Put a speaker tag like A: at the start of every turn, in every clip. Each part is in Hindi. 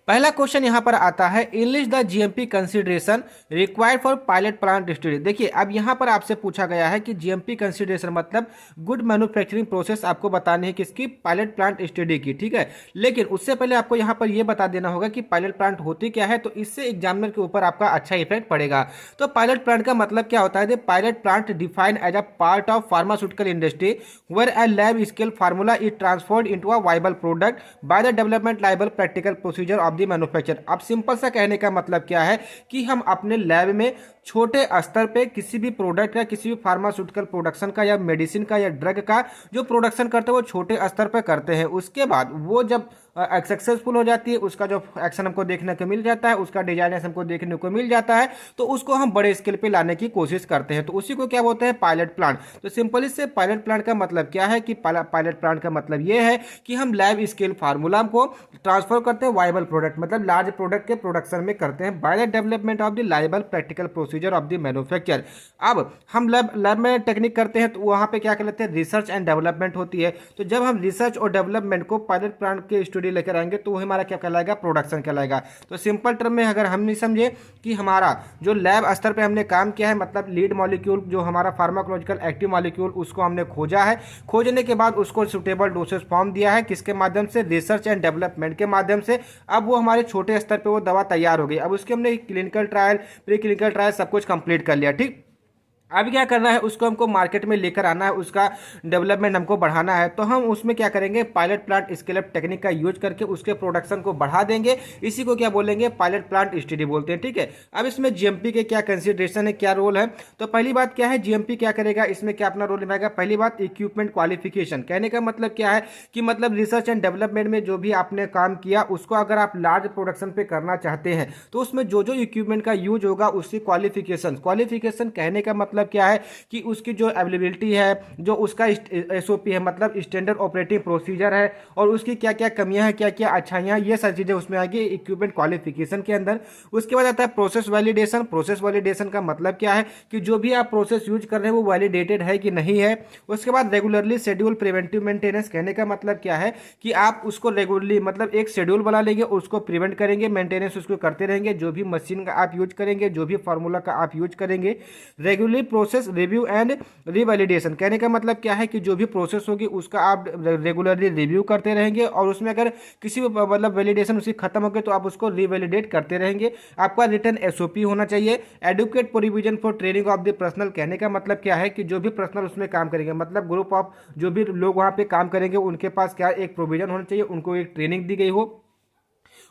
A: पहला क्वेश्चन यहाँ पर आता है, enlist the GMP consideration required for pilot plant study. देखिए अब यहाँ पर आपसे पूछा गया है कि जीएमपी कंसिडरेशन मतलब गुड मैन्युफैक्चरिंग प्रोसेस आपको बतानी है किसकी, पायलट प्लांट स्टडी की, ठीक है। लेकिन उससे पहले आपको यहाँ पर यह बता देना होगा कि पायलट प्लांट होती क्या है, तो इससे एग्जामिनर के ऊपर आपका अच्छा इफेक्ट पड़ेगा। तो पायलट प्लांट का मतलब क्या होता है, pilot plant defined as a part of pharmaceutical industry where a lab scale formula is transferred into a viable product by the development liable practical procedure of the manufacture. अब सिंपल सा कहने का मतलब क्या है कि हम अपने लैब में छोटे स्तर पे किसी भी प्रोडक्ट का, किसी भी फार्मास्यूटिकल प्रोडक्शन का या मेडिसिन का या ड्रग का जो प्रोडक्शन करते हैं वो छोटे स्तर पे करते हैं। उसके बाद वो जब सक्सेसफुल हो जाती है, उसका जो एक्शन हमको देखने को मिल जाता है, उसका डिजाइन हमको देखने को मिल जाता है, तो उसको हम बड़े स्केल पे लाने की कोशिश करते हैं, तो उसी को क्या बोलते हैं, पायलट प्लांट। तो सिंपली से पायलट प्लांट का मतलब क्या है कि पायलट प्लांट का मतलब ये है कि हम लैब स्केल फार्मूला को ट्रांसफर करते हैं वाइबल प्रोडक्ट मतलब लार्ज प्रोडक्ट के प्रोडक्शन में करते हैं bye the development of the liable practical procedure of the manufacture. अब हम लैब में टेक्निक करते हैं तो वहाँ पे क्या कहते हैं, रिसर्च एंड डेवलपमेंट होती है। तो जब हम रिसर्च और डेवलपमेंट को पायलट प्लांट के स्टडी लेकर आएंगे तो वो हमारा क्या कहलाएगा, प्रोडक्शन कहलाएगा। तो सिंपल टर्म में अगर हम नहीं समझे कि हमारा जो लैब स्तर पे हमने काम किया है, मतलब लीड मॉलिक्यूल जो हमारा फार्माकोलॉजिकल एक्टिव मॉलिक्यूल उसको हमने खोजा है, खोजने के बाद उसको सुटेबल डोसेज फॉर्म दिया है, किसके माध्यम से, रिसर्च एंड डेवलपमेंट के माध्यम से। अब वो हमारे छोटे स्तर पे वो दवा तैयार हो गई, अब उसके हमने clinical trial, pre clinical trial सब कुछ कंप्लीट कर लिया, ठीक। अब क्या करना है, उसको हमको मार्केट में लेकर आना है, उसका डेवलपमेंट हमको बढ़ाना है। तो हम उसमें क्या करेंगे, pilot plant scale up technique का यूज करके उसके प्रोडक्शन को बढ़ा देंगे। इसी को क्या बोलेंगे, पायलट प्लांट स्टडी बोलते हैं, ठीक है। अब इसमें जीएमपी के क्या कंसिडरेशन है, क्या रोल है, तो पहली बात क्या है, जीएमपी क्या करेगा, इसमें क्या अपना रोल निभाएगा। पहली बात, इक्विपमेंट क्वालिफिकेशन। कहने का मतलब क्या है कि मतलब रिसर्च एंड डेवलपमेंट में जो भी आपने काम किया उसको अगर आप लार्ज प्रोडक्शन पे करना चाहते हैं तो उसमें जो जो इक्विपमेंट का यूज होगा उसकी क्वालिफिकेशन कहने का मतलब क्या है कि उसकी जो अवेलेबिलिटी है, जो उसका एसओपी है मतलब स्टैंडर्ड ऑपरेटिंग प्रोसीजर है, और उसकी क्या क्या कमियां हैं, क्या क्या अच्छाइयां, ये सारी चीजें उसमें आएगी इक्विपमेंट क्वालिफिकेशन के अंदर। उसके बाद आता है प्रोसेस वैलिडेशन। प्रोसेस वैलिडेशन का मतलब क्या है कि जो भी आप प्रोसेस यूज कर रहे हैं वो वैलिडेटेड है कि नहीं है। उसके बाद रेगुलरली शेड्यूल प्रिवेंटिव मेंटेनेंस। कहने का मतलब क्या है कि आप उसको रेगुलरली मतलब एक शेड्यूल बना लेंगे, उसको प्रिवेंट करेंगे, मेंटेनेंस उसको करते रहेंगे, जो भी मशीन का आप यूज करेंगे, जो भी फार्मूला का आप यूज करेंगे। Regularly process review and revalidation. कहने का मतलब क्या है कि जो भी प्रोसेस होगी उसका आप रेगुलरली रिव्यू करते रहेंगे, और उसमें अगर किसी मतलब वैलिडेशन उसकी खत्म हो गई तो आप उसको रिवैलिडेट करते रहेंगे। आपका रिटर्न एसओपी होना चाहिए। Adequate provision for training of the personnel. कहने का मतलब क्या है कि जो भी पर्सनल उसमें काम करेंगे मतलब ग्रुप ऑफ जो भी लोग वहाँ पे काम करेंगे उनके पास क्या एक प्रोविजन होना चाहिए, उनको एक ट्रेनिंग दी गई हो।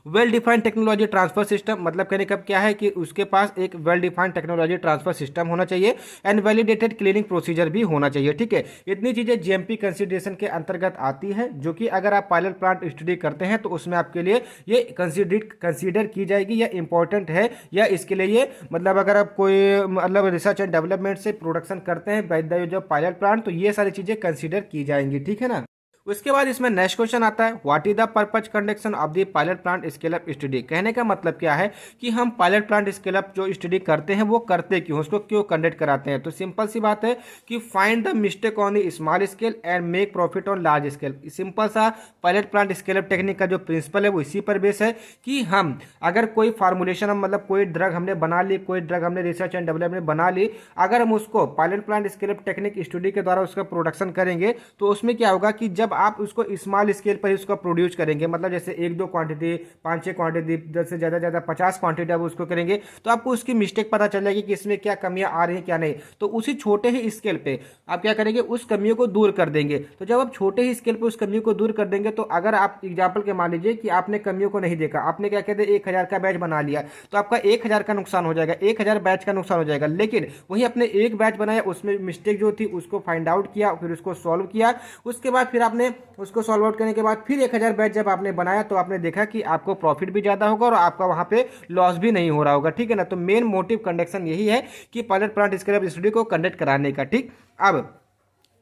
A: Well defined technology transfer system. मतलब कहने का क्या है कि उसके पास एक well defined technology transfer system होना चाहिए, एंड वैलिडेटेड क्लीनिंग प्रोसीजर भी होना चाहिए, ठीक है। इतनी चीजें जीएमपी कंसिडरेशन के अंतर्गत आती है, जो कि अगर आप पायलट प्लांट स्टडी करते हैं तो उसमें आपके लिए ये कंसिडर की जाएगी, या इंपॉर्टेंट है, या इसके लिए ये मतलब अगर आप कोई मतलब रिसर्च एंड डेवलपमेंट से प्रोडक्शन करते हैं बाय द जो पायलट प्लांट, तो ये सारी चीजें कंसिडर की जाएंगी, ठीक है ना। उसके बाद इसमें नेक्स्ट क्वेश्चन आता है, what is the purpose conduction of the pilot plant scale up study. कहने का मतलब क्या है कि हम पायलट प्लांट स्केल अप जो स्टडी करते हैं वो करते क्यों, उसको क्यों कंडक्ट कराते हैं। तो सिंपल सी बात है कि find the mistake on the small scale and make profit on large scale. Simple सा pilot plant scale up technique का जो प्रिंसिपल है वो इसी पर बेस है कि हम अगर कोई फार्मुलेशन मतलब कोई ड्रग हमने बना ली, कोई ड्रग हमने रिसर्च एंड डेवलपमेंट बना ली, अगर हम उसको pilot plant scale up technique study के द्वारा उसका प्रोडक्शन करेंगे तो उसमें क्या होगा कि जब आप उसको स्मॉल स्केल पर उसको प्रोड्यूस करेंगे, मतलब जैसे 1-2 क्वांटिटी, 5-6 क्वांटिटी, 10 से ज़्यादा 50 क्वांटिटी आप उसको करेंगे तो आपको उसकी मिस्टेक पता चल जाएगी कि इसमें क्या कमियां आ रही हैं क्या नहीं। तो उसी छोटे ही स्केल पे आप क्या करेंगे, उस कमियों को दूर कर देंगे। तो जब आप छोटे ही स्केल पे उस कमियों को दूर कर देंगे, तो अगर आप एग्जाम्पल के मान लीजिए कि आपने कमियों को नहीं देखा, आपने क्या कहते हैं 1000 का बैच बना लिया, तो आपका 1000 का नुकसान हो जाएगा, 1000 बैच का नुकसान हो जाएगा। लेकिन वही अपने एक बैच बनाया, उसमें मिस्टेक जो थी उसको फाइंड आउट किया, फिर उसको सॉल्व किया, उसके बाद फिर आपने उसको सॉल्व आउट करने के बाद फिर 1000 बैच जब आपने बनाया तो आपने देखा कि आपको प्रॉफिट भी ज्यादा होगा और आपका वहां पे लॉस भी नहीं हो रहा होगा, ठीक है ना। तो मेन मोटिव कंडक्शन यही है कि pilot plant scale up study को कंडक्ट कराने का, ठीक। अब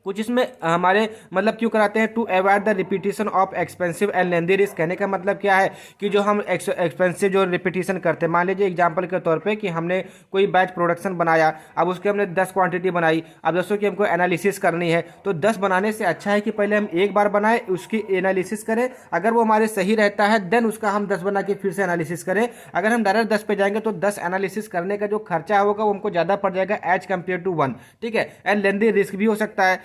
A: कुछ इसमें हमारे मतलब क्यों कराते हैं, to avoid the repetition of expensive and lengthy risk. कहने का मतलब क्या है कि जो हम एक्सपेंसिव जो रिपीटिशन करते हैं, मान लीजिए एग्जांपल के तौर पे कि हमने कोई बैच प्रोडक्शन बनाया, अब उसके हमने 10 क्वांटिटी बनाई, अब दोस्तों की हमको एनालिसिस करनी है, तो 10 बनाने से अच्छा है कि पहले हम एक बार बनाए, उसकी एनालिसिस करें, अगर वो हमारे सही रहता है देन उसका हम 10 बना के फिर से एनालिसिस करें। अगर हम डायरेक्ट 10 पे जाएंगे तो 10 एनालिसिस करने का जो खर्चा होगा वो हमको ज़्यादा पड़ जाएगा एज कम्पेयर टू 1, ठीक है, एंड लेंदी रिस्क भी हो सकता है।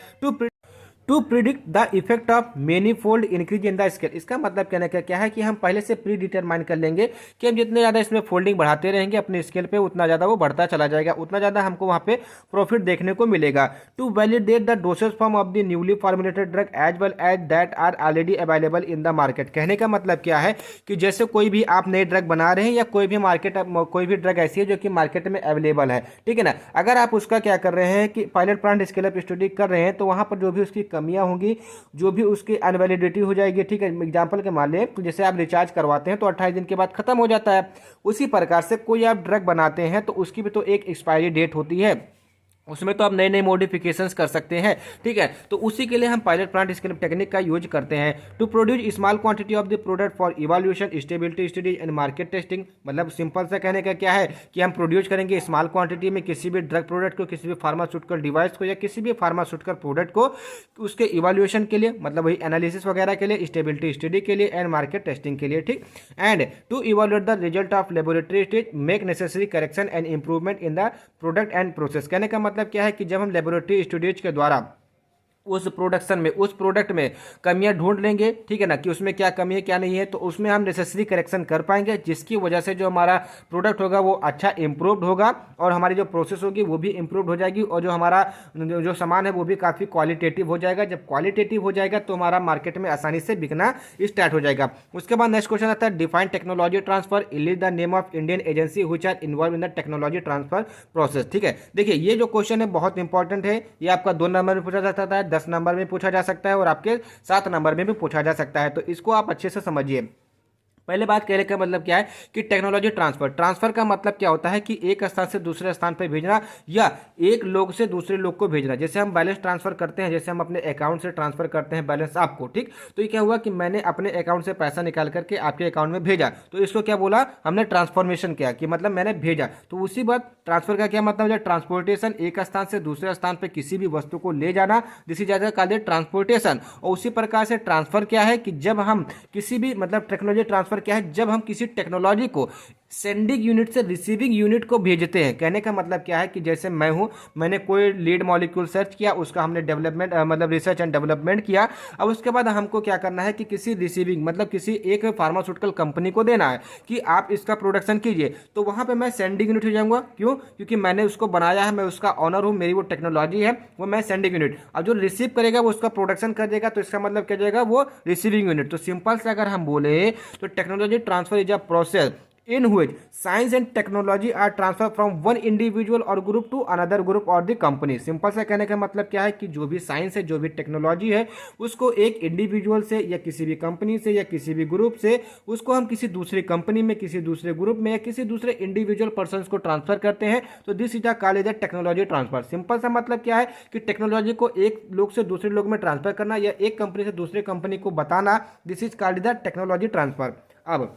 A: To predict the effect of many fold increase in the scale. इसका मतलब कहने का क्या है कि हम पहले से प्री डिटरमाइन कर लेंगे कि हम जितने ज़्यादा इसमें फोल्डिंग बढ़ाते रहेंगे अपने स्केल पे, उतना ज़्यादा वो बढ़ता चला जाएगा, उतना ज़्यादा हमको वहाँ पे प्रॉफिट देखने को मिलेगा। To validate the dosage form of the newly formulated drug as well as that are already available in the market. कहने का मतलब क्या है कि जैसे कोई भी आप नई ड्रग बना रहे हैं या कोई भी ड्रग ऐसी है जो कि मार्केट में अवेलेबल है, ठीक है ना, अगर आप उसका क्या कर रहे हैं कि pilot plant scale up study कर रहे हैं तो वहाँ पर जो भी उसकी कमियाँ होंगी, जो भी उसकी अनवैलिडिटी हो जाएगी, ठीक है, एग्जांपल के मान लें तो जैसे आप रिचार्ज करवाते हैं तो 28 दिन के बाद खत्म हो जाता है, उसी प्रकार से कोई आप ड्रग बनाते हैं तो उसकी भी तो एक एक्सपायरी डेट होती है, उसमें तो आप नए नए मॉडिफिकेशंस कर सकते हैं, ठीक है। तो उसी के लिए हम पायलट प्लांट स्केल टेक्निक का यूज करते हैं। To produce small quantity of the product for evaluation stability study and market testing. मतलब सिंपल सा कहने का क्या है कि हम प्रोड्यूस करेंगे स्मॉल क्वांटिटी में किसी भी ड्रग प्रोडक्ट को, किसी भी फार्मास्यूटिकल डिवाइस को या किसी भी फार्मास्यूटिकल प्रोडक्ट को, उसके इवैल्यूएशन के लिए, मतलब वही एनालिसिस वगैरह के लिए, स्टेबिलिटी स्टडी के लिए एंड मार्केट टेस्टिंग के लिए, ठीक। And to evaluate the result of laboratory stage, make necessary correction and improvement in the product and process. कहने का मतलब क्या है कि जब हम लेबोरेटरी स्टडीज के द्वारा उस प्रोडक्शन में, उस प्रोडक्ट में कमियां ढूंढ लेंगे, ठीक है ना, कि उसमें क्या कमी है क्या नहीं है, तो उसमें हम नेसेसरी करेक्शन कर पाएंगे, जिसकी वजह से जो हमारा प्रोडक्ट होगा वो अच्छा इंप्रूव्ड होगा और हमारी जो प्रोसेस होगी वो भी इंप्रूव्ड हो जाएगी और जो हमारा जो सामान है वो भी काफ़ी क्वालिटेटिव हो जाएगा। जब क्वालिटेटिव हो जाएगा तो हमारा मार्केट में आसानी से बिकना स्टार्ट हो जाएगा। उसके बाद नेक्स्ट क्वेश्चन आता है define technology transfer, enlist the name of Indian agency which are involve in the technology transfer process. ठीक है, देखिए ये जो क्वेश्चन है बहुत इंपॉर्टेंट है, ये आपका 2 नंबर में पूछा जा सकता है, 10 नंबर में पूछा जा सकता है और आपके 7 नंबर में भी पूछा जा सकता है, तो इसको आप अच्छे से समझिए। पहले बात कहने का मतलब क्या है कि टेक्नोलॉजी ट्रांसफर, ट्रांसफर का मतलब क्या होता है कि एक स्थान से दूसरे स्थान पर भेजना या एक लोग से दूसरे लोग को भेजना। जैसे हम बैलेंस ट्रांसफर करते हैं, जैसे हम अपने अकाउंट से ट्रांसफर करते हैं बैलेंस आपको, ठीक, तो ये क्या हुआ कि मैंने अपने अकाउंट से पैसा निकाल करके आपके अकाउंट में भेजा, तो इसको क्या बोला हमने, ट्रांसफॉर्मेशन किया, कि मतलब मैंने भेजा। तो उसी बात ट्रांसफर का क्या मतलब है, ट्रांसपोर्टेशन, एक स्थान से दूसरे स्थान पर किसी भी वस्तु को ले जाना, दिस इज कॉल्ड ट्रांसपोर्टेशन। और उसी प्रकार से ट्रांसफर क्या है कि जब हम किसी भी, मतलब टेक्नोलॉजी ट्रांसफर क्या है, जब हम किसी टेक्नोलॉजी को सेंडिंग यूनिट से रिसीविंग यूनिट को भेजते हैं। कहने का मतलब क्या है कि जैसे मैं हूं, मैंने कोई लीड मॉलिक्यूल सर्च किया, उसका हमने डेवलपमेंट मतलब रिसर्च एंड डेवलपमेंट किया, अब उसके बाद हमको क्या करना है कि किसी रिसीविंग मतलब किसी एक फार्मास्यूटिकल कंपनी को देना है कि आप इसका प्रोडक्शन कीजिए, तो वहां पे मैं सेंडिंग यूनिट हो जाऊंगा। क्यों? क्योंकि मैंने उसको बनाया है, मैं उसका ऑनर हूं, मेरी वो टेक्नोलॉजी है, वो मैं सेंडिंग यूनिट। अब जो रिसीव करेगा वो उसका प्रोडक्शन कर देगा, तो इसका मतलब क्या जाएगा, वो रिसीविंग यूनिट। तो सिंपल से अगर हम बोले तो technology transfer is a process in which science and technology are transferred from one individual or group to another group or the company। Simple सा कहने का मतलब क्या है कि जो भी साइंस है, जो भी टेक्नोलॉजी है, उसको एक इंडिविजुअल से या किसी भी कंपनी से या किसी भी ग्रुप से, उसको हम किसी दूसरी कंपनी में, किसी दूसरे ग्रुप में या किसी दूसरे इंडिविजुअल पर्सन को ट्रांसफर करते हैं, तो this is called as technology transfer. Simple सा मतलब क्या है कि टेक्नोलॉजी को एक लोग से दूसरे लोग में ट्रांसफर करना या एक कंपनी से दूसरे कंपनी को बताना, this is called the technology transfer. अब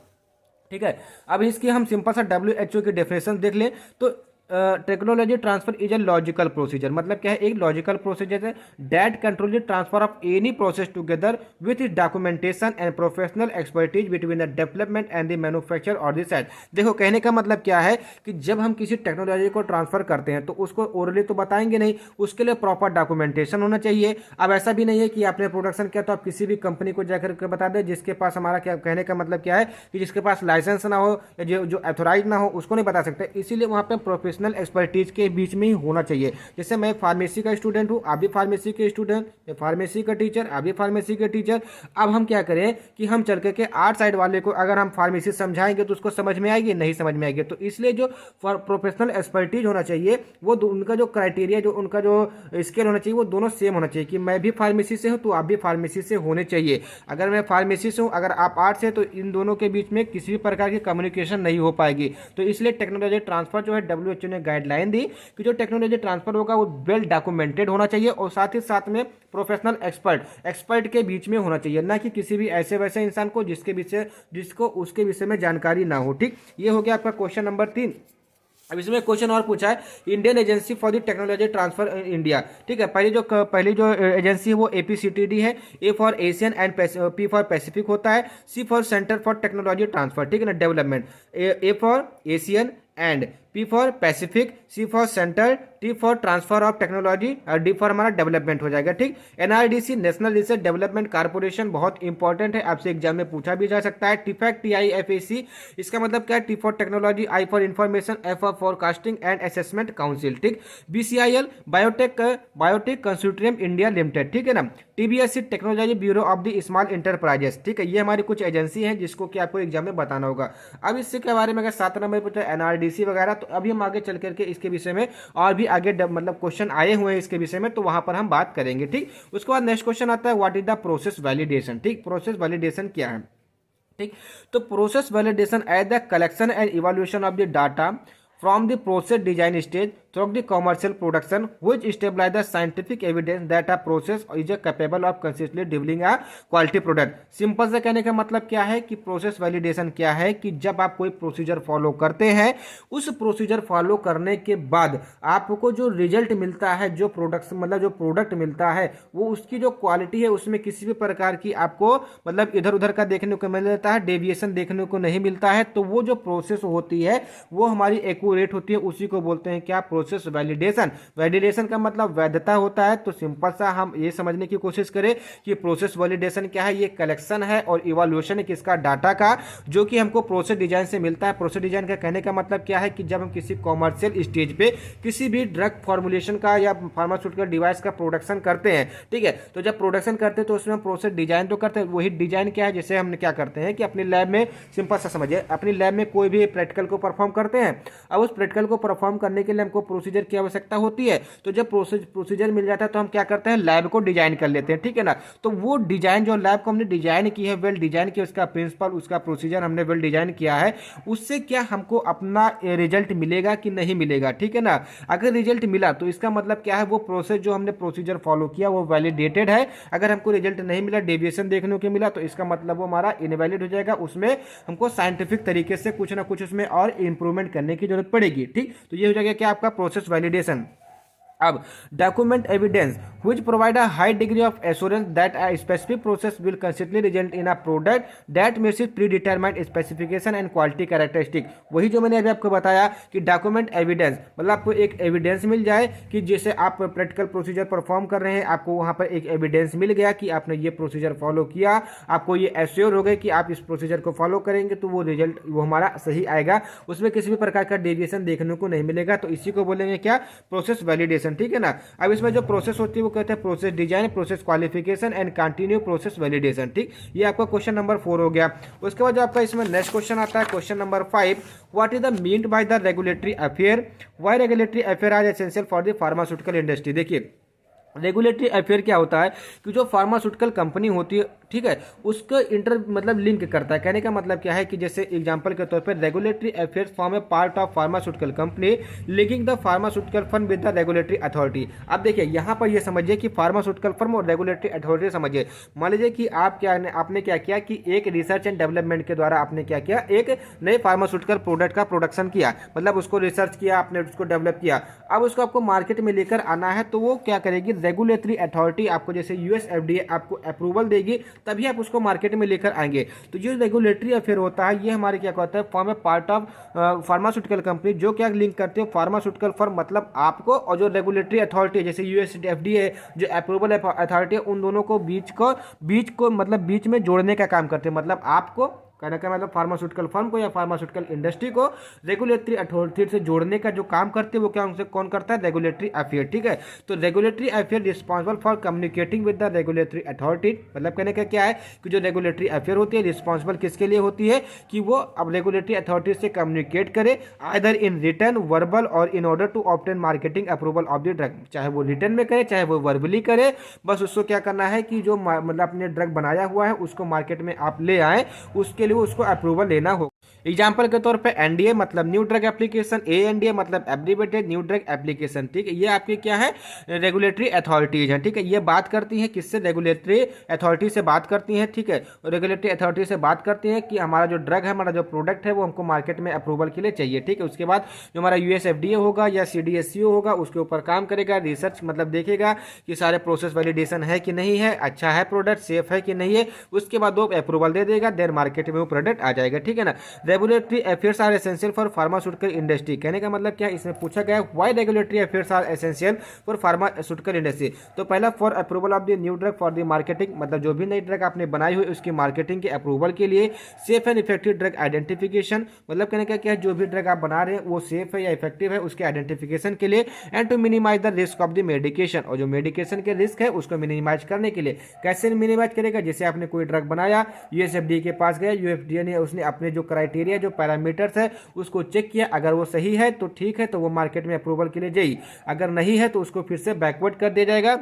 A: ठीक है, अब इसकी हम सिंपल सा WHO की डेफिनेशन देख लें तो technology transfer is a logical procedure. मतलब क्या है, एक लॉजिकल प्रोसीजर है that control the transfer of any process together with is documentation and professional expertise between the development and the manufacture और द साइट। देखो कहने का मतलब क्या है कि जब हम किसी टेक्नोलॉजी को ट्रांसफर करते हैं तो उसको ओरली तो बताएंगे नहीं, उसके लिए प्रॉपर डॉक्यूमेंटेशन होना चाहिए। अब ऐसा भी नहीं है कि आपने प्रोडक्शन किया तो आप किसी भी कंपनी को जाकर के बता दें, जिसके पास हमारा क्या, कहने का मतलब क्या है कि जिसके पास लाइसेंस ना हो या जो अथोराइज ना हो उसको नहीं बता सकते। इसीलिए वहाँ पे प्रोफेशनल एक्सपर्टीज के बीच में ही होना चाहिए। जैसे मैं फार्मेसी का स्टूडेंट हूँ, आप भी फार्मेसी के स्टूडेंट, फार्मेसी का टीचर, आप भी फार्मेसी के टीचर। अब हम क्या करें कि हम चल के आर्ट साइड वाले को अगर हम फार्मेसी समझाएंगे तो उसको समझ में आएगी, नहीं समझ में आएगी। तो इसलिए जो प्रोफेशनल एक्सपर्टीज होना चाहिए वो उनका जो क्राइटेरिया, जो उनका जो स्केल होना चाहिए वो दोनों सेम होना चाहिए कि मैं भी फार्मेसी से हूँ तो आप भी फार्मेसी से होने चाहिए। अगर मैं फार्मेसी से हूँ, अगर आप आर्ट से, तो इन दोनों के बीच में किसी भी प्रकार की कम्युनिकेशन नहीं हो पाएगी। तो इसलिए टेक्नोलॉजी ट्रांसफर जो है WHO समिति ने गाइडलाइन दी कि जो टेक्नोलॉजी ट्रांसफर होगा वो वेल डॉक्यूमेंटेड होना चाहिए और साथ ही साथ में प्रोफेशनल एक्सपर्ट के बीच में होना चाहिए, ना कि किसी भी ऐसे वैसे इंसान को जिसको उसके विषय में जानकारी ना हो। ठीक, ये हो गया आपका क्वेश्चन नंबर 3। अब इसमें क्वेश्चन और पूछा है, Indian agency for the technology transfer in India. ठीक है, पहली जो एजेंसी है वो APCTD है। A for Asian and P for Pacific होता है। C for centre for technology transfer, ठीक है ना, development. A for Asian and P for Pacific, C for centre, T for transfer of technology और डी फॉर हमारा डेवलपमेंट हो जाएगा। ठीक, NRDC national research development corporation बहुत इंपॉर्टेंट है, आपसे एग्जाम में पूछा भी जा सकता है। टीफैक TIFAC, इसका मतलब क्या है, T for technology, I for information, F for forecasting and assessment council. ठीक, BCIL biotech consortium India limited, ठीक है ना। TBSC technology bureau of the small enterprises. ठीक है, ये हमारी कुछ एजेंसी हैं जिसको कि आपको एग्जाम में बताना होगा। अब इससे के बारे में अगर 7 नंबर पर NRDC वगैरह, तो अभी हम आगे चल करके इसके विषय में और भी आगे मतलब क्वेश्चन आए हुए हैं इसके विषय में, तो वहां पर हम बात करेंगे। ठीक, उसके बाद नेक्स्ट क्वेश्चन आता है, what is the process validation. ठीक, प्रोसेस वैलिडेशन क्या है। ठीक, तो process validation as the collection and evaluation of the data from the process design stage through the commercial production which establish the scientific evidence that a process is capable of consistently delivering a quality product। Simple से कहने का मतलब क्या है कि प्रोसेस वैलिडेशन क्या है कि जब आप कोई प्रोसीजर फॉलो करते हैं, उस प्रोसीजर फॉलो करने के बाद आपको जो रिजल्ट मिलता है, जो प्रोडक्ट मिलता है, वो उसकी जो क्वालिटी है उसमें किसी भी प्रकार की आपको मतलब इधर उधर का देखने को मिल जाता है, डेविएशन देखने को नहीं मिलता है, तो वो जो प्रोसेस होती है वो हमारी एक्यूरेट होती है, उसी को बोलते हैं क्या, प्रोसेस वैलिडेशन। वैलिडेशन का मतलब वैधता होता है। तो सिंपल सा हम ये समझने की कोशिश करें कि प्रोसेस वैलिडेशन क्या है, ये कलेक्शन है और इवैल्यूएशन है किसका, डाटा का, जो कि हमको प्रोसेस डिजाइन से मिलता है। प्रोसेस डिजाइन का कहने का मतलब क्या है कि जब हम किसी कॉमर्शियल स्टेज पे किसी भी ड्रग फॉर्मुलेशन का या फार्मास्यूटिकल डिवाइस का प्रोडक्शन करते हैं, ठीक है, तो जब प्रोडक्शन करते हैं तो उसमें हम प्रोसेस डिजाइन तो करते हैं। वही डिजाइन क्या है, जैसे हम क्या करते हैं कि अपनी लैब में, सिंपल सा समझिए, अपनी लैब में कोई भी प्रैक्टिकल को परफॉर्म करते हैं। अब उस प्रैक्टिकल को परफॉर्म करने के लिए हमको प्रोसीजर की आवश्यकता होती है। तो जब प्रोसीजर मिल जाता है तो हम क्या करते हैं, लैब को डिजाइन कर लेते हैं, ठीक है ना। तो वो डिजाइन जो लैब को हमने डिजाइन की है, वेल डिजाइन की, उसका प्रिंसिपल, उसका प्रोसीजर हमने वेल डिजाइन किया है, उससे क्या हमको अपना रिजल्ट मिलेगा कि नहीं मिलेगा, ठीक है ना। अगर रिजल्ट मिला तो इसका मतलब क्या है, वो प्रोसेस जो हमने प्रोसीजर फॉलो किया वो वैलिडेटेड है। अगर हमको रिजल्ट नहीं मिला, डेविएशन देखने को मिला, तो इसका मतलब वो हमारा इनवैलिड हो जाएगा। उसमें हमको साइंटिफिक तरीके से कुछ ना कुछ उसमें और इंप्रूवमेंट करने की जरूरत पड़ेगी। ठीक, तो ये हो जाएगा क्या, आपका प्रोसेस वैलिडेशन। अब document evidence which provide a high degree of assurance that a specific process will consistently result in a product that meets its predetermined specification and quality characteristic। वही जो मैंने अभी आपको बताया कि डॉक्यूमेंट एविडेंस मतलब आपको एक एविडेंस मिल जाए कि जैसे आप प्रैक्टिकल प्रोसीजर परफॉर्म कर रहे हैं, आपको वहां पर एक एविडेंस मिल गया कि आपने ये प्रोसीजर फॉलो किया, आपको ये एश्योर हो गए कि आप इस प्रोसीजर को फॉलो करेंगे तो वो रिजल्ट वो हमारा सही आएगा, उसमें किसी भी प्रकार का डेविएशन देखने को नहीं मिलेगा। तो इसी को बोलेंगे क्या, प्रोसेस वैलिडेशन, ठीक है ना। अब इसमें जो प्रोसेस होती है वो कहते हैं process design, process qualification and continue process validation. ठीक, ये आपका क्वेश्चन नंबर 4 हो गया। उसके बाद जो आपका इसमें नेक्स्ट क्वेश्चन आता है, question number 5, what is the meant by the regulatory affair, why regulatory affair are essential for the pharmaceutical industry. देखिए, रेगुलेटरी अफेयर क्या होता है कि जो फार्मास्यूटिकल कंपनी होती है, ठीक है, उसको मतलब लिंक करता है। कहने का मतलब क्या है कि जैसे एग्जांपल के तौर पर regulatory affairs form A part of pharmaceutical company linking the pharmaceutical firm with the regulatory authority. अब देखिए यहाँ पर ये समझिए कि फार्मास्यूटिकल फर्म और रेगुलेटरी अथॉरिटी समझिए। मान लीजिए कि आपने क्या किया कि एक रिसर्च एंड डेवलपमेंट के द्वारा आपने क्या किया, एक नए फार्मास्यूटिकल प्रोडक्ट का प्रोडक्शन किया, मतलब उसको रिसर्च किया, आपने उसको डेवलप किया। अब उसको आपको मार्केट में लेकर आना है, तो वो क्या करेगी, रेगुलेटरी अथॉरिटी आपको जैसे US FDA आपको अप्रूवल देगी, तभी आप उसको मार्केट में लेकर आएंगे। तो जो रेगुलेटरी अफेयर होता है ये हमारे क्या कहता है, form A part of pharmaceutical company, जो क्या लिंक करते हो फार्मास्यूटिकल फर्म मतलब आपको, और जो रेगुलेटरी अथॉरिटी जैसे US FDA जो अप्रूवल अथॉरिटी है, उन दोनों को बीच में जोड़ने का काम करते हैं। मतलब आपको कहने का मतलब फार्मास्यूटिकल फर्म को या फार्मास्यूटिकल इंडस्ट्री को रेगुलेटरी अथॉरिटी से जोड़ने का जो काम करते हैं वो क्या उनसे कौन करता है, रेगुलेटरी अफेयर। ठीक है, तो regulatory affair responsible for communicating with the regulatory authority. मतलब कहने का क्या है कि जो रेगुलेटरी अफेयर होती है रिस्पॉन्सिबल किसके लिए होती है कि वो अब रेगुलेटरी अथॉरिटी से कम्युनिकेट करे, आइदर इन रिटर्न, वर्बल और in order to obtain marketing approval of the drug. चाहे वो रिटर्न में करे चाहे वो वर्बली करे, बस उसको क्या करना है कि जो मतलब अपने ड्रग बनाया हुआ है उसको मार्केट में आप ले आए, उसके लिए उसको अप्रूवल लेना हो। एग्जाम्पल के तौर पे एनडीए मतलब न्यू ड्रग एप्लीकेशन, एएनडीए मतलब एब्रीवेटेड न्यू ड्रग एप्लीकेशन। ठीक है, ये आपकी क्या है, रेगुलेटरी अथॉरिटीज हैं। ठीक है, ये बात करती हैं किससे, रेगुलेटरी अथॉरिटी से बात करती हैं। ठीक है, रेगुलेटरी अथॉरिटी से बात करती हैं कि हमारा जो ड्रग है, हमारा जो प्रोडक्ट है वो हमको मार्केट में अप्रूवल के लिए चाहिए। ठीक है, उसके बाद जो हमारा यूएसएफडीए होगा या सीडीएससीओ होगा उसके ऊपर काम करेगा, रिसर्च मतलब देखेगा कि सारे प्रोसेस वैलिडेशन है कि नहीं है, अच्छा है प्रोडक्ट, सेफ है कि नहीं है, उसके बाद वो अप्रूवल दे देगा, देन मार्केट में वो प्रोडक्ट आ जाएगा। ठीक है ना। Regulatory affairs are essential for pharmaceutical industry, कहने का मतलब क्या, इसमें पूछा गया why regulatory affairs are essential for pharmaceutical industry. तो पहला for approval of the new drug for the marketing, मतलब जो भी नई ड्रग आपने बनाई हुई उसकी मार्केटिंग के अप्रूवल के लिए। Safe and effective drug identification, मतलब कहने का क्या है, जो भी ड्रग आप बना रहे हैं वो सेफ है या इफेक्टिव है उसके आइडेंटिफिकेशन के लिए। And to minimize the risk of the medication, और जो मेडिकेशन के रिस्क है उसको मिनिमाइज करने के लिए। कैसे मिनिमाइज करेगा, जैसे आपने कोई ड्रग बनाया, यूएसएफडीए के पास गया, यूएफडीए ने उसने अपने जो क्राइटेरिया जो पैरामीटर्स है उसको चेक किया, अगर वो सही है तो ठीक है, तो वो मार्केट में अप्रूवल के लिए जाएगी, अगर नहीं है तो उसको फिर से बैकवर्ड कर दिया जाएगा।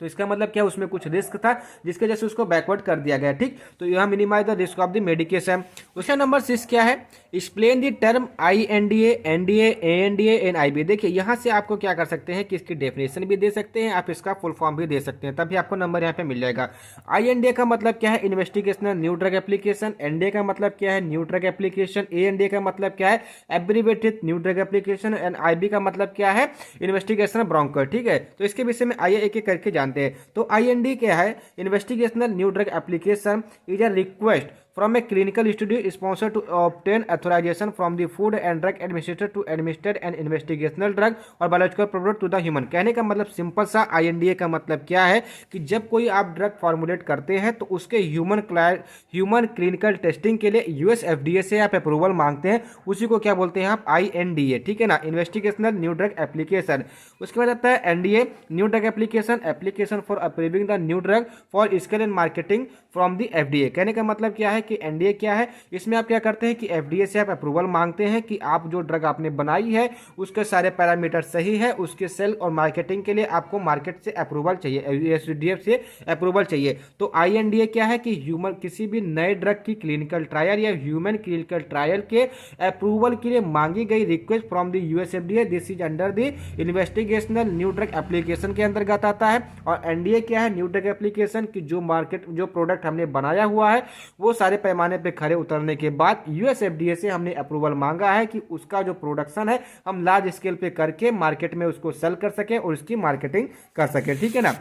A: तो इसका मतलब क्या, उसमें कुछ रिस्क था जिसके वजह से उसको बैकवर्ड कर दिया गया। ठीक, तो यहाँ minimise the risk of the medication. उसका नंबर 6 क्या है, explain the term INDA, NDA, ANDA, NIB. देखिए यहाँ से आपको क्या कर सकते हैं कि इसकी डेफिनेशन भी दे सकते हैं, आप इसका फुल फॉर्म भी दे सकते हैं, तभी आपको नंबर यहाँ पे मिल जाएगा। आईएनडीए का मतलब क्या है, investigational new drug application. NDA का मतलब क्या है, न्यू ड्रग एप्लीकेशन। एएनडीए का मतलब क्या है, abbreviated new drug application. NIB का मतलब क्या है, इन्वेस्टिगेशनल ब्रोंकर। ठीक है, तो इसके विषय में आइए एक एक करके जानते हैं। तो आईएनडी क्या है, investigational new drug application is a request from a clinical study sponsored to obtain authorization from the Food and Drug Administrator to administer an investigational drug और biological product to the human। कहने का मतलब सिंपल सा, आईएनडीए का मतलब क्या है कि जब कोई आप ड्रग फॉर्मुलेट करते हैं तो उसके ह्यूमन क्लिनिकल टेस्टिंग के लिए यूएसएफडीए से आप अप्रूवल मांगते हैं, उसी को क्या बोलते हैं आप, आईएनडीए। ठीक है ना, इन्वेस्टिगेशनल न्यू ड्रग एप्लीकेशन। उसके बाद आता है NDA, new drug application, application for approving the new drug for scale and marketing from the FDA. कहने का मतलब क्या है कि एनडीए क्या है, इसमें आप क्या करते हैं कि एफडीए से आप अप्रूवल मांगते हैं कि आप जो ड्रग आपने बनाई है उसके सारे पैरामीटर सही है, उसके सेल और मार्केटिंग के लिए आपको मार्केट से अप्रूवल चाहिए, एसडीएफ से अप्रूवल चाहिए। तो आईएनडीए क्या है कि ह्यूमन किसी भी नए ड्रग की क्लिनिकल ट्रायल या ह्यूमन क्लिनिकल ट्रायल के अप्रूवल के लिए मांगी गई request from the USFDA. This is under the investigational new drug application के अंतर्गत आता है। और एनडीए क्या है, न्यू ड्रग एप्लीकेशन की जो मार्केट जो प्रोडक्ट हमने बनाया हुआ है वो सारे पैमाने पे खड़े उतरने के बाद यूएसएफडीए से हमने अप्रूवल मांगा है कि उसका जो प्रोडक्शन है हम लार्ज स्केल पे करके मार्केट में उसको सेल कर सकें और उसकी मार्केटिंग कर सकें। ठीक है ना।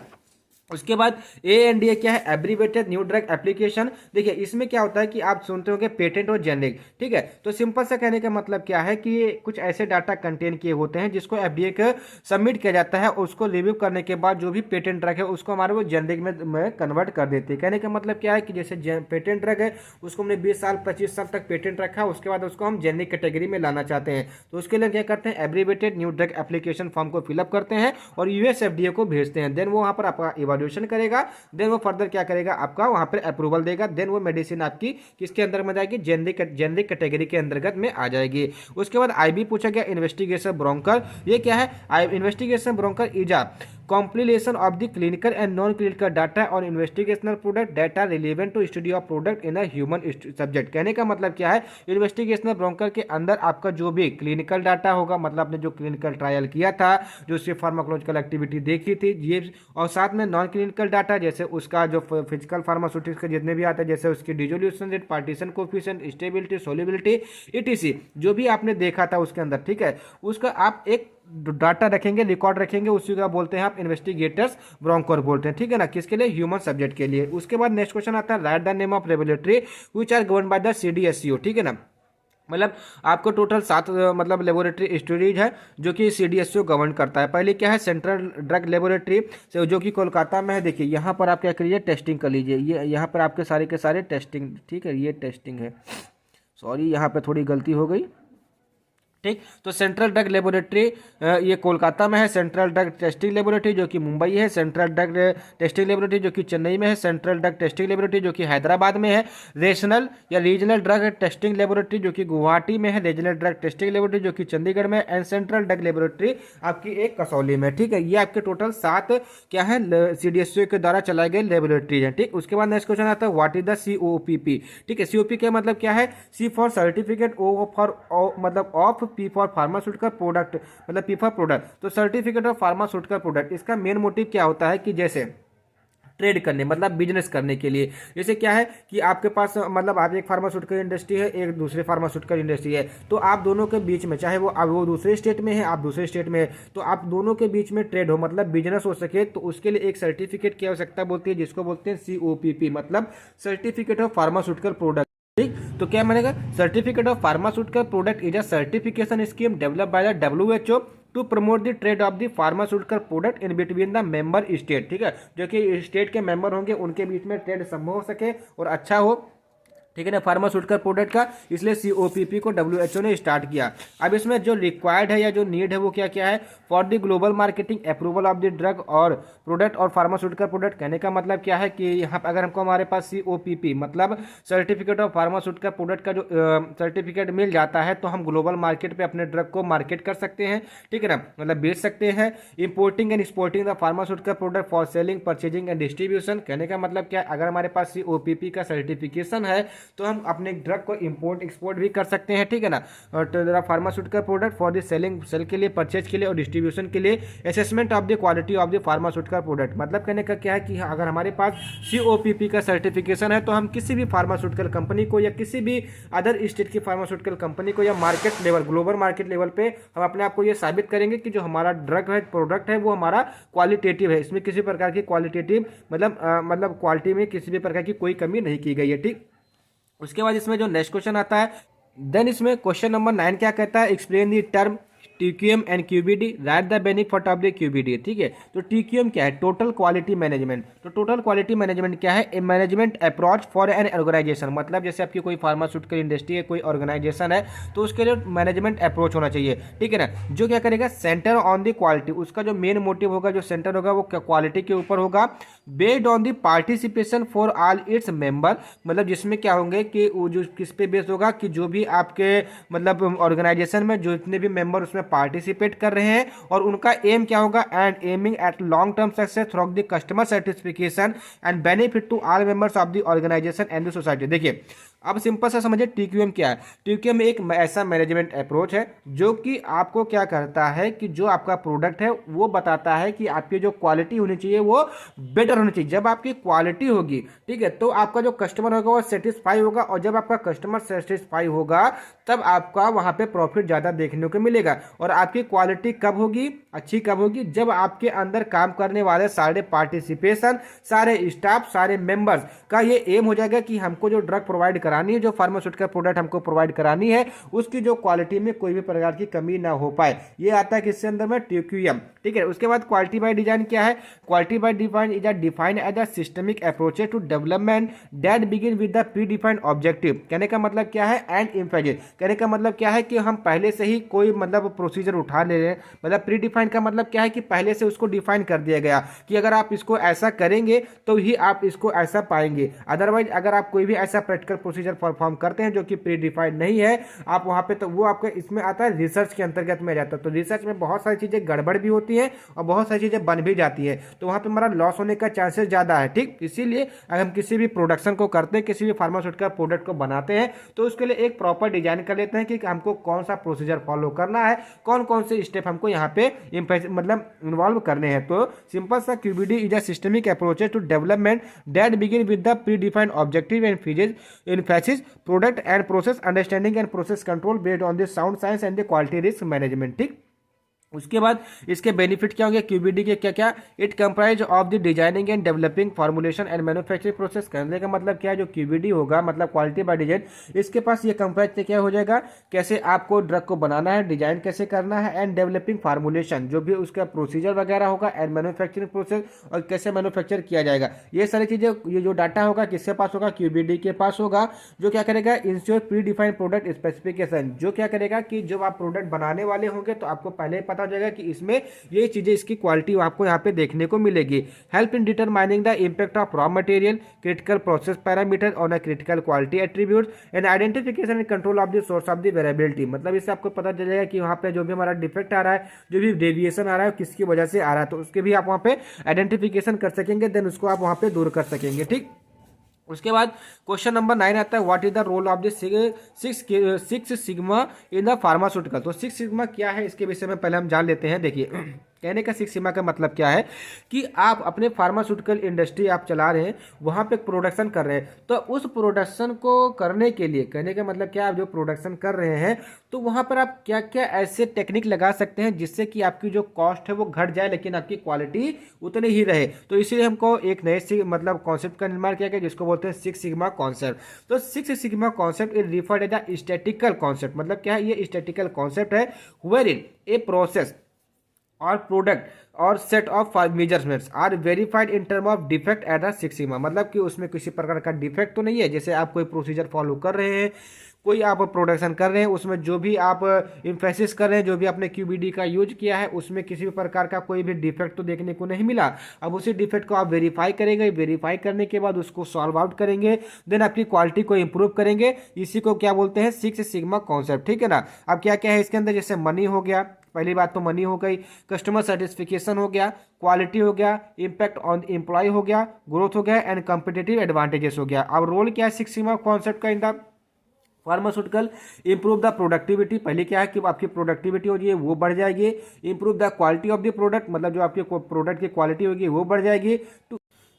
A: उसके बाद एएनडीए क्या है, एब्रीवेटेड न्यू ड्रग एप्लीकेशन। देखिए इसमें क्या होता है कि आप सुनते होंगे पेटेंट और जेनरिक। ठीक है, तो सिंपल सा कहने का मतलब क्या है कि ये कुछ ऐसे डाटा कंटेन किए होते हैं जिसको एफडीए को सबमिट किया जाता है, उसको रिव्यू करने के बाद जो भी पेटेंट ड्रग है उसको हमारे वो जेनरिक में कन्वर्ट कर देते हैं। कहने का मतलब क्या है कि जैसे पेटेंट ड्रग है उसको हमने 20 साल 25 साल तक पेटेंट रखा, उसके बाद उसको हम जेनरिक कैटेगरी में लाना चाहते हैं, तो उसके लिए क्या करते हैं, abbreviated new drug application form को फिलअप करते हैं और यूएसएफडीए को भेजते हैं। देन वो वहाँ पर आपका इवैल्यूएशन करेगा, देन वो फर्दर क्या करेगा, आपका वहां पर अप्रूवल देगा, देन वो मेडिसिन आपकी किसके अंदर में जाएगी, जेनरिक कैटेगरी के अंतर्गत में आ जाएगी। उसके बाद आईबी पूछा गया, इन्वेस्टिगेशन ब्रोंकर। ये क्या है, investigation brochure is a compilation of the clinical and non-clinical data on investigational product data relevant to study of product in a human subject। कहने का मतलब क्या है, इन्वेस्टिगेशनल ब्रोंकर के अंदर आपका जो भी क्लिनिकल डाटा होगा, मतलब आपने जो क्लिनिकल ट्रायल किया था, जो उसकी फार्माकोलॉजिकल एक्टिविटी देखी थी ये, और साथ में नॉन क्लिनिकल डाटा जैसे उसका जो फिजिकल फार्मास्यूटिक्स के जितने भी आते हैं, जैसे उसकी dissolution rate, partition coefficient, stability, solubility, etc जो भी आपने देखा था उसके अंदर। ठीक है, उसका आप एक डाटा रखेंगे, रिकॉर्ड रखेंगे, उसी का बोलते हैं आप इन्वेस्टिगेटर्स ब्रोंकर बोलते हैं। ठीक है ना, किसके लिए, ह्यूमन सब्जेक्ट के लिए। उसके बाद नेक्स्ट क्वेश्चन आता है, write the name of regulatory which are govern by the CDSCO. ठीक है ना, मतलब आपको टोटल 7 मतलब लेबोरेटरी स्टडीज है जो कि सीडीएससीओ गवर्न करता है। पहले क्या है, सेंट्रल ड्रग लेबोरेटरी से जो कि कोलकाता में है। देखिए यहाँ पर आप क्या करिए, टेस्टिंग कर लीजिए, ये यहाँ पर आपके सारे के सारे टेस्टिंग। ठीक है, ये टेस्टिंग है, सॉरी यहाँ पे थोड़ी गलती हो गई, ठीक। तो सेंट्रल ड्रग लेबोरेटरी ये कोलकाता में है, सेंट्रल ड्रग टेस्टिंग लेबोरेटरी जो कि मुंबई है, सेंट्रल ड्रग टेस्टिंग लेबोरेटरी जो कि चेन्नई में है, सेंट्रल ड्रग टेस्टिंग लेबोरेटरी जो कि हैदराबाद में है, रेशनल या रीजनल ड्रग टेस्टिंग लेबोरेटरी जो कि गुवाहाटी में है, रीजनल ड्रग टेस्टिंग लेबोरेटरी जो कि चंडीगढ़ में, एंड सेंट्रल ड्रग लेबोरेटरी आपकी एक कसौली में। ठीक है, ये आपके टोटल 7 क्या है CDSCO के द्वारा चलाए गए लेबोरेटरी है। ठीक, उसके बाद नेक्स्ट क्वेश्चन आता है व्हाट इज द COPP। ठीक है, COP का मतलब क्या है? C for certificate, O for मतलब of, P for pharmaceutical product, मतलब P फॉर प्रोडक्ट। तो सर्टिफिकेट ऑफ फार्मास्यूटिकल प्रोडक्ट, इसका मेन मोटिव क्या होता है कि जैसे ट्रेड करने मतलब बिजनेस करने के लिए, जैसे क्या है कि आपके पास मतलब आप एक फार्मास्यूटिकल इंडस्ट्री है, एक दूसरे फार्मास्यूटिकल इंडस्ट्री है, तो आप दोनों के बीच में, चाहे वो दूसरे स्टेट में है, आप दूसरे स्टेट में है, तो आप दोनों के बीच में ट्रेड हो मतलब बिजनेस हो सके, तो उसके लिए एक सर्टिफिकेट की आवश्यकता बोलती है जिसको बोलते हैं COPP, मतलब सर्टिफिकेट ऑफ फार्मास्यूटिकल प्रोडक्ट। ठीक, तो क्या मानेगा? Certificate of pharmaceutical product is a certification scheme developed by the WHO to promote the trade of the pharmaceutical product in between the member state. ठीक है, जो कि स्टेट के मेंबर होंगे उनके बीच में ट्रेड संभव हो सके और अच्छा हो, ठीक है ना, फार्मास्यूटिकल प्रोडक्ट का, इसलिए COPP को WHO ने स्टार्ट किया। अब इसमें जो रिक्वायर्ड है या जो नीड है वो क्या क्या है? For the global marketing approval of the drug और प्रोडक्ट और फार्मास्यूटिकल प्रोडक्ट। कहने का मतलब क्या है कि यहाँ पर अगर हमको हमारे पास COPP मतलब सर्टिफिकेट ऑफ फार्मास्यूटिकल प्रोडक्ट का जो सर्टिफिकेट मिल जाता है तो हम ग्लोबल मार्केट पे अपने ड्रग को मार्केट कर सकते हैं। ठीक है ना, मतलब बेच सकते हैं। Importing and exporting the pharmaceutical product for selling, purchasing and distribution. कहने का मतलब क्या है? अगर हमारे पास COPP का सर्टिफिकेशन है तो हम अपने ड्रग को इंपोर्ट एक्सपोर्ट भी कर सकते हैं। ठीक है ना, और pharmaceutical product for the selling, sale के लिए, परचेज के लिए और डिस्ट्रीब्यूशन के लिए। Assessment of the quality of the pharmaceutical product, मतलब कहने का क्या है कि अगर हमारे पास COPP का सर्टिफिकेशन है तो हम किसी भी फार्मास्यूटिकल कंपनी को या किसी भी अदर स्टेट की फार्मास्यूटिकल कंपनी को या market level, global market level पे हम अपने आप को ये साबित करेंगे कि जो हमारा ड्रग है, प्रोडक्ट है, वो हमारा क्वालिटेटिव है, इसमें किसी प्रकार की क्वालिटेटिव मतलब क्वालिटी में किसी भी प्रकार की कोई कमी नहीं की गई है। ठीक, उसके बाद इसमें जो नेक्स्ट क्वेश्चन आता है, देन इसमें क्वेश्चन नंबर 9 क्या कहता है? Explain the term TQM and QBD, write the benefit of the QBD। ठीक है, तो TQM क्या है? Total quality management. तो टोटल क्वालिटी मैनेजमेंट क्या है? A management approach for an organisation, मतलब जैसे आपकी कोई फार्मास्यूटिकल इंडस्ट्री है, कोई ऑर्गेनाइजेशन है, तो उसके लिए मैनेजमेंट अप्रोच होना चाहिए। ठीक है ना, जो क्या करेगा? सेंटर ऑन द क्वालिटी, उसका जो मेन मोटिव होगा, जो सेंटर होगा वो क्वालिटी के ऊपर होगा। Based on the participation for all its member, मतलब जिसमें क्या होंगे कि वो जो किस पे बेस्ड होगा कि जो भी आपके मतलब ऑर्गेनाइजेशन में जितने भी मेंबर उसमें पार्टिसिपेट कर रहे हैं और उनका एम क्या होगा? And aiming at long term success through the customer satisfaction and benefit to all members of the organisation and the society. देखिए, अब सिंपल सा समझिए TQM क्या है। TQM एक ऐसा मैनेजमेंट अप्रोच है जो कि आपको क्या करता है कि जो आपका प्रोडक्ट है वो बताता है कि आपकी जो क्वालिटी होनी चाहिए वो बेटर होनी चाहिए। जब आपकी क्वालिटी होगी, ठीक है, तो आपका जो कस्टमर होगा वो सेटिस्फाई होगा, और जब आपका कस्टमर सेटिस्फाई होगा तब आपका वहाँ पे प्रॉफिट ज़्यादा देखने को मिलेगा। और आपकी क्वालिटी कब होगी, अच्छी कब होगी? जब आपके अंदर काम करने वाले सारे पार्टिसिपेशन, सारे स्टाफ, सारे मेंबर्स का ये एम हो जाएगा कि हमको जो ड्रग प्रोवाइड करानी है, जो फार्मास्यूटिकल प्रोडक्ट हमको प्रोवाइड करानी है, उसकी जो क्वालिटी में कोई भी प्रकार की कमी ना हो पाए। ये आता है किसके अंदर में? TQM। ठीक है, उसके बाद क्वालिटी बाय डिजाइन क्या है? Quality by design is defined as a systemic approach to development that begin with the predefined objective. कहने का मतलब क्या है? And emphasis. कहने का मतलब क्या है कि हम पहले से ही कोई मतलब प्रोसीजर उठा ले रहे हैं। मतलब प्री डिफाइंड का मतलब क्या है कि पहले से उसको डिफाइन कर दिया गया कि अगर आप इसको ऐसा करेंगे तो ही आप इसको ऐसा पाएंगे। अदरवाइज अगर आप कोई भी ऐसा प्रैक्टिकल प्रोसीजर परफॉर्म करते हैं जो कि प्री डिफाइंड नहीं है आप वहां पे, तो वो आपका इसमें आता है रिसर्च के अंतर्गत में जाता है। तो रिसर्च में बहुत सारी चीजें गड़बड़ भी होती है और बहुत सारी चीजें बन भी जाती है, तो वहां पे हमारा लॉस होने का चांसेस ज्यादा है। ठीक, इसीलिए अगर हम किसी भी प्रोडक्शन को करते हैं, किसी भी फार्मास्यूटिकल प्रोडक्ट को बनाते हैं, तो उसके लिए एक प्रॉपर डिजाइन कर लेते हैं कि हमको कौन सा प्रोसीजर फॉलो करना है, कौन कौन से स्टेप हमको यहाँ पे मतलब इन्वॉल्व करने हैं। तो सिंपल सा QBD is a systemic approach to development that begin with the predefined objective and emphasis product and process understanding and process control based on the sound science and the quality risk management. ठीक, उसके बाद इसके बेनिफिट क्या होंगे क्यूबीडी के क्या क्या, it comprise of the designing and developing formulation and manufacturing process. कहने का मतलब क्या है, जो क्यूबीडी होगा मतलब क्वालिटी बाय डिजाइन, इसके पास ये कंप्राइज से क्या हो जाएगा, कैसे आपको ड्रग को बनाना है, डिजाइन कैसे करना है, एंड डेवलपिंग फार्मुलेशन जो भी उसका प्रोसीजर वगैरह होगा, एंड मैन्युफैक्चरिंग प्रोसेस और कैसे मैन्युफैक्चर किया जाएगा। ये सारी चीजें, ये जो डाटा होगा किसके पास होगा, क्यूबीडी के पास होगा, जो क्या करेगा, ensure pre defined product specification, जो क्या करेगा कि जब आप प्रोडक्ट बनाने वाले होंगे तो आपको पहले पता हो जाएगा कि इसमें ये चीजें, इसकी क्वालिटी आपको यहाँ पे देखने को मिलेगी। Help in determining the impact of raw material, critical process parameter on a critical quality attribute and identification and control of the source of the variability. मतलब इससे आपको पता चल जाएगा कि वहाँ पे जो भी हमारा डिफेक्ट आ रहा है, जो भी डेविएशन आ रहा है, किसकी वजह से आ रहा है, तो उसके भी आप वहाँ पे आइडेंटिफिकेशन कर सकेंगे, देन उसको आप वहाँ पे दूर कर सकेंगे। ठीक, उसके बाद क्वेश्चन नंबर 9 आता है, what is the role of the six sigma in the pharmaceutical. तो सिक्स सिग्मा क्या है, इसके विषय में पहले हम जान लेते हैं। देखिए कहने का सिक्स सिग्मा का मतलब क्या है कि आप अपने फार्मास्यूटिकल इंडस्ट्री आप चला रहे हैं, वहां पे प्रोडक्शन कर रहे हैं, तो उस प्रोडक्शन को करने के लिए, कहने का मतलब क्या, आप जो प्रोडक्शन कर रहे हैं तो वहां पर आप क्या क्या ऐसे टेक्निक लगा सकते हैं जिससे कि आपकी जो कॉस्ट है वो घट जाए लेकिन आपकी क्वालिटी उतनी ही रहे। तो इसीलिए हमको एक नए मतलब कॉन्सेप्ट का निर्माण किया गया जिसको बोलते हैं सिक्स सिग्मा कॉन्सेप्ट। तो six sigma concept is referred as the statical concept. मतलब क्या है, ये स्टैटिकल कॉन्सेप्ट है वेयर इन ए प्रोसेस और प्रोडक्ट और set of measurements are verified in term of defect at the six sigma. मतलब कि उसमें किसी प्रकार का डिफेक्ट तो नहीं है, जैसे आप कोई प्रोसीजर फॉलो कर रहे हैं, कोई आप प्रोडक्शन कर रहे हैं, उसमें जो भी आप इम्फेसिस कर रहे हैं, जो भी आपने क्यूबीडी का यूज किया है, उसमें किसी भी प्रकार का कोई भी डिफेक्ट तो देखने को नहीं मिला। अब उसी डिफेक्ट को आप वेरीफाई करेंगे, वेरीफाई करने के बाद उसको सॉल्व आउट करेंगे, देन आपकी क्वालिटी को इंप्रूव करेंगे। इसी को क्या बोलते हैं, सिक्स सिग्मा कॉन्सेप्ट। ठीक है ना। अब क्या क्या है इसके अंदर, जैसे मनी हो गया, पहली बात तो मनी हो गई, कस्टमर सेटिस्फिकेशन हो गया, क्वालिटी हो गया, इंपैक्ट ऑन एम्प्लॉय हो गया, ग्रोथ हो गया, एंड कॉम्पिटिटिव एडवांटेजेस हो गया। अब रोल क्या है सिक्स सिग्मा कॉन्सेप्ट का इन the pharmaceutical, improve the productivity. पहले क्या है कि आपकी प्रोडक्टिविटी होगी वो बढ़ जाएगी, improve the quality of the product, मतलब जो आपके प्रोडक्ट की क्वालिटी होगी वो बढ़ जाएगी,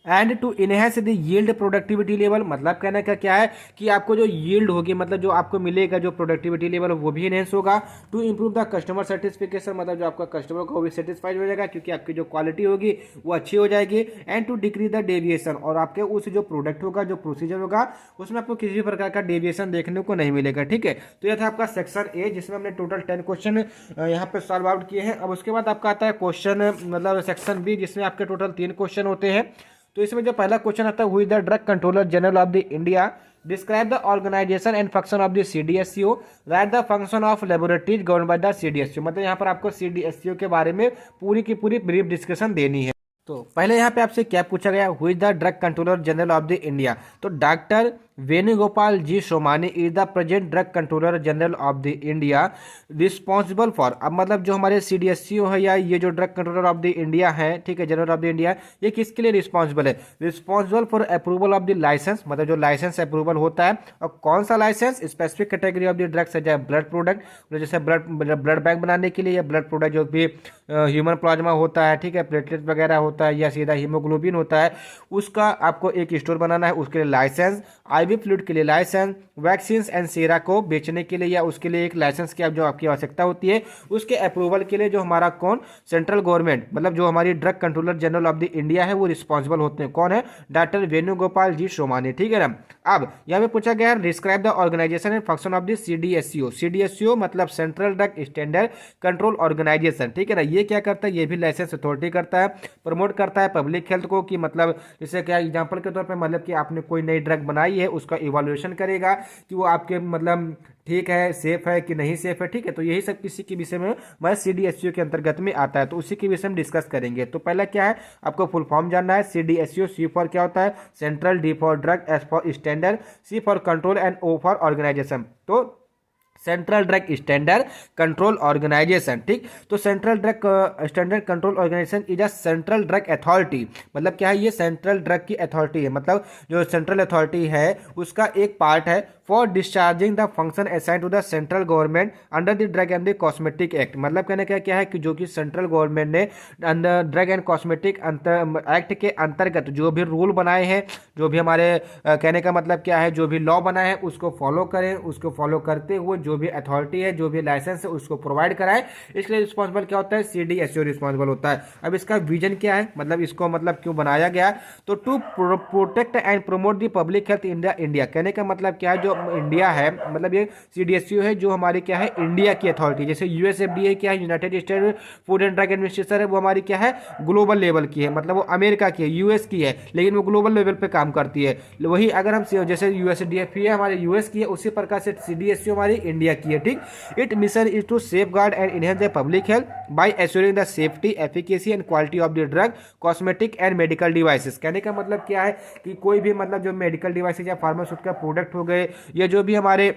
A: and to enhance the yield productivity level. मतलब कहने का क्या है कि आपको जो यील्ड होगी, मतलब जो आपको मिलेगा जो प्रोडक्टिविटी लेवल वो भी इनहेंस होगा। To improve the customer satisfaction, मतलब जो आपका कस्टमर को भी सेटिस्फाइड हो जाएगा क्योंकि आपकी जो क्वालिटी होगी वो अच्छी हो जाएगी। And to decrease the deviation, और आपके उस जो प्रोडक्ट होगा, जो प्रोसीजर होगा, उसमें आपको किसी प्रकार का डेविएशन देखने को नहीं मिलेगा। ठीक है, तो यह था आपका सेक्शन ए जिसमें हमने टोटल 10 क्वेश्चन यहाँ पे सॉल्व आउट किए हैं। अब उसके बाद आपका आता है क्वेश्चन मतलब सेक्शन बी जिसमें आपके टोटल 3 क्वेश्चन होते हैं। तो इसमें जो पहला क्वेश्चन आता है, who is the drug controller general of the India, describe the organisation and function of the CDSCO, write the function of laboratories govern by the CDSCO. मतलब यहाँ पर आपको सीडीएससीओ के बारे में पूरी की पूरी ब्रीफ डिस्कशन देनी है। तो पहले यहाँ पे आपसे क्या पूछा गया, who is the drug controller general of the India. तो doctor Venugopal G Somani is the present drug controller general of the India responsible for. अब मतलब जो हमारे सीडीएससीओ है या ये जो drug controller of the India है, ठीक है, जनरल ऑफ द इंडिया, ये किसके लिए रिस्पॉन्सिबल है, responsible for approval of the license, मतलब जो लाइसेंस अप्रूवल होता है, और कौन सा license, specific category of the drugs है, चाहे ब्लड प्रोडक्ट, जैसे ब्लड बैंक बनाने के लिए, या ब्लड प्रोडक्ट जो भी ह्यूमन प्लाज्मा होता है, ठीक है, प्लेटलेट वगैरह होता है, या सीधा हीमोग्लोबिन होता है, उसका आपको एक स्टोर बनाना है, उसके लिए लाइसेंस, आईवी फ्लूइड के लिए लाइसेंस, वैक्सीन एंड सीरा को बेचने के लिए या उसके लिए एक लाइसेंस की जो आपकी आवश्यकता होती है, उसके अप्रूवल के लिए जो हमारा कौन, सेंट्रल गवर्नमेंट, मतलब जो हमारी drug controller general of the India है वो रिस्पॉन्सिबल होते हैं। कौन है, डॉक्टर वेणुगोपाल जी सोमानी। ठीक है ना। अब यहाँ पे पूछा गया है, describe the organisation and function of the CDSCO. CDSCO मतलब central drug standard control organisation. ठीक है ना। ये क्या करता है, ये भी लाइसेंस अथॉरिटी करता है, प्रमोट करता है पब्लिक हेल्थ को, कि मतलब जैसे क्या एग्जांपल के तौर पे, मतलब कि आपने कोई नई ड्रग बनाई है, उसका इवैल्यूएशन करेगा कि वो आपके मतलब ठीक है, सेफ है कि नहीं सेफ है। ठीक है, तो यही सब किसी के विषय में मैं सीडीएससीओ के अंतर्गत में आता है, तो उसी के विषय में डिस्कस करेंगे। तो पहला क्या है, आपको फुल फॉर्म जानना है। सीडीएससीओ, सी फॉर क्या होता है, central, D for drug, S for standard, C for control and O for organisation. तो central drug standard control organisation. ठीक, तो central drug standard control organisation is a central drug authority. मतलब क्या है, ये सेंट्रल ड्रग की अथॉरिटी है, मतलब जो सेंट्रल अथॉरिटी है उसका एक पार्ट है for discharging the function assigned to the central government under the drug and the cosmetic act. मतलब कहने का क्या है कि जो कि सेंट्रल गवर्नमेंट ने under drug and cosmetic act के अंतर्गत जो भी रूल बनाए हैं, जो भी हमारे कहने का मतलब क्या है, जो भी लॉ बनाए हैं उसको फॉलो करें, उसको फॉलो करते हुए जो भी अथॉरिटी है, जो भी लाइसेंस है उसको प्रोवाइड कराए, इसके लिए रिस्पॉन्सिबल क्या होता है, CDSCO रिस्पॉन्सिबल होता है। अब इसका विजन क्या है, मतलब इसको मतलब क्यों बनाया गया, तो to protect and promote the public health India. कहने का मतलब क्या है, जो इंडिया है मतलब ये CDSCO है जो हमारी क्या है इंडिया की अथॉरिटी, जैसे USFDA क्या है, United state food and drug administration है, वो हमारी क्या है ग्लोबल लेवल की है, मतलब वो अमेरिका की है, US की है, लेकिन वो ग्लोबल लेवल पे काम करती है। वही अगर हम जैसे USDFA हमारे US की है, उसी प्रकार से CDSCO हमारी इंडिया की है, ठीक। It mission is to safeguard and enhance the public health by assuring the safety, efficacy and quality of the drug, cosmetic and medical devices. कहने का मतलब क्या है कि कोई भी मतलब जो मेडिकल डिवाइसेस या फार्मास्यूटिकल प्रोडक्ट हो गए, या जो भी हमारे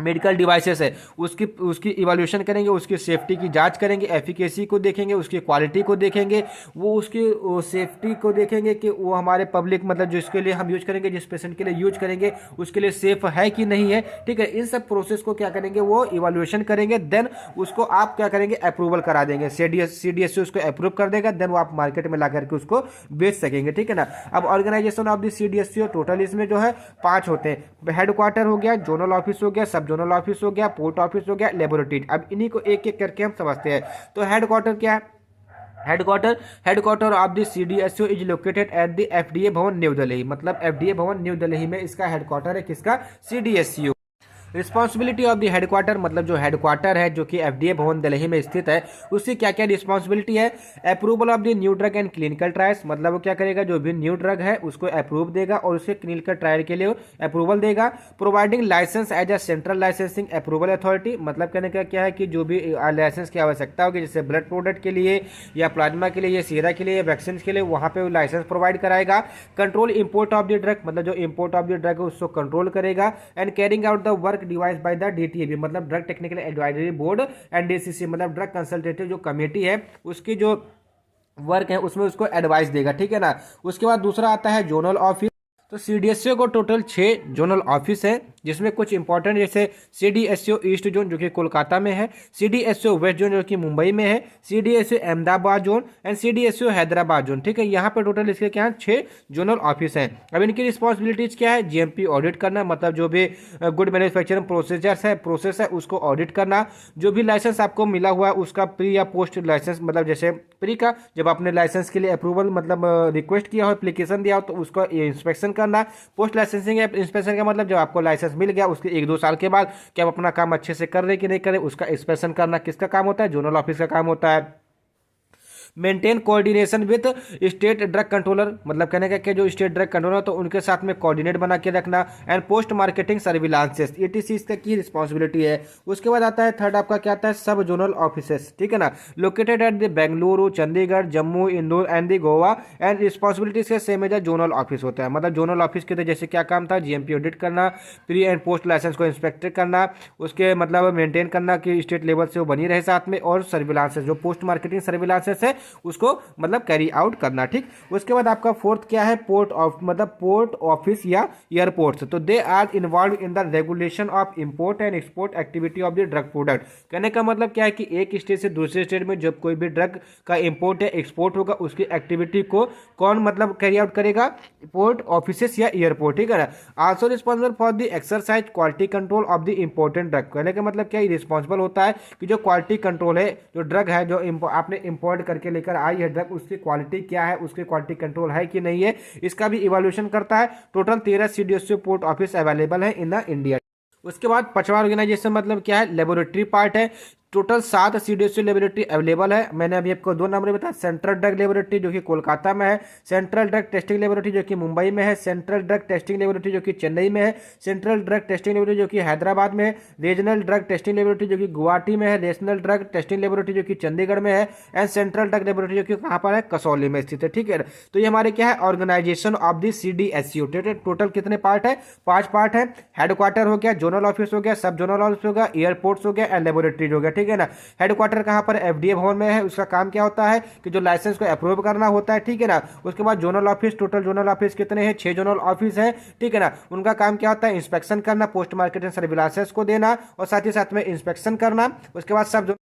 A: मेडिकल डिवाइसेस है उसकी उसकी इवैल्यूएशन करेंगे, उसकी सेफ्टी की जांच करेंगे, एफिकेसी को देखेंगे, उसकी क्वालिटी को देखेंगे, वो उसकी सेफ्टी को देखेंगे कि वो हमारे पब्लिक मतलब जो इसके लिए हम यूज करेंगे, जिस पेशेंट के लिए यूज करेंगे उसके लिए सेफ है कि नहीं है, ठीक है। इन सब प्रोसेस को क्या करेंगे, वो इवैल्यूएशन करेंगे, देन उसको आप क्या करेंगे, अप्रूवल करा देंगे, CDSCO उसको अप्रूव कर देगा, देन वो आप मार्केट में ला करके उसको बेच सकेंगे, ठीक है ना। अब organization of the CDSCO total इसमें जो है 5 होते हैं। हेडक्वार्टर हो गया, जोनल ऑफिस हो गया, सब जोनल ऑफिस हो गया, पोर्ट ऑफिस हो गया, लेबोरेटरी। अब इन्हीं को एक एक करके हम समझते हैं। तो हेडक्वार्टर क्या है, headquarter of the CDSCO is located at the FDA भवन न्यू दिल्ली, मतलब FDA भवन न्यू दिल्ली में इसका हेडक्वार्टर है, किसका, CDSCO। Responsibility of the headquarter, मतलब जो हेडक्वार्टर है जो कि FDA भवन दिल्ली में स्थित है, उसकी क्या क्या रिस्पॉन्सिबिलिटी है। Approval of the new drug and clinical trials, मतलब वो क्या करेगा, जो भी न्यू ड्रग है उसको अप्रूव देगा और उसके क्लिनिकल ट्रायल के लिए अप्रूवल देगा। Providing license as a central licensing approval authority, मतलब कहने का क्या है कि जो भी लाइसेंस की आवश्यकता होगी, जैसे ब्लड प्रोडक्ट के लिए या प्लाज्मा के लिए या सीरा के लिए, वैक्सीन के लिए, वहाँ पे लाइसेंस प्रोवाइड कराएगा। Control import of the drug, मतलब जो इंपोर्ट ऑफ द ड्रग है उसको कंट्रोल करेगा। And carrying out the work device by the DTAB, मतलब drug technical advisory board, and DCC मतलब ड्रग कंसल्टेटिव जो कमेटी है उसकी जो वर्क है उसमें उसको एडवाइस देगा, ठीक है ना। उसके बाद दूसरा आता है जोनल ऑफिस। तो CDSCO को टोटल 6 जोनल ऑफिस है, जिसमें कुछ इंपॉर्टेंट जैसे CDSCO ईस्ट जोन जो कि कोलकाता में है, CDSCO वेस्ट जोन जो कि मुंबई में है, CDSCO Ahmedabad zone and CDSCO Hyderabad zone, ठीक है। यहाँ पे टोटल इसके क्या है 6 जोनल ऑफिस हैं। अब इनकी रिस्पॉन्सिबिलिटीज क्या है, GMP ऑडिट करना, मतलब जो भी गुड मैन्युफैक्चरिंग प्रोसेस है उसको ऑडिट करना। जो भी लाइसेंस आपको मिला हुआ है उसका प्री या पोस्ट लाइसेंस, मतलब जैसे प्री का जब आपने लाइसेंस के लिए अप्रूवल मतलब रिक्वेस्ट किया हो, एप्लीकेशन दिया हो, तो उसका इंस्पेक्शन करना। पोस्ट लाइसेंसिंग इंस्पेक्शन का मतलब जब आपको लाइसेंस मिल गया उसके 1-2 साल के बाद क्या आप अपना काम अच्छे से कर रहे कि नहीं कर रहे, उसका इंस्पेक्शन करना किसका काम होता है, जोनल ऑफिस का काम होता है। Maintain coordination with state drug controller, मतलब कहने का कि जो स्टेट ड्रग कंट्रोलर तो उनके साथ में कोऑर्डिनेट बना के रखना। एंड पोस्ट मार्केटिंग सर्विलांसेस, ETC इसका की रिस्पॉन्सिबिलिटी है। उसके बाद आता है थर्ड, आपका क्या आता है, सब जोनल ऑफिसेस, ठीक है ना, located at the Bengaluru, Chandigarh, Jammu, Indore and the Goa. And responsibility से सेम एज जोनल ऑफिस होता है, मतलब जोनल ऑफिस के जैसे क्या काम था, GMP ऑडिट करना, प्री एंड पोस्ट लाइसेंस को इंस्पेक्ट करना, उसके मतलब मेंटेन करना कि स्टेट लेवल से वो बनी रहे साथ में, और सर्विलांसेस जो पोस्ट मार्केटिंग सर्विलांसेस है उसको मतलब कैरी आउट करना, ठीक। उसके बाद आपका फोर्थ क्या है, पोर्ट ऑफ मतलब पोर्ट ऑफिस या एयरपोर्ट। तो they are involve in the regulation of import and export activity of the drug product. कहने का मतलब क्या है कि एक स्टेट से दूसरे स्टेट में जब कोई भी ड्रग का इंपोर्ट या एक्सपोर्ट होगा उसकी एक्टिविटी को कौन मतलब कैरी आउट करेगा, पोर्ट ऑफिस या एयरपोर्ट, ठीक है ना। Also responsible for the exercise quality control of the important drug. कहने का मतलब क्या, रिस्पॉन्सिबल होता है कि जो क्वालिटी कंट्रोल है, जो ड्रग है जो आपने इंपोर्ट करके लेकर आई है ड्रग, उसकी क्वालिटी क्या है, उसकी क्वालिटी कंट्रोल है कि नहीं है, इसका भी इवैल्यूएशन करता है। Total 13 CDSCO port office available है इन द इंडिया। उसके बाद 5वां ऑर्गेनाइजेशन मतलब क्या है, लेबोरेटरी पार्ट है। टोटल 7 CDSCO लेबोरेटरी अवेलेबल है। मैंने अभी आपको 2 नंबर बताया, सेंट्रल ड्रग लेबोरेटरी जो कि कोलकाता में है, सेंट्रल ड्रग टेस्टिंग लेबोरेटरी जो कि मुंबई में है, सेंट्रल ड्रग टेस्टिंग लेबोरेटरी जो कि चेन्नई में है, सेंट्रल ड्रग टेस्टिंग लेबोरेटरी जो कि हैदराबाद में है, रीजनल ड्रग टेस्टिंग लेबोरेटरी जो कि गुवाहाटी में है, नेशनल ड्रग टेस्टिंग लेबोरेटरी जो कि चंडीगढ़ में है, एंड सेंट्रल ड्रग लेबोरेटरी जो कि कहाँ पर है, कसौली में स्थित है, ठीक है। तो ये हमारे क्या है, organization of the CDSCO। Total कितने पार्ट है, 5 पार्ट है। हेडक्वार्टर हो गया, जोनल ऑफिस हो गया, सब जोनल ऑफिस हो गया, एयरपोर्ट्स हो गया एंड लेबोरेटरी हो गया, ठीक है ना। हेडक्वार्टर कहां पर, FDA भवन में है। उसका काम क्या होता है कि जो लाइसेंस को अप्रूव करना होता है, ठीक है ना। उसके बाद zonal office, total zonal office कितने हैं, 6 जोनल ऑफिस हैं, ठीक है ना। उनका काम क्या होता है, इंस्पेक्शन करना, पोस्ट मार्केटिंग सर्विलांसेस को देना और साथ ही साथ में इंस्पेक्शन करना। उसके बाद सब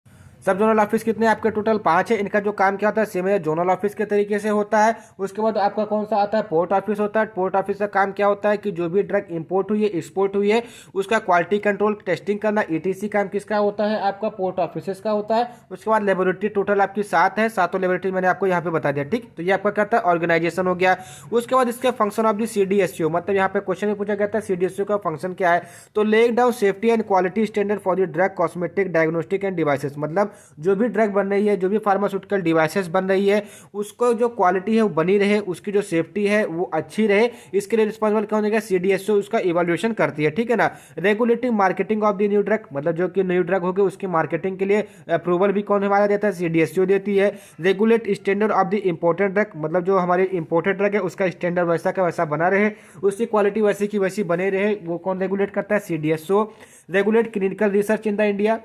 A: सब जोनल ऑफिस कितने आपके टोटल 5 है। इनका जो काम क्या होता है सेम है जोनल ऑफिस के तरीके से होता है। उसके बाद आपका कौन सा आता है, पोर्ट ऑफिस होता है। पोर्ट ऑफिस का काम क्या होता है कि जो भी ड्रग इंपोर्ट हुई है, एक्सपोर्ट हुई है, उसका क्वालिटी कंट्रोल टेस्टिंग करना, ईटीसी काम किसका होता है, आपका पोर्ट ऑफिस का होता है। उसके बाद लेबोरेटरी टोटल आपकी 7 है, सातों लेबोरेटरी मैंने आपको यहाँ पे बता दिया, ठीक। तो ये आपका कहता है ऑर्गेनाइजेशन हो गया। उसके बाद इसके फंक्शन ऑफ द सीडीएसयू, मतलब यहाँ पे क्वेश्चन में पूछा गया था सीडीएसयू का फंक्शन क्या है, तो laying down safety and quality standard for the drug cosmetic diagnostic end devices, मतलब जो भी ड्रग बन रही है, जो भी फार्मास्यूटिकल डिवाइसेस बन रही है, उसको जो क्वालिटी है वो बनी रहे, उसकी जो सेफ्टी है वो अच्छी रहे, इसके लिए रिस्पॉन्सिबल कौन है, सीडीएसओ उसका इवैल्यूएशन करती है, ठीक है ना। Regulating marketing of the new drug, मतलब जो कि न्यू ड्रग होगी उसकी मार्केटिंग के लिए अप्रूवल भी कौन हमारा देता है, सीडीएसओ देती है। Regulate standard of the imported drug, मतलब जो हमारे इंपोर्टेड ड्रग है उसका स्टैंडर्ड वैसा का वैसा बना रहे, उसकी क्वालिटी वैसी की वैसी बने रहे, वो कौन रेगुलेट करता है, CDSO. Regulate clinical research in the India,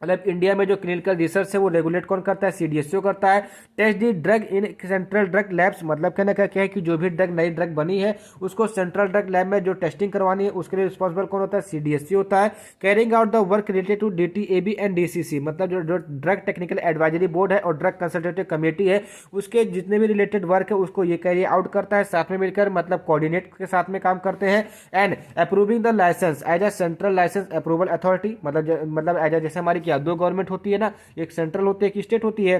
A: मतलब इंडिया में जो क्लिनिकल रिसर्च है वो रेगुलेट कौन करता है, सीडीएसओ करता है। Test the drug in central drug labs, मतलब कहने का क्या है कि जो भी ड्रग नई ड्रग बनी है उसको सेंट्रल ड्रग लैब में जो टेस्टिंग करवानी है उसके लिए रिस्पॉन्सिबल कौन होता है, सीडीएसओ होता है। Carrying out the work related to DTAB and DCC, मतलब जो ड्रग टेक्निकल एडवाइजरी बोर्ड है और ड्रग कंसल्टेटिव कमेटी है उसके जितने भी रिलेटेड वर्क है उसको ये कैरी आउट करता है, साथ में मिलकर मतलब कोऑर्डिनेट के साथ में काम करते हैं। And approving the license as a central license approval authority, मतलब एज जैसे हमारी क्या दो गवर्नमेंट होती है ना, एक सेंट्रल होती है, एक स्टेट होती है।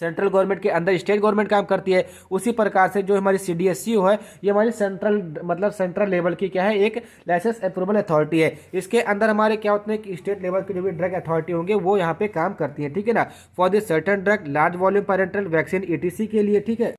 A: सेंट्रल गवर्नमेंट के अंदर स्टेट गवर्नमेंट काम करती है, उसी प्रकार से जो हमारी सीडीएसयू है ये हमारी सेंट्रल, मतलब सेंट्रल लेवल की क्या है, एक लाइसेंस अप्रूवल अथॉरिटी है। इसके अंदर हमारे क्या होते हैं कि स्टेट लेवल की जो भी ड्रग अथॉरिटी होंगे वो यहाँ पे काम करती है, ठीक है ना, for this certain drug large volume parental vaccine etc के लिए, ठीक है।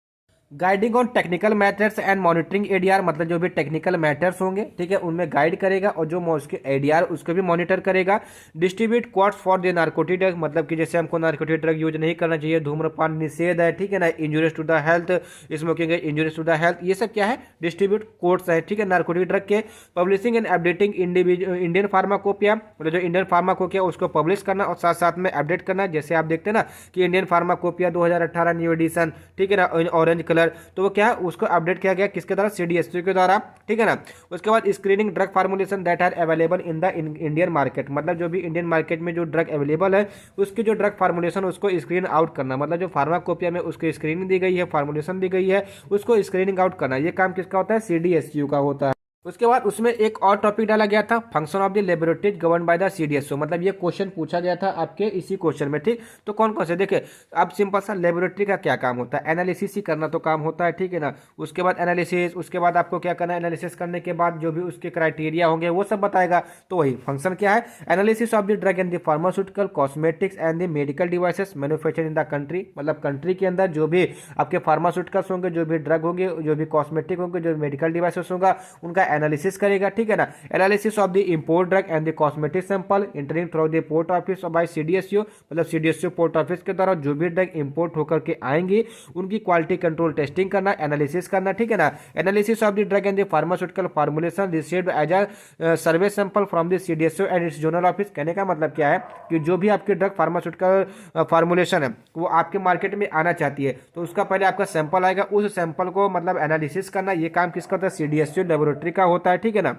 A: Guiding on technical matters and monitoring ADR, मतलब जो भी टेक्निकल मैटर्स होंगे, ठीक है, उनमें गाइड करेगा और जो उसके एडीआर उसको भी मॉनिटर करेगा। Distribute quartz for the narcotic drug, मतलब कि जैसे हमको नार्कोटिक ड्रग यूज नहीं करना चाहिए, धूम्रपान निषेध है, ठीक है ना, injurious to the health, smoking है इंजुरियस टू द हेल्थ, ये सब क्या है, डिस्ट्रीब्यूट कोड्स है, ठीक है, नार्कोटिक ड्रग के। Publishing and updating Indian pharmacopoeia, मतलब जो इंडियन फार्माकोपिया उसको पब्लिश करना और साथ साथ में अपडेट करना, जैसे आप देखते हैं ना कि इंडियन फार्माकोपिया 2018 न्यू एडिशन, ठीक है ना, ऑरेंज कलर, तो वो क्या है उसको अपडेट किया गया किसके द्वारा, सीडीएसओ के द्वारा, ठीक है ना। उसके बाद screening drug formulation that are available in the Indian market, मतलब जो भी इंडियन मार्केट में जो ड्रग अवेलेबल है उसकी जो ड्रग फार्मुलेशन उसको स्क्रीन आउट करना, मतलब जो फार्माकोपिया में उसकी स्क्रीनिंग दी गई है, फार्मुलेशन दी गई है, उसको स्क्रीनिंग आउट करना, ये काम किसका होता है, सीडीएसयू का होता है। उसके बाद उसमें एक और टॉपिक डाला गया था, function of the laboratories govern by the CDSO, मतलब ये क्वेश्चन पूछा गया था आपके इसी क्वेश्चन में, ठीक। तो कौन कौन से देखिए, अब सिंपल सा लेबोरेटरी का क्या काम होता है, एनालिसिस ही करना तो काम होता है, ठीक है ना। उसके बाद एनालिसिस, उसके बाद आपको क्या करना है, एनालिसिस करने के बाद जो भी उसके क्राइटेरिया होंगे वो सब बताएगा। तो वही फंक्शन क्या है, analysis of the drug and the pharmaceutical cosmetics and the medical devices manufacture in the country, मतलब कंट्री के अंदर जो भी आपके फार्मास्यूटिकल्स होंगे, जो भी ड्रग होंगे, जो भी कॉस्मेटिक होंगे, जो मेडिकल डिवाइसेस होगा उनका एनालिसिस करेगा, ठीक है ना। Analysis of the import drug and the cosmetic sample entering through the port office by CDSO, मतलब सीडीएसओ पोर्ट ऑफिस के द्वारा जो भी ड्रग इंपोर्ट होकर के आएंगे उनकी क्वालिटी कंट्रोल टेस्टिंग करना, एनालिसिस करना, ठीक है ना। Analysis of the drug and the pharmaceutical formulation received as a survey sample from the CDSO and its zonal office, कहने का मतलब क्या है कि जो भी आपकी ड्रग फार्मास्यूटिकल फार्मुलेशन है वो आपके मार्केट में आना चाहती है तो उसका पहले आपका सैंपल आएगा, उस सैंपल को मतलब एनालिसिस करना, ये काम किसका होता है, सीडीएसओ लेबोरेटरी का होता है, ठीक है ना।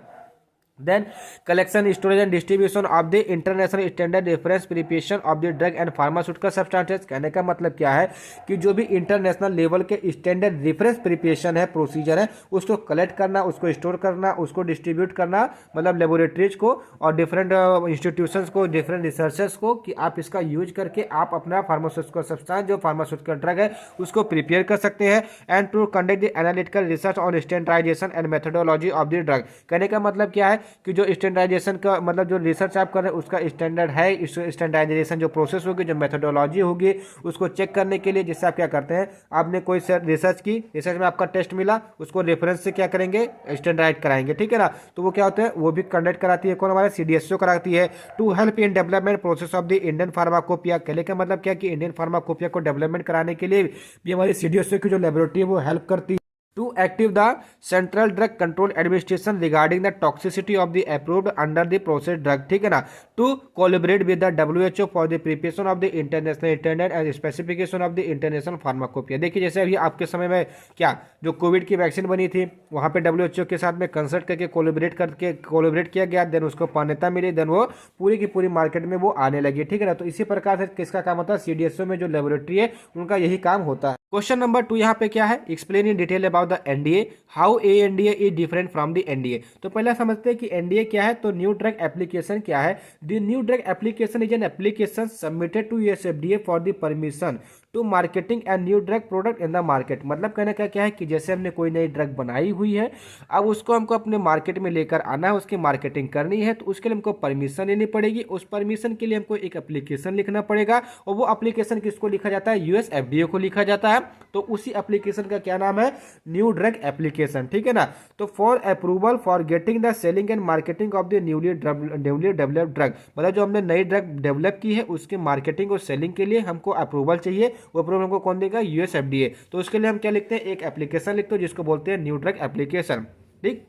A: Then collection, storage and distribution of the international standard reference preparation of the drug and pharmaceutical substances, कहने का मतलब क्या है कि जो भी इंटरनेशनल लेवल के स्टैंडर्ड रेफरेंस प्रिपरेशन है, प्रोसीजर है, उसको कलेक्ट करना, उसको स्टोर करना, उसको डिस्ट्रीब्यूट करना, मतलब लेबोरेटरीज को और डिफरेंट इंस्टीट्यूशंस को, डिफरेंट रिसर्चर्स को, कि आप इसका यूज करके आप अपना फार्मास्यूटिकल सब्सटेंस जो फार्मास्यूटिकल ड्रग है उसको प्रिपेयर कर सकते हैं। And to conduct the analytical research on standardization and methodology of the drug, कहने का मतलब क्या है कि जो स्टैंडर्डाइजेशन का मतलब जो रिसर्च आप कर रहे हैं उसका स्टैंडर्ड है, स्टैंडर्डाइजेशन जो प्रोसेस होगी, जो मेथोडोलॉजी होगी, उसको चेक करने के लिए जैसे आप क्या करते हैं, आपने कोई रिसर्च की, रिसर्च में आपका टेस्ट मिला, उसको रेफरेंस से क्या करेंगे, स्टैंडर्डाइज कराएंगे, ठीक है ना। तो वो क्या होता है, वो भी कंडक्ट कराती है कौन, हमारा सीडीएसओ कराती है। To help in development process of the Indian pharmacopoeia, कहने का मतलब क्या कि इंडियन फार्माकोपिया को डेवलपमेंट कराने के लिए भी हमारी सीडीएसओ की जो लेबोरेटरी है वो हेल्प करती है। to active the Central Drug Control Administration regarding the toxicity of the approved under the processed drug, ठीक है ना, to collaborate with the WHO for the preparation of the international standard and specification of the international pharmacopoeia। देखिए जैसे अभी आपके समय में क्या जो कोविड की वैक्सीन बनी थी वहाँ पे WHO के साथ में कंसल्ट करके कोलैबोरेट किया गया, देन उसको मान्यता मिली, देन वो पूरी की पूरी मार्केट में वो आने लगी, ठीक है ना। तो इसी प्रकार से किसका काम होता है, CDSO में जो लेबोरेटरी है उनका यही काम होता है। क्वेश्चन नंबर 2 यहाँ पे क्या है, explain in detail about the NDA, how ANDA is different from the NDA। तो पहले समझते हैं कि NDA क्या है, तो न्यू ड्रग एप्लीकेशन क्या है। The new drug application is an application submitted to US FDA for the permission to marketing and new drug product in the market. मतलब कहने का क्या है कि जैसे हमने कोई नई ड्रग बनाई हुई है, अब उसको हमको अपने मार्केट में लेकर आना है, उसकी मार्केटिंग करनी है, तो उसके लिए हमको परमिशन लेनी पड़ेगी। उस परमिशन के लिए हमको एक एप्लीकेशन लिखना पड़ेगा, और वो एप्लीकेशन किसको लिखा जाता है, US FDA को लिखा जाता है। तो उसी एप्लीकेशन का क्या नाम है, न्यू ड्रग एप्लीकेशन, ठीक है ना। तो for approval for getting the selling and marketing of the newly developed drug, मतलब जो हमने नई ड्रग डेवलप की है उसकी मार्केटिंग और सेलिंग के लिए हमको अप्रूवल चाहिए। वो अप्रूवल हमको कौन देगा, US FDA। तो उसके लिए हम क्या लिखते हैं, एक एप्लीकेशन लिखते हैं जिसको बोलते हैं न्यू ड्रग एप्लीकेशन, ठीक।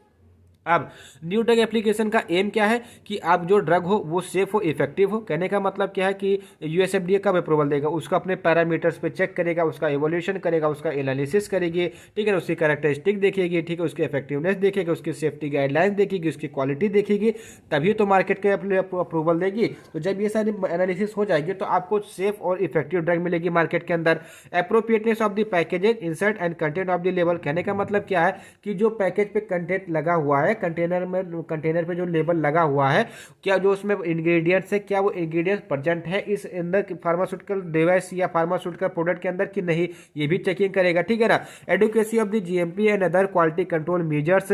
A: अब न्यू ड्रग एप्लीकेशन का एम क्या है कि आप जो ड्रग हो वो सेफ हो, इफेक्टिव हो। कहने का मतलब क्या है कि US FDA कब अप्रूवल देगा, उसका अपने पैरामीटर्स पे चेक करेगा, उसका एवोल्यूशन करेगा, उसका एनालिसिस करेगी, ठीक है ना, उसकी कैरेक्टरिस्टिक देखेगी, ठीक है, उसकी इफेक्टिवनेस देखेगी, उसकी सेफ्टी गाइडलाइंस देखेगी, उसकी क्वालिटी देखेगी, तभी तो मार्केट के अप्रूवल देगी। तो जब ये सारी एनालिसिस हो जाएगी तो आपको सेफ और इफेक्टिव ड्रग मिलेगी मार्केट के अंदर। Appropriateness of the packages insert and content of the label, कहने का मतलब क्या है कि जो पैकेज पे कंटेंट लगा हुआ है, कंटेनर पे जो लेबल लगा हुआ है, क्या जो उसमें इंग्रेडिएंट्स है, क्या वो इंग्रेडिएंट्स प्रेजेंट है इस अंदर फार्मास्यूटिकल डिवाइस या फार्मास्यूटिकल प्रोडक्ट के अंदर कि नहीं, ये भी चेकिंग करेगा, ठीक है ना। Adequacy of the GMP and other quality control measures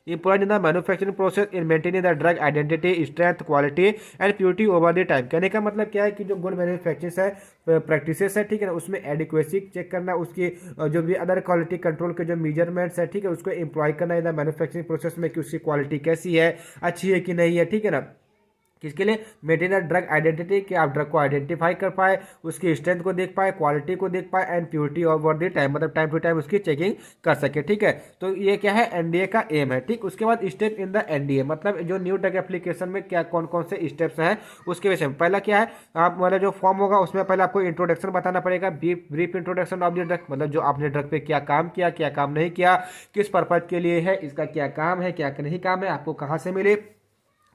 A: employed in the manufacturing process in maintaining the drug identity, strength, quality and purity over the time। कहने का मतलब क्या है कि जो गुड मैन्युफैक्चरिंग है, प्रैक्टिसेस है, ठीक है ना, उसमें एडिक्वेसी चेक करना, उसकी जो भी अदर क्वालिटी कंट्रोल के जो मेजरमेंट्स है, ठीक है, उसको एम्प्लॉय करना इन द मैन्युफैक्चरिंग प्रोसेस में कि उसकी क्वालिटी कैसी है, अच्छी है कि नहीं है, ठीक है ना। किसके लिए, मेंटेन ड्रग आइडेंटिटी, कि आप ड्रग को आइडेंटिफाई कर पाए, उसकी स्ट्रेंथ को देख पाए, क्वालिटी को देख पाए and purity over the time, मतलब टाइम टू टाइम उसकी चेकिंग कर सके, ठीक है। तो ये क्या है, NDA का एम है, ठीक। उसके बाद स्टेप इन द NDA, मतलब जो न्यू ड्रग एप्लीकेशन में क्या कौन कौन से स्टेप्स हैं उसके विषय में। पहला क्या है, आप मतलब जो फॉर्म होगा उसमें पहले आपको इंट्रोडक्शन बताना पड़ेगा, brief introduction of the drug, मतलब जो आपने ड्रग पे क्या काम किया, क्या काम नहीं किया, किस पर्पज के लिए है, इसका क्या काम है, क्या नहीं काम है, आपको कहाँ से मिले,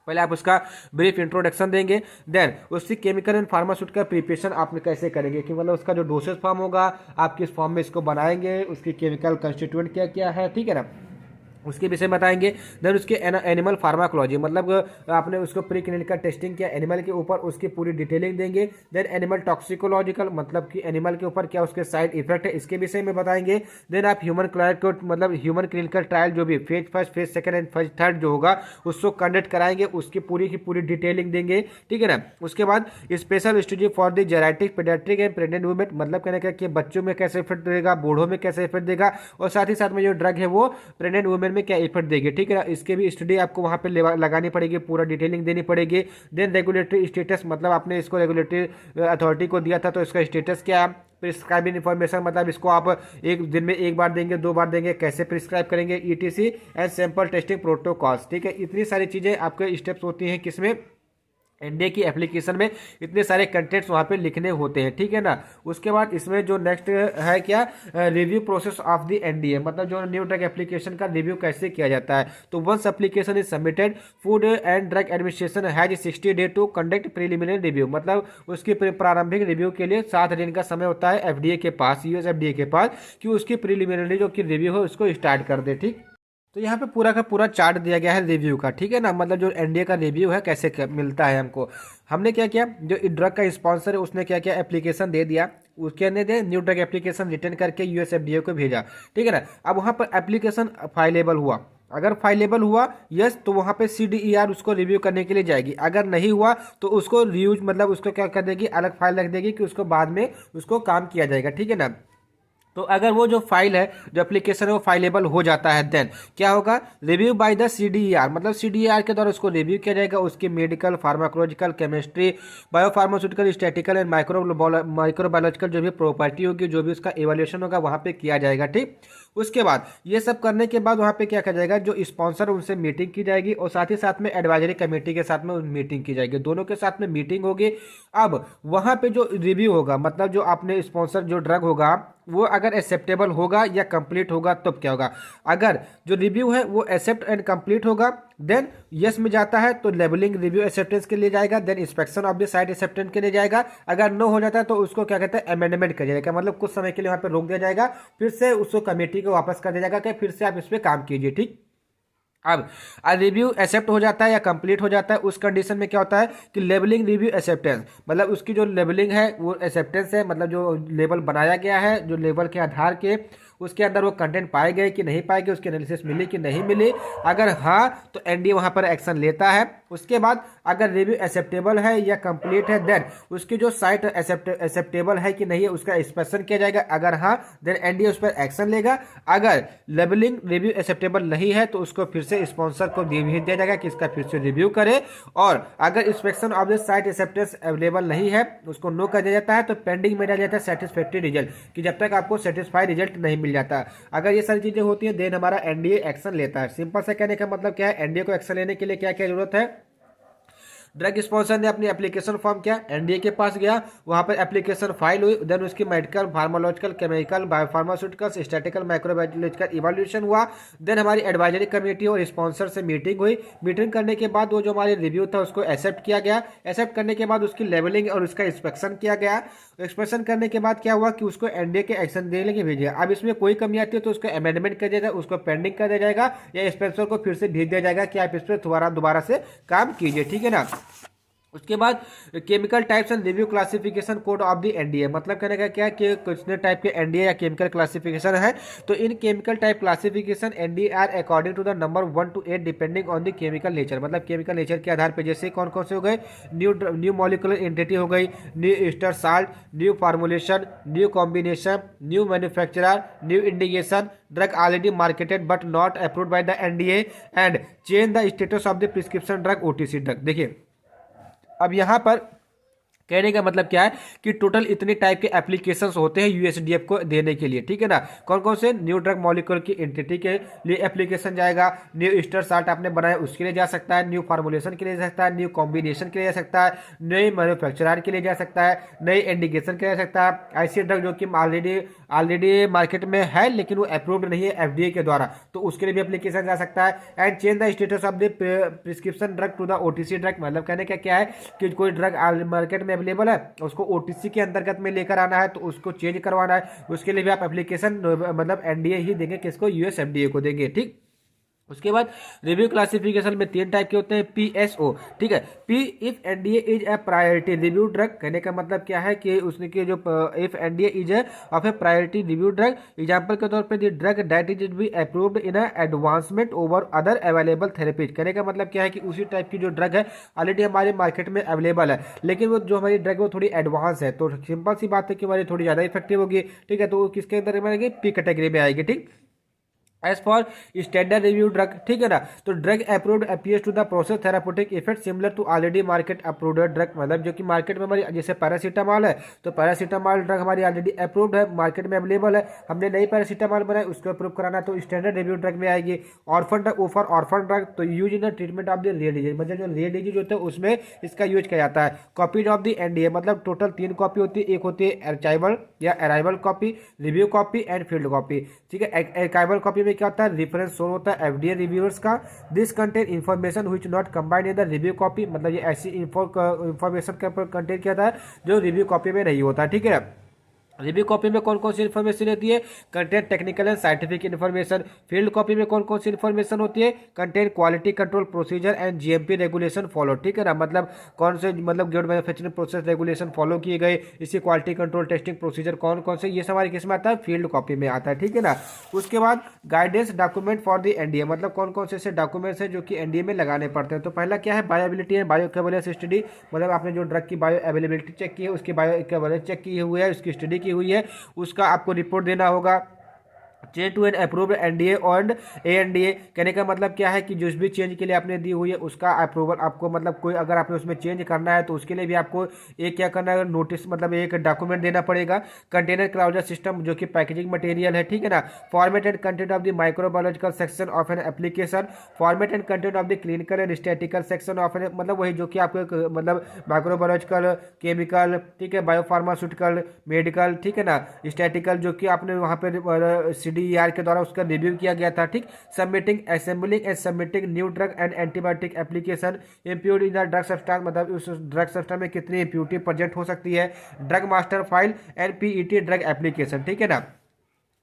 A: पहले आप उसका ब्रीफ इंट्रोडक्शन देंगे। देन उसकी केमिकल एंड फार्मास्यूटिकल प्रिपरेशन आप कैसे करेंगे, कि मतलब उसका जो डोसेज फॉर्म होगा, आप किस फॉर्म में इसको बनाएंगे, उसकी केमिकल कंस्टिट्यूएंट क्या क्या है, ठीक है ना, उसके विषय में बताएंगे। देन उसके एनिमल फार्माकोलॉजी, मतलब आपने उसको प्री क्लिनिकल टेस्टिंग किया एनिमल के ऊपर, उसकी पूरी डिटेलिंग देंगे। देन एनिमल टॉक्सिकोलॉजिकल, मतलब कि एनिमल के ऊपर क्या उसके साइड इफेक्ट है, इसके विषय में बताएंगे। देन आप ह्यूमन क्लाइट को, मतलब ह्यूमन क्लिनिकल ट्रायल जो भी phase first, phase second and phase third जो होगा उसको कंडक्ट कराएंगे, उसकी पूरी की पूरी डिटेलिंग देंगे, ठीक है ना। उसके बाद special study for the geriatric, paediatric and pregnant women, मतलब कहने का कि बच्चों में कैसे इफेक्ट देगा, बूढ़ों में कैसे इफेक्ट देगा, और साथ ही साथ में जो ड्रग है वो प्रेग्नेंट वुमेन में क्या इफेक्ट देगी, ठीक है ना। इसके भी स्टडी आपको वहां पे लगानी पड़ेगी, पूरा डिटेलिंग देनी पड़ेगी। देन रेगुलेटरी स्टेटस, मतलब आपने इसको रेगुलेटरी अथॉरिटी को दिया था तो इसका स्टेटस क्या है। प्रिस्क्राइबिंग इन्फॉर्मेशन, मतलब इसको आप एक दिन में एक बार देंगे, 2 बार देंगे, कैसे प्रिस्क्राइब करेंगे, ETC and sample testing protocols, ठीक है। इतनी सारी चीजें आपके स्टेप्स होती हैं किसमें, NDA की एप्लीकेशन में इतने सारे कंटेंट्स वहाँ पे लिखने होते हैं, ठीक है ना। उसके बाद इसमें जो नेक्स्ट है क्या, review process of the NDA, मतलब जो न्यू ड्रग एप्लीकेशन का रिव्यू कैसे किया जाता है। तो once application is submitted, food and drug administration has 60 day to conduct preliminary review, मतलब उसकी प्रारंभिक रिव्यू के लिए 7 दिन का समय होता है FDA के पास, US FDA के पास, कि उसकी प्रिलिमिनरी जो कि रिव्यू है उसको स्टार्ट कर दे, ठीक। तो यहाँ पे पूरा का पूरा चार्ट दिया गया है रिव्यू का, ठीक है ना, मतलब जो NDA का रिव्यू है कैसे मिलता है हमको। हमने क्या किया, जो ड्रग का स्पॉन्सर है उसने क्या किया, एप्लीकेशन दे दिया, उसके अंदर they knew drug application return करके US FDA को भेजा, ठीक है ना। अब वहाँ पर एप्लीकेशन फाइलेबल हुआ, अगर फाइलेबल हुआ यस, तो वहाँ पे CDER उसको रिव्यू करने के लिए जाएगी। अगर नहीं हुआ तो उसको रिव्यूज, मतलब उसको क्या कर देगी, अलग फाइल रख देगी कि उसको बाद में उसको काम किया जाएगा, ठीक है ना। तो अगर वो जो फाइल है, जो एप्लीकेशन है, वो फाइलेबल हो जाता है, देन क्या होगा, रिव्यू बाय द CDER, मतलब CDER के द्वारा उसको रिव्यू किया जाएगा। उसकी medical, pharmacological, chemistry, biopharmaceutical, statistical and microbiological जो भी प्रॉपर्टी होगी, जो भी उसका एवेल्यूएशन होगा वहाँ पे किया जाएगा। ठीक, उसके बाद ये सब करने के बाद वहाँ पे क्या किया जाएगा, जो स्पॉन्सर उनसे मीटिंग की जाएगी और साथ ही साथ में एडवाइजरी कमेटी के साथ में मीटिंग की जाएगी, दोनों के साथ में मीटिंग होगी। अब वहाँ पे जो रिव्यू होगा, मतलब जो आपने स्पॉन्सर जो ड्रग होगा वो अगर एक्सेप्टेबल होगा या कंप्लीट होगा तब क्या होगा। अगर जो रिव्यू है वो एक्सेप्ट एंड कंप्लीट होगा देन यस में जाता है तो लेबलिंग रिव्यू एक्सेप्टेंस के लिए जाएगा, then inspection of the site acceptance के लिए जाएगा। अगर नो हो जाता है तो उसको क्या कहते हैं, अमेंडमेंट कर जाएगा, मतलब कुछ समय के लिए वहाँ पे रोक दिया जाएगा, फिर से उसको कमेटी को वापस कर दिया जाएगा कि फिर से आप इस पर काम कीजिए। ठीक, अब रिव्यू एक्सेप्ट हो जाता है या कंप्लीट हो जाता है, उस कंडीशन में क्या होता है कि लेबलिंग रिव्यू एक्सेप्टेंस, मतलब उसकी जो लेबलिंग है वो एक्सेप्टेंस है, मतलब जो लेबल बनाया गया है, जो लेबल के आधार के उसके अंदर वो कंटेंट पाए गए कि नहीं पाए गए, उसकी एनालिसिस मिली कि नहीं मिली। अगर हाँ तो एनडीए वहाँ पर एक्शन लेता है। उसके बाद अगर रिव्यू एक्सेप्टेबल है या कंप्लीट है देन उसकी जो साइट एक्सेप्टेबल है कि नहीं है उसका इंस्पेक्शन किया जाएगा। अगर हाँ देन एनडीए उस पर एक्शन लेगा। अगर लेबलिंग रिव्यू एक्सेप्टेबल नहीं है तो उसको फिर से स्पॉन्सर को भेज दिया जाएगा कि इसका फिर से रिव्यू करे। और अगर inspection of the site acceptance available नहीं है उसको नो कर दिया जाता है, तो पेंडिंग में डाला जाता है सेटिस्फैक्ट्री रिजल्ट, कि जब तक आपको सेटिस्फाई रिजल्ट नहीं मिल जाता। अगर ये सारी चीजें होती हैं देन हमारा एनडीए एक्शन लेता है। सिंपल से कहने का मतलब क्या है, एनडीए को एक्शन लेने के लिए क्या क्या जरूरत है। ड्रग स्पॉन्सर ने अपनी एप्लीकेशन फॉर्म किया, एनडीए के पास गया, वहां पर एप्लीकेशन फाइल हुई, देन उसकी medical, pharmacological, chemical, biopharmaceuticals, statistical, microbiological evaluation हुआ। देन हमारी एडवाइजरी कमेटी और स्पॉन्सर से मीटिंग हुई। मीटिंग करने के बाद वो जो हमारी रिव्यू था उसको एक्सेप्ट किया गया। एक्सेप्ट करने के बाद उसकी लेवलिंग और उसका इंस्पेक्शन किया गया। एक्सप्रेशन करने के बाद क्या हुआ कि उसको एनडीए के एक्शन देने के भेजिए। अब इसमें कोई कमी आती है तो उसको अमेंडमेंट कर दिया जाएगा, उसको पेंडिंग कर दिया जाएगा या स्पॉन्सर को फिर से भेज दिया जाएगा कि आप इस पर दोबारा से काम कीजिए। ठीक है ना। उसके बाद chemical types and review classification code of the NDA, मतलब कहने का क्या कि कितने टाइप के एनडीए या केमिकल क्लासिफिकेशन है। तो in chemical type classification NDA are according to the number 1 to 8 depending on the chemical nature, मतलब केमिकल नेचर के आधार पर जैसे कौन कौन से हो गए, न्यू मॉलिक्यूलर एंटिटी हो गई, new Easter salt, new formulation, new combination, new manufacturer, new indication, drug already marketed but not approved by the NDA and change the status of the prescription drug OTC drug. देखिए अब यहां पर कहने का मतलब क्या है कि टोटल इतने टाइप के एप्लीकेशंस होते हैं यूएसडीएफ को देने के लिए। ठीक है ना। कौन कौन से, न्यू ड्रग मॉलिक्यूल की एंटिटी के लिए एप्लीकेशन जाएगा, न्यू ईस्टर साल्ट आपने बनाया उसके लिए जा सकता है, न्यू फार्मुलेशन के लिए जा सकता है, न्यू कॉम्बिनेशन के लिए जा सकता है, नई मैन्युफैक्चरर के लिए जा सकता है, नई इंडिकेशन के लिए जा सकता है। ऐसी ड्रग जो कि ऑलरेडी मार्केट में है लेकिन वो अप्रूव्ड नहीं है एफडीए के द्वारा, तो उसके लिए भी एप्लीकेशन जा सकता है। And change the status of the prescription drug to the OTC drug, मतलब कहने का क्या है कि कोई ड्रग मार्केट में अवेलेबल है उसको ओटीसी के अंतर्गत में लेकर आना है तो उसको चेंज करवाना है, उसके लिए भी आप एप्लीकेशन मतलब एनडीए ही देंगे, किसको, यूएसएफडीए को देंगे। ठीक। उसके बाद रिव्यू क्लासिफिकेशन में 3 टाइप के होते हैं, पीएसओ। ठीक है। P if NDA is a priority review drug, कहने का मतलब क्या है कि उसने के जो if NDA is of A priority review drug, example के तौर पे the drug that is be approved in advancement over other available therapies. कहने का मतलब क्या है कि उसी टाइप की जो ड्रग है ऑलरेडी हमारे मार्केट में अवेलेबल है लेकिन वो जो हमारी ड्रग वो थोड़ी एडवांस है, तो सिंपल सी बात है कि हमारी थोड़ी ज़्यादा इफेक्टिव होगी। ठीक है। तो वो किसके अंदर में आएगी, पी कैटेगरी में आएगी। ठीक। As for standard review drug, ठीक है ना, तो drug approved appears to the process therapeutic effect similar to already market approved drug, मतलब जो कि मार्केट में हमारी जैसे पैरासीटामॉल है तो पैरासीटामॉल ड्रग हमारी ऑलरेडी अप्रूव्ड है, मार्केट में अवेलेबल है, हमने नई पैरासीटामॉल बनाई उसको अप्रूव कराना तो स्टैंडर्ड रिव्यू ड्रग में आएगी। Orphan drug, offer orphan drug, तो use in the treatment of the rare disease, मतलब जो रेयर डिजीज होता है उसमें इसका यूज किया जाता है। कॉपीज ऑफ द एनडीए, मतलब टोटल 3 कॉपी होती है, एक होती है अर्चाइवल या arrival copy, review copy and field copy. ठीक है। अर्चाइवल कॉपी में क्या होता है, रेफरेंस सोर्स होता है एफडीए रिव्यूअर्स का। This contain information which not combined in the review copy, मतलब ये ऐसी इन्फॉर्मेशन का कंटेंट क्या था जो रिव्यू कॉपी में नहीं होता। ठीक है। रिव्यू कॉपी में कौन कौन सी इन्फॉर्मेशन होती है, content technical and scientific information. Field copy में कौन कौन सी इन्फॉर्मेशन होती है, content quality control procedure and GMP regulation follow. ठीक है ना, मतलब कौन से, मतलब good manufacturing process regulation follow किए गए, इसी क्वालिटी कंट्रोल टेस्टिंग प्रोसीजर कौन कौन से, ये हमारे किस में आता है, फील्ड कॉपी में आता है। ठीक है ना। उसके बाद guidance document for the NDA, मतलब कौन कौन से ऐसे डॉक्यूमेंट्स हैं जो कि एनडीए में लगाने पड़ते हैं। तो पहला क्या है, बायोबिलिटी एंड बायो इक्विवेलेंस स्टडी, मतलब आपने जो ड्रग की बायो अवेलेबिलिटी चेक की है उसकी बायो इक्विवेलेंस चेक किए हुए है, उसकी स्टडी की हुई है उसका आपको रिपोर्ट देना होगा। Change to an approved NDA और एएनडीए, कहने का मतलब क्या है कि जिस भी चेंज के लिए आपने दी हुई है उसका अप्रूवल आपको, मतलब कोई अगर आपने उसमें चेंज करना है तो उसके लिए भी आपको एक क्या करना है, नोटिस मतलब एक डॉक्यूमेंट देना पड़ेगा। कंटेनर क्लाउजर सिस्टम जो कि पैकेजिंग मटेरियल है, ठीक है ना। Format and content of the microbiological section of an application, format and content of the clinical and statical section of an, मतलब वही जो कि आपको मतलब माइक्रोबायोलॉजिकल, केमिकल, ठीक है, बायोफार्मास्यूटिकल, मेडिकल, ठीक है ना, स्टैटिकल जो कि आपने वहाँ पर CDER के द्वारा उसका रिव्यू किया गया था, ठीक। Submitting, assembling and submitting new drug and antibiotic application, impurity in the drug substance, मतलब उस ड्रग सब्सटेंस में कितनी इम्प्योरिटी प्रेजेंट हो सकती है, drug master file and PET drug application, ठीक है ना।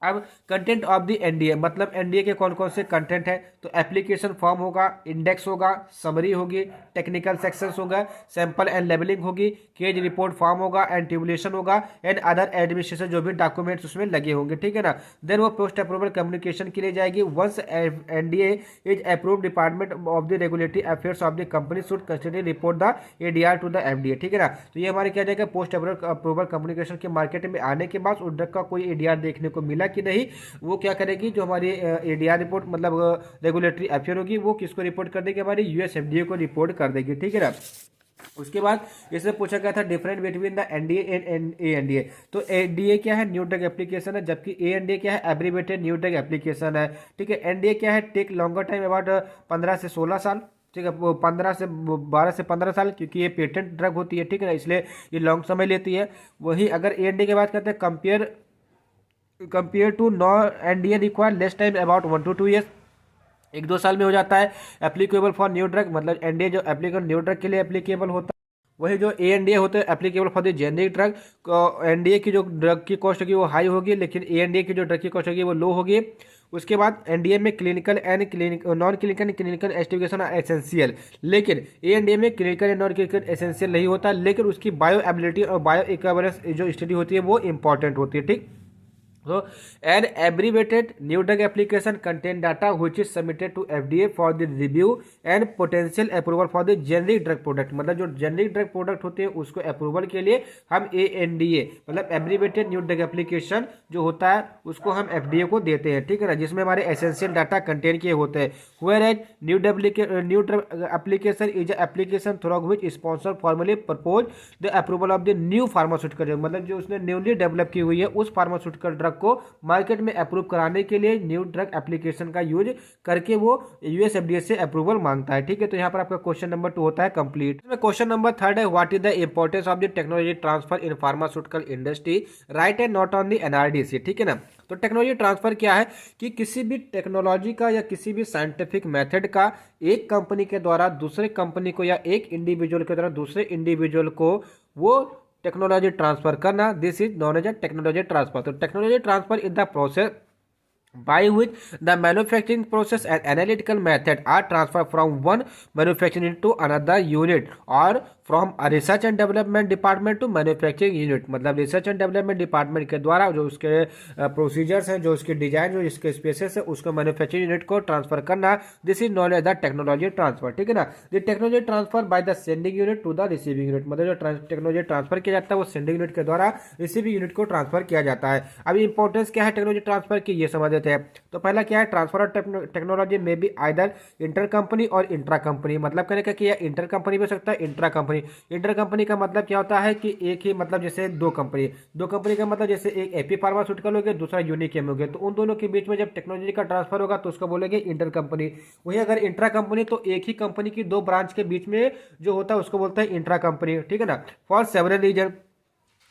A: अब कंटेंट ऑफ द एनडीए, मतलब एनडीए के कौन कौन से कंटेंट है, तो एप्लीकेशन फॉर्म होगा, इंडेक्स होगा, समरी होगी, टेक्निकल सेक्शंस होगा, सैंपल एंड लेबलिंग होगी, केज रिपोर्ट फॉर्म होगा एंड ट्यूबुलेशन होगा एंड अदर एडमिनिस्ट्रेशन जो भी डॉक्यूमेंट्स उसमें लगे होंगे, ठीक है ना। देन वो पोस्ट अप्रूवल कम्युनिकेशन के लिए जाएगी। Once NDA is approve, department of the regulatory affairs of the company should consider report the ADR to the FDA, ठीक है ना। तो ये हमारे क्या जाएगा, पोस्ट अप्रूवल कम्युनिकेशन के मार्केट में आने के बाद उस ड्रग का कोई ADR देखने को मिला कि नहीं, वो क्या करेगी, जो हमारी ADR रिपोर्ट मतलब रेगुलेटरी अफेयर होगी वो किसको रिपोर्ट कर देगी, हमारी US FDA को रिपोर्ट कर देगी, ठीक है ना। उसके बाद इससे पूछा गया था different between the NDA and ANDA, तो एनडीए क्या है, न्यू ड्रग एप्लीकेशन है, जबकि ANDA क्या है, एब्रीवेटेड न्यू ड्रग एप्लीकेशन है, ठीक है। एनडीए क्या है, टेक लॉन्गर टाइम अबाउट 15 से 16 साल, ठीक है, वो 12 से 15 साल, क्योंकि ये पेटेंट ड्रग होती है, ठीक है ना, इसलिए ये लॉन्ग समय लेती है। वही अगर ANDA की बात करते हैं, compare to non NDA require less time about 1 to 2 years, 1-2 साल में हो जाता है। एप्लीकेबल फॉर न्यू ड्रग, मतलब एनडीए जो एप्लीकेबल न्यू ड्रग के लिए एप्लीकेबल होता है, वही जो ANDA होते हैं applicable for the generic drug. NDA की जो ड्रग की कॉस्ट होगी वो हाई होगी, लेकिन ANDA की जो ड्रग की कॉस्ट होगी वो लो होगी। उसके बाद एनडीए में clinical and non clinical and clinical esterification essential, लेकिन ANDA में clinical and non clinical essential नहीं होता, लेकिन उसकी बायो एबिलिटी और बायो इक्विवेलेंस जो स्टडी होती है वो इंपॉर्टेंट होती है, ठीक। So, an abbreviated new drug application contain data which is submitted to FDA for the review and potential approval for the generic drug product, मतलब जो generic drug product होते हैं उसको अप्रूवल के लिए हम ANDA मतलब abbreviated new drug application जो होता है उसको हम FDA को देते हैं, ठीक है ना, जिसमें हमारे एसेंशियल डाटा कंटेन किए होते हैं। Whereas new drug application is an application through which sponsor formally propose the approval of the new pharmaceutical drug, मतलब जो उसने न्यूली डेवलप की हुई है उस फार्मास्यूटिकल ड्रग को मार्केट में अप्रूव कराने के लिए न्यू ड्रग एप्लीकेशन का यूज करके वो US FDA से अप्रूवल मांगता है, ठीक है। तो यहाँ पर आपका क्वेश्चन नंबर 2 होता है कंप्लीट। इसमें क्वेश्चन नंबर 3 है, what is the importance of the technology transfer in pharmaceutical industry, right and not on the NRDC, ठीक है ना। तो टेक्नोलॉजी ट्रांसफर क्या है कि किसी भी टेक्नोलॉजी का या किसी भी साइंटिफिक मेथड का एक कंपनी के द्वारा दूसरे कंपनी को या एक इंडिविजुअल के द्वारा दूसरे इंडिविजुअल को वो टेक्नोलॉजी ट्रांसफर करना, this is known as a technology transfer. तो technology transfer is the process by which the manufacturing process and analytical method are transferred from one manufacturing unit to another unit or from a research and development department to manufacturing unit, मतलब रिसर्च एंड डेवलपमेंट डिपार्टमेंट के द्वारा जो उसके प्रोसीजर्स हैं, जो उसके डिजाइन, जो इसके स्पेसेस है, उसको मैन्युफैक्चरिंग यूनिट को ट्रांसफर करना, this is known as the technology transfer, ठीक है ना। The technology transfer by the sending unit to the receiving unit, मतलब जो टेक्नोलॉजी ट्रांसफर किया जाता है वो सेंडिंग यूनिट के द्वारा रिसीविंग यूनिट को ट्रांसफर किया जाता है। अभी इंपॉर्टेंस क्या है टेक्नोलॉजी ट्रांसफर की, ये समझ लेते हैं। तो पहला क्या है, ट्रांसफर ऑफ टेक्नोलॉजी में भी आइदर इंटर कंपनी और इंट्रा कंपनी, मतलब कहने का कि यह इंटर कंपनी भी हो सकता है, इंट्रा कंपनी। इंटर कंपनी का मतलब क्या होता है कि एक ही, मतलब जैसे दो कंपनी का मतलब जैसे एक एपी फार्मास्यूटिकल हो गया, दूसरा यूनिकेम हो गया, तो उन दोनों के बीच में जब टेक्नोलॉजी का ट्रांसफर होगा तो उसको बोलेंगे इंटर कंपनी। वहीं अगर इंट्रा कंपनी तो एक ही कंपनी की दो ब्रांच के बीच में जो होता है उसको बोलते हैं इंट्रा कंपनी, ठीक है ना। For several reason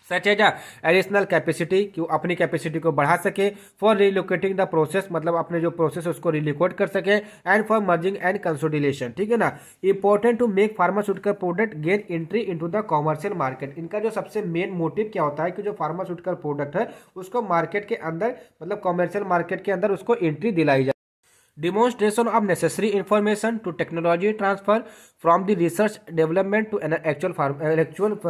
A: such as additional capacity, कि वो अपनी कैपेसिटी को बढ़ा सके, फॉर रिलोकेटिंग द प्रोसेस, मतलब अपने जो प्रोसेस है उसको रिलोकेट कर सके, and for merging and consolidation, ठीक है ना। Important to make pharmaceutical product gain entry into the commercial market, इनका जो सबसे मेन मोटिव क्या होता है कि जो फार्मास्यूटिकल प्रोडक्ट है उसको मार्केट के अंदर, मतलब कॉमर्शियल मार्केट के अंदर उसको एंट्री दिलाई जाए। demonstration of necessary information to technology transfer from the research development to an actual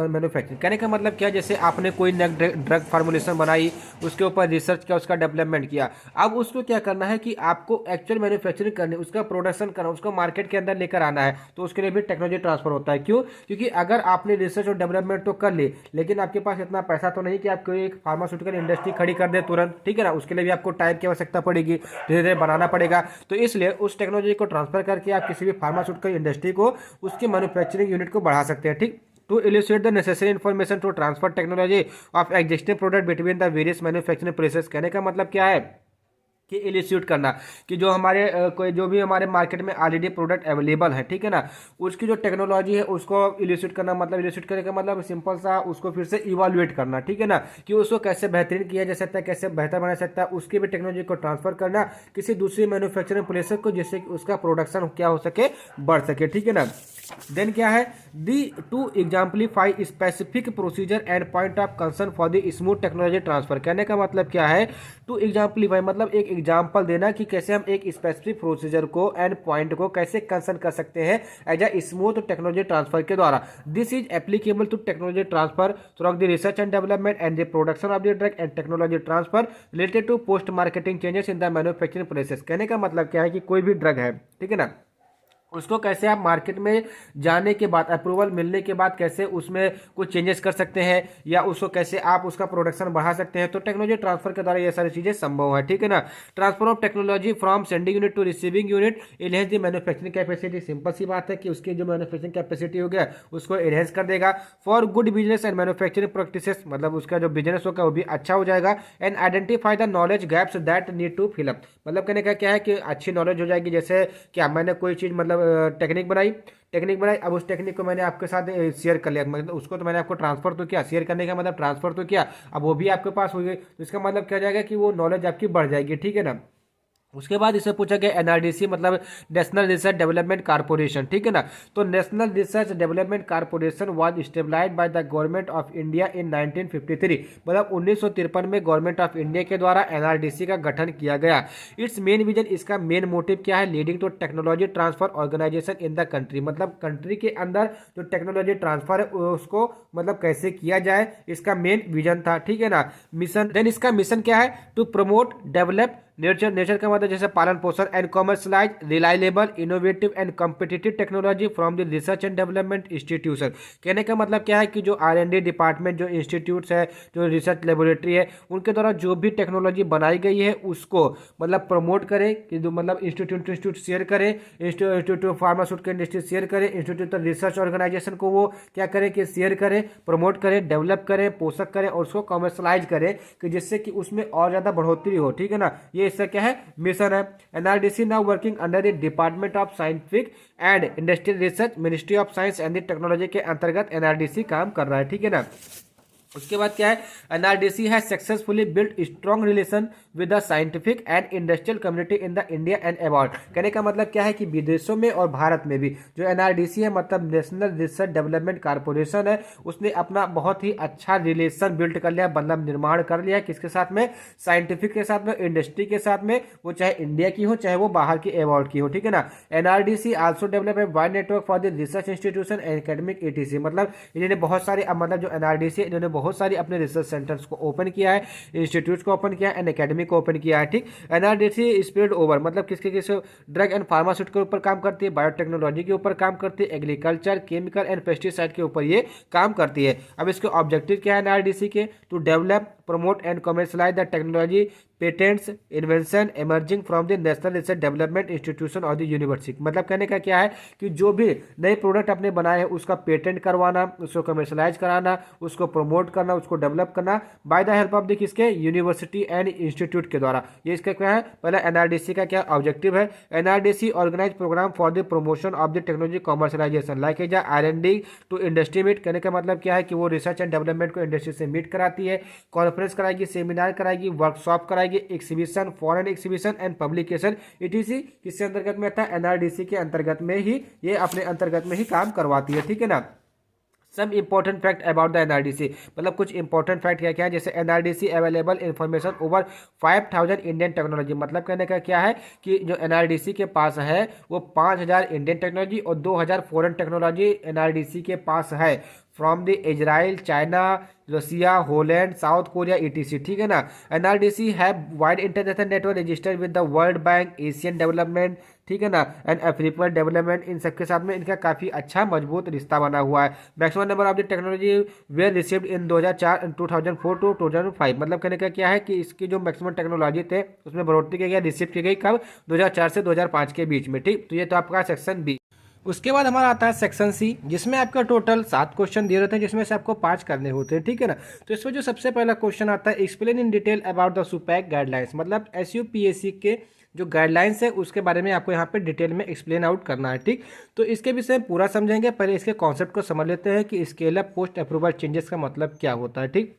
A: manufacturing। कहने का मतलब क्या, जैसे आपने कोई नई ड्रग फार्मुलेशन बनाई, उसके ऊपर रिसर्च किया, उसका डेवलपमेंट किया, अब उसको क्या करना है कि आपको एक्चुअल मैन्युफैक्चरिंग करनी, उसका प्रोडक्शन करना, उसको मार्केट के अंदर लेकर आना है, तो उसके लिए भी टेक्नोलॉजी ट्रांसफर होता है। क्यों? क्योंकि अगर आपने रिसर्च और डेवलपमेंट तो कर ली, लेकिन आपके पास इतना पैसा तो नहीं कि आप कोई एक फार्मास्यूटिकल इंडस्ट्री खड़ी कर दे तुरंत, ठीक है ना, उसके लिए भी आपको टाइम की आवश्यकता पड़ेगी, धीरे धीरे बनाना पड़ेगा। तो इसलिए उस टेक्नोलॉजी को ट्रांसफर करके आप किसी भी फार्मास्यूटिकल इंडस्ट्री को उसके मैन्युफैक्चरिंग यूनिट को बढ़ा सकते हैं। ठीक, to elicit the necessary information to transfer technology of existing product between the various manufacturing process. कहने का मतलब क्या है कि इलिसिट करना, कि जो हमारे कोई जो भी हमारे मार्केट में ऑलरेडी प्रोडक्ट अवेलेबल है, ठीक है ना, उसकी जो टेक्नोलॉजी है उसको इलिसिट करना। मतलब इलिसिट करने का मतलब सिंपल सा उसको फिर से इवालुएट करना, ठीक है ना, कि उसको कैसे बेहतरीन किया जा सकता है, कैसे बेहतर बना सकता है, उसकी भी टेक्नोलॉजी को ट्रांसफर करना किसी दूसरी मैन्युफैक्चरिंग प्रोसेस को, जिससे कि उसका प्रोडक्शन क्या हो सके, बढ़ सके, ठीक है ना। देन क्या है, the to exemplify specific procedure and point of concern for the smooth technology transfer. कहने का मतलब क्या है, टू एग्जाम्पलीफाई मतलब एक एग्जाम्पल देना कि कैसे हम एक स्पेसिफिक प्रोसीजर को एंड पॉइंट को कैसे कंसर्न कर सकते हैं as a smooth technology transfer के द्वारा। This is applicable to technology transfer through the research and development and the production of the drug and technology transfer related to post marketing changes in the manufacturing process. कहने का मतलब क्या है कि कोई भी ड्रग है, ठीक है ना, उसको कैसे आप मार्केट में जाने के बाद, अप्रूवल मिलने के बाद कैसे उसमें कुछ चेंजेस कर सकते हैं, या उसको कैसे आप उसका प्रोडक्शन बढ़ा सकते हैं। तो टेक्नोलॉजी ट्रांसफर के द्वारा ये सारी चीजें संभव है, ठीक है ना। Transfer of technology from sending unit to receiving unit enhance the manufacturing capacity. Simple सी बात है कि उसकी जो मैन्युफैक्चरिंग कैपेसिटी हो गया उसको एनहेंस कर देगा। For good business and manufacturing practices, मतलब उसका जो बिजनेस होगा वो भी अच्छा हो जाएगा। And identify the knowledge gaps that need to fill up. मतलब कहने का क्या है कि अच्छी नॉलेज हो जाएगी। जैसे क्या मैंने कोई चीज़ मतलब टेक्निक बनाई, अब उस टेक्निक को मैंने आपके साथ शेयर कर लिया, मतलब उसको तो मैंने आपको ट्रांसफर तो किया, शेयर करने का मतलब ट्रांसफर तो किया, अब वो भी आपके पास हो गई, तो इसका मतलब क्या हो जाएगा कि वो नॉलेज आपकी बढ़ जाएगी, ठीक है ना। उसके बाद इसे पूछा गया एनआरडीसी मतलब नेशनल रिसर्च डेवलपमेंट कारपोरेशन, ठीक है ना। तो national research development corporation was stabilized by the government of India in 1953। मतलब 1953 में गवर्नमेंट ऑफ इंडिया के द्वारा एनआरडीसी का गठन किया गया। इट्स मेन विजन, इसका मेन मोटिव क्या है, leading to technology transfer organization in the country. मतलब कंट्री के अंदर जो टेक्नोलॉजी ट्रांसफर है उसको मतलब कैसे किया जाए, इसका मेन विजन था, ठीक है ना। मिशन, देन इसका मिशन क्या है, टू प्रमोट डेवलप नेचर का मतलब जैसे पालन पोषण and commercialise reliable innovative and competitive technology from the research and development institution. कहने का मतलब क्या है कि जो R&D डिपार्टमेंट, जो इंस्टीट्यूट्स है, जो रिसर्च लेबोरेटरी है, उनके द्वारा जो भी टेक्नोलॉजी बनाई गई है उसको मतलब प्रमोट करें, कि जो मतलब इंस्टीट्यूट शेयर करें, इंस्टीट्यूट फार्मास्यूटिकल इंडस्ट्री शेयर करें, इंस्टीट्यूट रिसर्च ऑर्गेनाइजेशन को वो क्या करें कि शेयर करें, प्रमोट करें, डेवलप करें, पोषक करें और उसको कॉमर्शलाइज करें, कि जिससे कि उसमें और ज़्यादा बढ़ोतरी हो, ठीक है ना। ये इसका क्या है, मिशन है। NRDC now working under the department of scientific and industrial research, ministry of science and the technology के अंतर्गत एनआरडीसी काम कर रहा है, ठीक है ना। उसके बाद क्या है, NRDC has successfully built strong relation with the scientific and industrial community in the India and about. कहने का मतलब क्या है कि विदेशों में और भारत में भी जो एनआरडीसी है मतलब नेशनल रिसर्च डेवलपमेंट कारपोरेशन है, उसने अपना बहुत ही अच्छा रिलेशन बिल्ट कर लिया, मतलब निर्माण कर लिया, किसके साथ में, साइंटिफिक के साथ में, इंडस्ट्री के साथ में, वो चाहे इंडिया की हो चाहे वो बाहर की अबाउट की हो, ठीक है ना। NRDC also develop a wide network for the research institution and academic etc. मतलब इन्होंने बहुत सारे मतलब जो एनआरडीसी इन्होंने बहुत सारी अपने रिसर्च सेंटर्स को ओपन किया है, इंस्टीट्यूट को ओपन किया है एंड एकेडमी को ओपन किया है, ठीक। एनआरडीसी स्प्रेड ओवर मतलब किसके किस ड्रग एंड फार्मास्यूटिकल के ऊपर काम करती है, बायोटेक्नोलॉजी के ऊपर काम करती है, एग्रीकल्चर, केमिकल एंड पेस्टिसाइड के ऊपर ये काम करती है। अब इसके ऑब्जेक्टिव क्या है एनआरडीसी के, to develop, promote and commercialize the technology, patents, invention emerging from the national research development institution और द यूनिवर्सिटी। मतलब कहने का क्या है कि जो भी नए प्रोडक्ट अपने बनाए हैं उसका पेटेंट करवाना, उसको कमर्शलाइज कराना, उसको प्रमोट करना, उसको डेवलप करना by the help of the किसके, यूनिवर्सिटी एंड इंस्टीट्यूट के द्वारा। ये इसका क्या है, पहला एनआरडीसी का क्या ऑब्जेक्टिव है, NRDC organize program for the promotion of the technology commercialization like as R&D to industry meet. कहने का मतलब क्या है कि वो रिसर्च एंड डेवलपमेंट को इंडस्ट्री से मीट कराती है, कॉन्फ्रेंस कराएगी, सेमिनार कराएगी, वर्कशॉप कराएगी, exhibition, foreign exhibition and publication etc किसके अंतर्गत में आता है, एनआरडीसी के अंतर्गत में ही, ये अपने अंतर्गत में ही काम करवाती है, ठीक है ना। सब important fact about the NRDC, मतलब कुछ इंपॉर्टेंट फैक्ट क्या क्या है, जैसे NRDC available information over 5000 Indian technology, मतलब कहने का क्या है कि जो एनआरडीसी के पास है वो 5000 इंडियन टेक्नोलॉजी और 2000 फॉरेन टेक्नोलॉजी एनआरडीसी के पास है, from the Israel, China, Russia, Holland, South Korea, etc, ठीक है ना। एनआरडीसी है wide international network registered with the World Bank, Asian development, ठीक है ना, एंड अफ्रीकन डेवलपमेंट, इन सबके साथ में इनका काफ़ी अच्छा मजबूत रिश्ता बना हुआ है। Maximum number of the technology were received in 2004 2004 to 2005, मतलब कहने का क्या है कि इसकी जो मैक्सिमम टेक्नोलॉजी थे उसमें बढ़ोतरी की गई, रिसीव की गई कब, 2004 से 2005 के बीच में, ठीक। तो ये तो आपका सेक्शन बी। उसके बाद हमारा आता है सेक्शन सी, जिसमें आपका टोटल 7 क्वेश्चन दिए रहते हैं, जिसमें से आपको 5 करने होते हैं, ठीक है ना। तो इसमें जो सबसे पहला क्वेश्चन आता है, explain in detail about the SUPAC guidelines, मतलब एसयूपीएससी के जो गाइडलाइंस है उसके बारे में आपको यहाँ पे डिटेल में एक्सप्लेन आउट करना है, ठीक। तो इसके विषय में पूरा समझेंगे, पहले इसके कॉन्सेप्ट को समझ लेते हैं कि scale up post approval changes का मतलब क्या होता है, ठीक।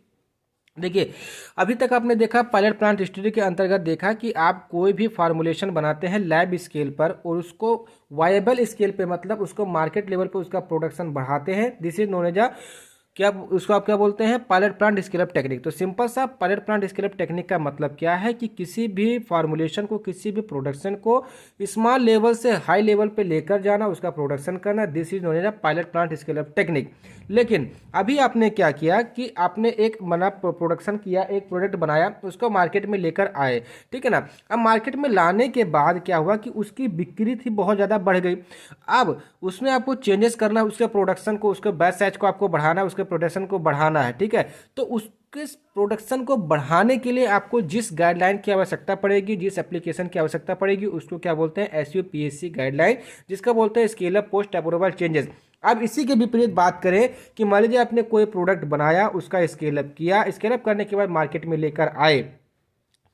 A: देखिए, अभी तक आपने देखा पायलट प्लांट स्टडी के अंतर्गत देखा कि आप कोई भी फार्मूलेशन बनाते हैं लैब स्केल पर और उसको वायबल स्केल पे, मतलब उसको मार्केट लेवल पे उसका प्रोडक्शन बढ़ाते हैं, this is known as a क्या, उसको आप क्या बोलते हैं, pilot plant scale up technique. तो सिंपल सा pilot plant scale up technique का मतलब क्या है कि किसी भी फार्मूलेशन को, किसी भी प्रोडक्शन को स्मॉल लेवल से हाई लेवल पे लेकर जाना, उसका प्रोडक्शन करना, this is known as a pilot plant scale up technique. लेकिन अभी आपने क्या किया कि आपने एक मना प्रोडक्शन किया, एक प्रोडक्ट बनाया, उसको मार्केट में लेकर आए, ठीक है ना। अब मार्केट में लाने के बाद क्या हुआ कि उसकी बिक्री थी बहुत ज़्यादा बढ़ गई। अब उसमें आपको चेंजेस करना है, उसके प्रोडक्शन को, उसके बैच साइज को आपको बढ़ाना है, उसके प्रोडक्शन को बढ़ाना है, ठीक है। तो उसके प्रोडक्शन को बढ़ाने के लिए आपको जिस गाइडलाइन की आवश्यकता पड़ेगी, जिस एप्लीकेशन की आवश्यकता पड़ेगी, उसको क्या बोलते हैं, एसयूपीएससी गाइडलाइन, जिसका बोलते हैं scale up post approval changes. अब इसी के विपरीत बात करें कि मान लीजिए आपने कोई प्रोडक्ट बनाया, उसका स्केल अप किया, स्केल अप करने के बाद मार्केट में लेकर आए,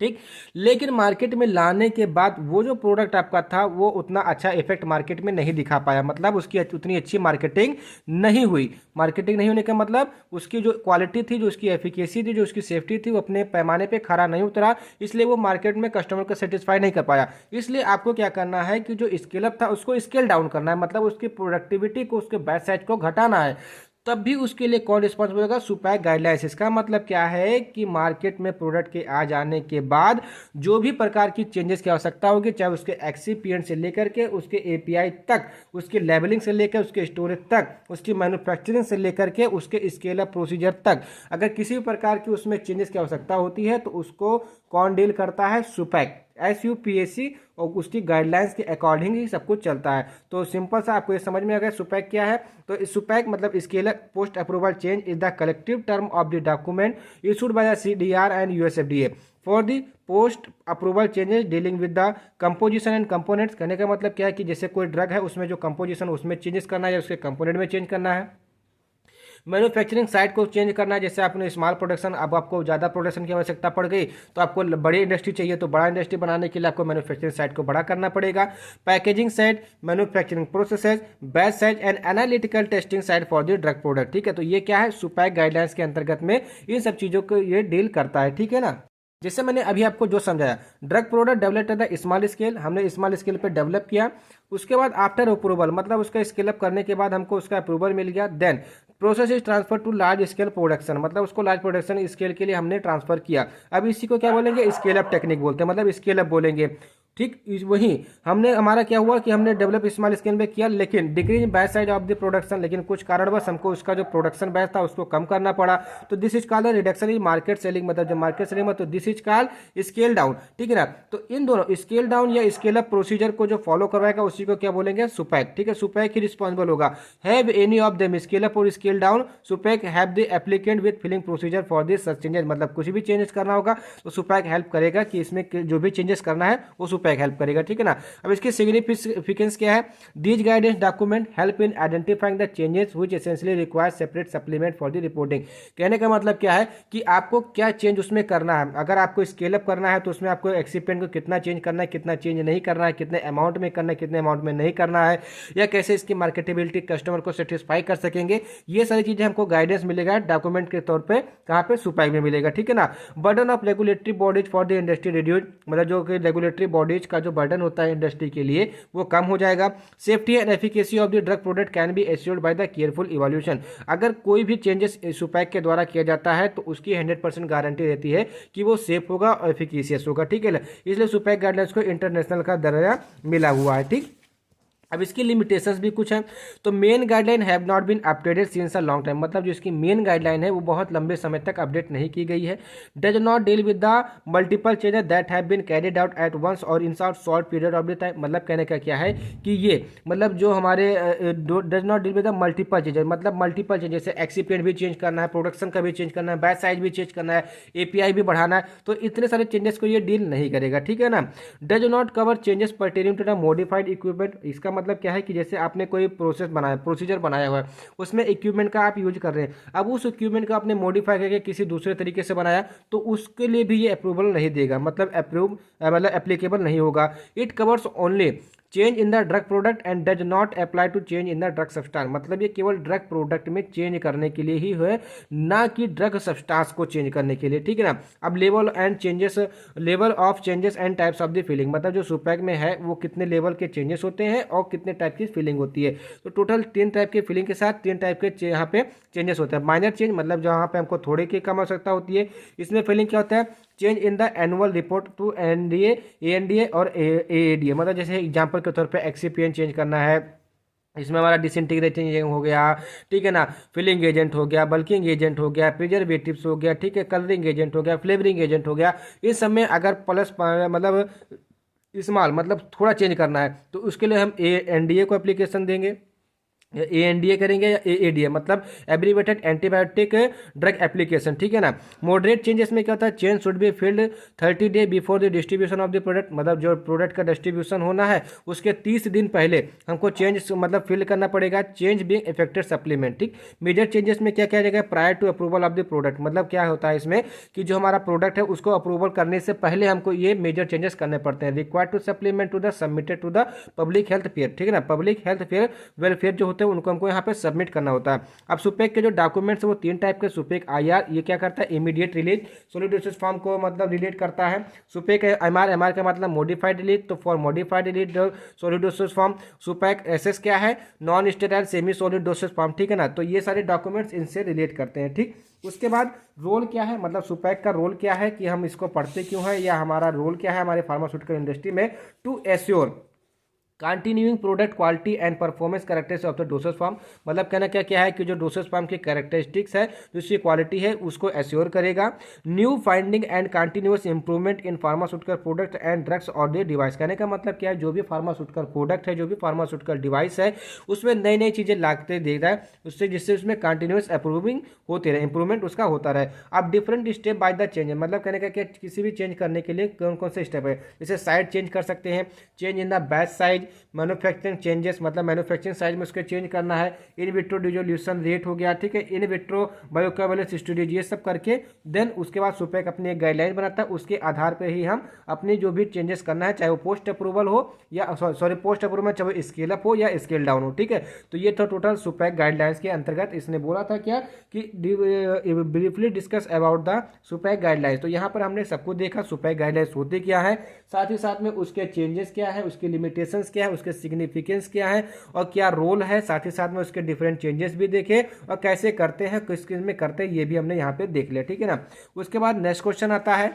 A: ठीक। लेकिन मार्केट में लाने के बाद वो जो प्रोडक्ट आपका था वो उतना अच्छा इफेक्ट मार्केट में नहीं दिखा पाया, मतलब उसकी उतनी अच्छी मार्केटिंग नहीं हुई। मार्केटिंग नहीं होने का मतलब उसकी जो क्वालिटी थी, जो उसकी एफिकेसी थी, जो उसकी सेफ्टी थी, वो अपने पैमाने पे खरा नहीं उतरा, इसलिए वो मार्केट में कस्टमर को सेटिस्फाई नहीं कर पाया। इसलिए आपको क्या करना है कि जो स्केल अप था उसको स्केल डाउन करना है, मतलब उसकी प्रोडक्टिविटी को, उसके बैच साइज को घटाना है। तब भी उसके लिए कौन रिस्पॉन्सिबल होगा, सुपैक गाइडलाइंस। इसका मतलब क्या है कि मार्केट में प्रोडक्ट के आ जाने के बाद जो भी प्रकार की चेंजेस की आवश्यकता होगी, चाहे उसके एक्सीपिएंट से लेकर के उसके एपीआई तक, उसके लेबलिंग से लेकर उसके स्टोरेज तक, उसकी मैन्युफैक्चरिंग से लेकर के उसके स्केल अप प्रोसीजर तक, अगर किसी भी प्रकार की उसमें चेंजेस की आवश्यकता होती है तो उसको कौन डील करता है, सुपैक, एसयूपीएससी, और उसकी गाइडलाइंस के अकॉर्डिंग ही सब कुछ चलता है। तो सिंपल सा आपको ये समझ में आ गया सुपैक क्या है। तो सुपैक मतलब scale post approval change is the collective term of the document issued by the CDR and USFDA for the post approval changes dealing with the composition and components. कहने का मतलब क्या है कि जैसे कोई ड्रग है उसमें जो कंपोजिशन, उसमें चेंजेस करना है या उसके कंपोनेंट में चेंज करना है। मैन्युफैक्चरिंग साइट को चेंज करना है, जैसे आपने स्मॉल प्रोडक्शन, अब आपको ज़्यादा प्रोडक्शन की आवश्यकता पड़ गई तो आपको बड़ी इंडस्ट्री चाहिए, तो बड़ा इंडस्ट्री बनाने के लिए आपको मैन्युफैक्चरिंग साइट को बड़ा करना पड़ेगा। Packaging site, manufacturing processes, batch site and analytical testing site for the drug product, ठीक है। तो ये क्या है, सुपैक गाइडलाइंस के अंतर्गत में इन सब चीज़ों को ये डील करता है, ठीक है ना। जैसे मैंने अभी आपको जो समझाया, drug product develop at the small scale, हमने स्मॉल स्केल पे डेवलप किया, उसके बाद आफ्टर अप्रूवल, मतलब उसका स्केल अप करने के बाद हमको उसका अप्रूवल मिल गया, then process is transfer to large scale production, मतलब उसको लार्ज प्रोडक्शन स्केल के लिए हमने ट्रांसफर किया। अब इसी को क्या बोलेंगे, स्केल अप टेक्निक बोलते हैं, मतलब स्केल अप बोलेंगे, ठीक। वही हमने, हमारा क्या हुआ कि हमने डेवलप स्मॉल स्केल में किया, लेकिन decrease batch size of the production, लेकिन कुछ कारणवश हमको उसका जो प्रोडक्शन बैच था उसको कम करना पड़ा, तो this is called reduction in market selling, मतलब जो मार्केट सेलिंग, मतलब this is called scale down, ठीक है ना। तो इन दोनों स्केल डाउन या स्केल अप प्रोसीजर को जो फॉलो करवाएगा उसी को क्या बोलेंगे, सुपैक, ठीक है। सुपैक ही रिस्पॉन्सिबल होगा। Have any of them scale up और scale down, SUPAC have the applicant with filling procedure for this such changes, मतलब कुछ भी चेंजेस करना होगा तो सुपैक हेल्प करेगा कि इसमें जो भी चेंजेस करना है वो सुपैक हेल्प करेगा, ठीक है ना। अब इसकी सिग्निफिकेंस क्या है, these guidance document help in identifying the changes which essentially require separate supplement for the reporting. कहने का मतलब क्या है कि आपको क्या चेंज उसमें करना है। अगर आपको स्केल अप करना है तो उसमें आपको एक्सिपेंट को कितना चेंज करना है, कितना चेंज नहीं करना है, कितने अमाउंट में करना है, कितने अमाउंट में नहीं करना है, या कैसे इसकी मार्केटेबिलिटी कस्टमर को सेटिस्फाई कर सकेंगे, ये सारी चीजें हमको गाइडेंस मिलेगा डॉक्यूमेंट के तौर पे, कहाँ पे, सुपैक में मिलेगा, ठीक है ना। Burden of regulatory bodies for the industry reduce, मतलब जो कि रेगुलेटरी बॉडीज स्टोरेज का जो बर्डन होता है इंडस्ट्री के लिए वो कम हो जाएगा। Safety and efficacy of the drug product can be assured by the careful evolution. अगर कोई भी चेंजेस सुपैक के द्वारा किया जाता है तो उसकी 100% गारंटी रहती है कि वो सेफ होगा और एफिकेशियस होगा, ठीक है ना। इसलिए सुपैक गाइडलाइंस को इंटरनेशनल का दर्जा मिला हुआ है, ठीक। अब इसकी लिमिटेशंस भी कुछ हैं। तो main guideline have not been updated since a long time, मतलब जो इसकी मेन गाइडलाइन है वो बहुत लंबे समय तक अपडेट नहीं की गई है। Does not deal with the multiple changes that have been carried out at once और in short period of the time. मतलब कहने का क्या है कि ये मतलब जो हमारे does not deal with the multiple changes, मतलब मल्टीपल चेंजेस जैसे एक्सीपिएंट भी चेंज करना है, प्रोडक्शन का भी चेंज करना है, बैच साइज भी चेंज करना है, एपीआई भी बढ़ाना है, तो इतने सारे चेंजेस को ये डील नहीं करेगा, ठीक है ना। Does not cover changes pertaining to the modified equipment. इसका मतलब क्या है कि जैसे आपने कोई प्रोसीजर बनाया हुआ है, उसमें इक्विपमेंट का आप यूज कर रहे हैं, अब उस इक्विपमेंट को आपने मॉडिफाई करके किसी दूसरे तरीके से बनाया तो उसके लिए भी ये अप्रूवल नहीं देगा, मतलब एप्लीकेबल नहीं होगा। It covers only change in the drug product and does not apply to change in the drug substance. मतलब ये केवल ड्रग प्रोडक्ट में चेंज करने के लिए ही है, ना कि ड्रग सब्सटेंस को चेंज करने के लिए, ठीक है ना। अब level of changes and types of the feeling, मतलब जो सुपैक में है वो कितने लेवल के चेंजेस होते हैं और कितने टाइप की फीलिंग होती है। तो टोटल 3 टाइप के फीलिंग के साथ 3 टाइप के यहाँ पे चेंजेस होते हैं। माइनर चेंज मतलब जहाँ पे हमको थोड़े की कम आवश्यकता होती है, इसमें फीलिंग क्या होता है, change in the annual report to NDA, ANDA और एएडीए। मतलब जैसे एग्जांपल के तौर पे एक्सीपिएंट चेंज करना है, इसमें हमारा डिसइंटीग्रेटिंग हो गया, ठीक है ना, फिलिंग एजेंट हो गया, बल्किंग एजेंट हो गया, प्रिजर्वेटिव्स हो गया, ठीक है, कलरिंग एजेंट हो गया, फ्लेवरिंग एजेंट हो गया। इस सब में अगर प्लस मतलब इस्तेमाल मतलब थोड़ा चेंज करना है तो उसके लिए हम एएनडीए को एप्लीकेशन देंगे, एएनडीए करेंगे या एएडीए, मतलब एब्रीवेटेड एंटीबायोटिक ड्रग एप्लीकेशन, ठीक है ना। मॉडरेट चेंजेस में क्या होता है, change should be filled 30 day before the distribution of the product. मतलब जो प्रोडक्ट का डिस्ट्रीब्यूशन होना है उसके 30 दिन पहले हमको चेंज मतलब फिल करना पड़ेगा। चेंज बीइंग इफेक्टेड सप्लीमेंट, ठीक। मेजर चेंजेस में क्या किया जाएगा, prior to approval of the product. मतलब क्या होता है इसमें कि जो हमारा प्रोडक्ट है उसको अप्रूवल करने से पहले हमको ये मेजर चेंजेस करने पड़ते हैं। Required to supplement to the submitted to the public health fair, ठीक है ना। पब्लिक हेल्थ फेयर वेलफेयर जो होते हैं उनको हमको यहाँ पे सबमिट करना होता है। अब सुपेक के जो डॉक्यूमेंट्स वो 3 टाइप के, सुपेक आईआर ये क्या करता है, immediate release solid dosage form को मतलब रिलेट करता है। सुपेक एमआर, एमआर का मतलब मॉडिफाइड रिलीज, तो for modified release solid dosage form. SUPAC SS क्या है, non sterile semi solid dosage form, ठीक है ना। तो ये सारे डॉक्यूमेंट्स इनसे रिलेट करते हैं, ठीक। उसके बाद रोल क्या है, मतलब सुपेक का रोल क्या है कि हम इसको पढ़ते क्यों है, या हमारा रोल क्या है हमारे फार्मास्यूटिकल इंडस्ट्री में, to assure continuing product quality and performance characteristics of the dosage form. मतलब कहना क्या है कि जो डोसेज फॉर्म की कैरेक्टरिस्टिक्स है, जो उसकी क्वालिटी है उसको एश्योर करेगा। New finding and continuous improvement in pharmaceutical product and drugs और द डिवाइस। कहने का मतलब क्या है, जो भी फार्मास्यूटिकल प्रोडक्ट है, जो भी फार्मास्यूटिकल डिवाइस है, उसमें नई नई चीज़ें लाते दे रहा है उससे, जिससे उसमें कंटिन्यूअस अप्रूविंग होती रहे, इंप्रूवमेंट उसका होता रहे। अब different step by the change, मतलब कहने का क्या, किसी भी चेंज करने के लिए कौन कौन से स्टेप है, जैसे साइड चेंज कर सकते हैं, change in the batch size, manufacturing changes मतलब मैन्युफैक्चरिंग साइज में उसके चेंज करना है, इन विट्रो डिजोल्यूशन रेट हो गया, ठीक है, इन विट्रो बायोकेबलेंस स्टडीज, ये सब करके देन उसके बाद सुपेक अपनी एक गाइडलाइन बनाता है। उसके आधार पर ही हम अपनी जो भी चेंजेस करना है, चाहे वो पोस्ट अप्रूवल हो या पोस्ट अप्रूवल, चाहे वो स्केल अप हो या स्केल डाउन हो, ठीक है। तो ये था टोटल सुपेक गाइडलाइंस के अंतर्गत। इसने बोला था क्या कि briefly discuss about the SUPAC guidelines. तो यहाँ पर हमने सबको देखा सुपेक गाइडलाइंस होते क्या है, साथ ही साथ में उसके चेंजेस क्या है, उसके लिमिटेशंस क्या है, उसके सिग्निफिकेंस क्या है और क्या रोल है, साथ ही साथ में उसके डिफरेंट चेंजेस भी देखे और कैसे करते हैं, किस किस में करते हैं, ये भी हमने यहाँ पे देख लिया, ठीक है ना। उसके बाद नेक्स्ट क्वेश्चन आता है,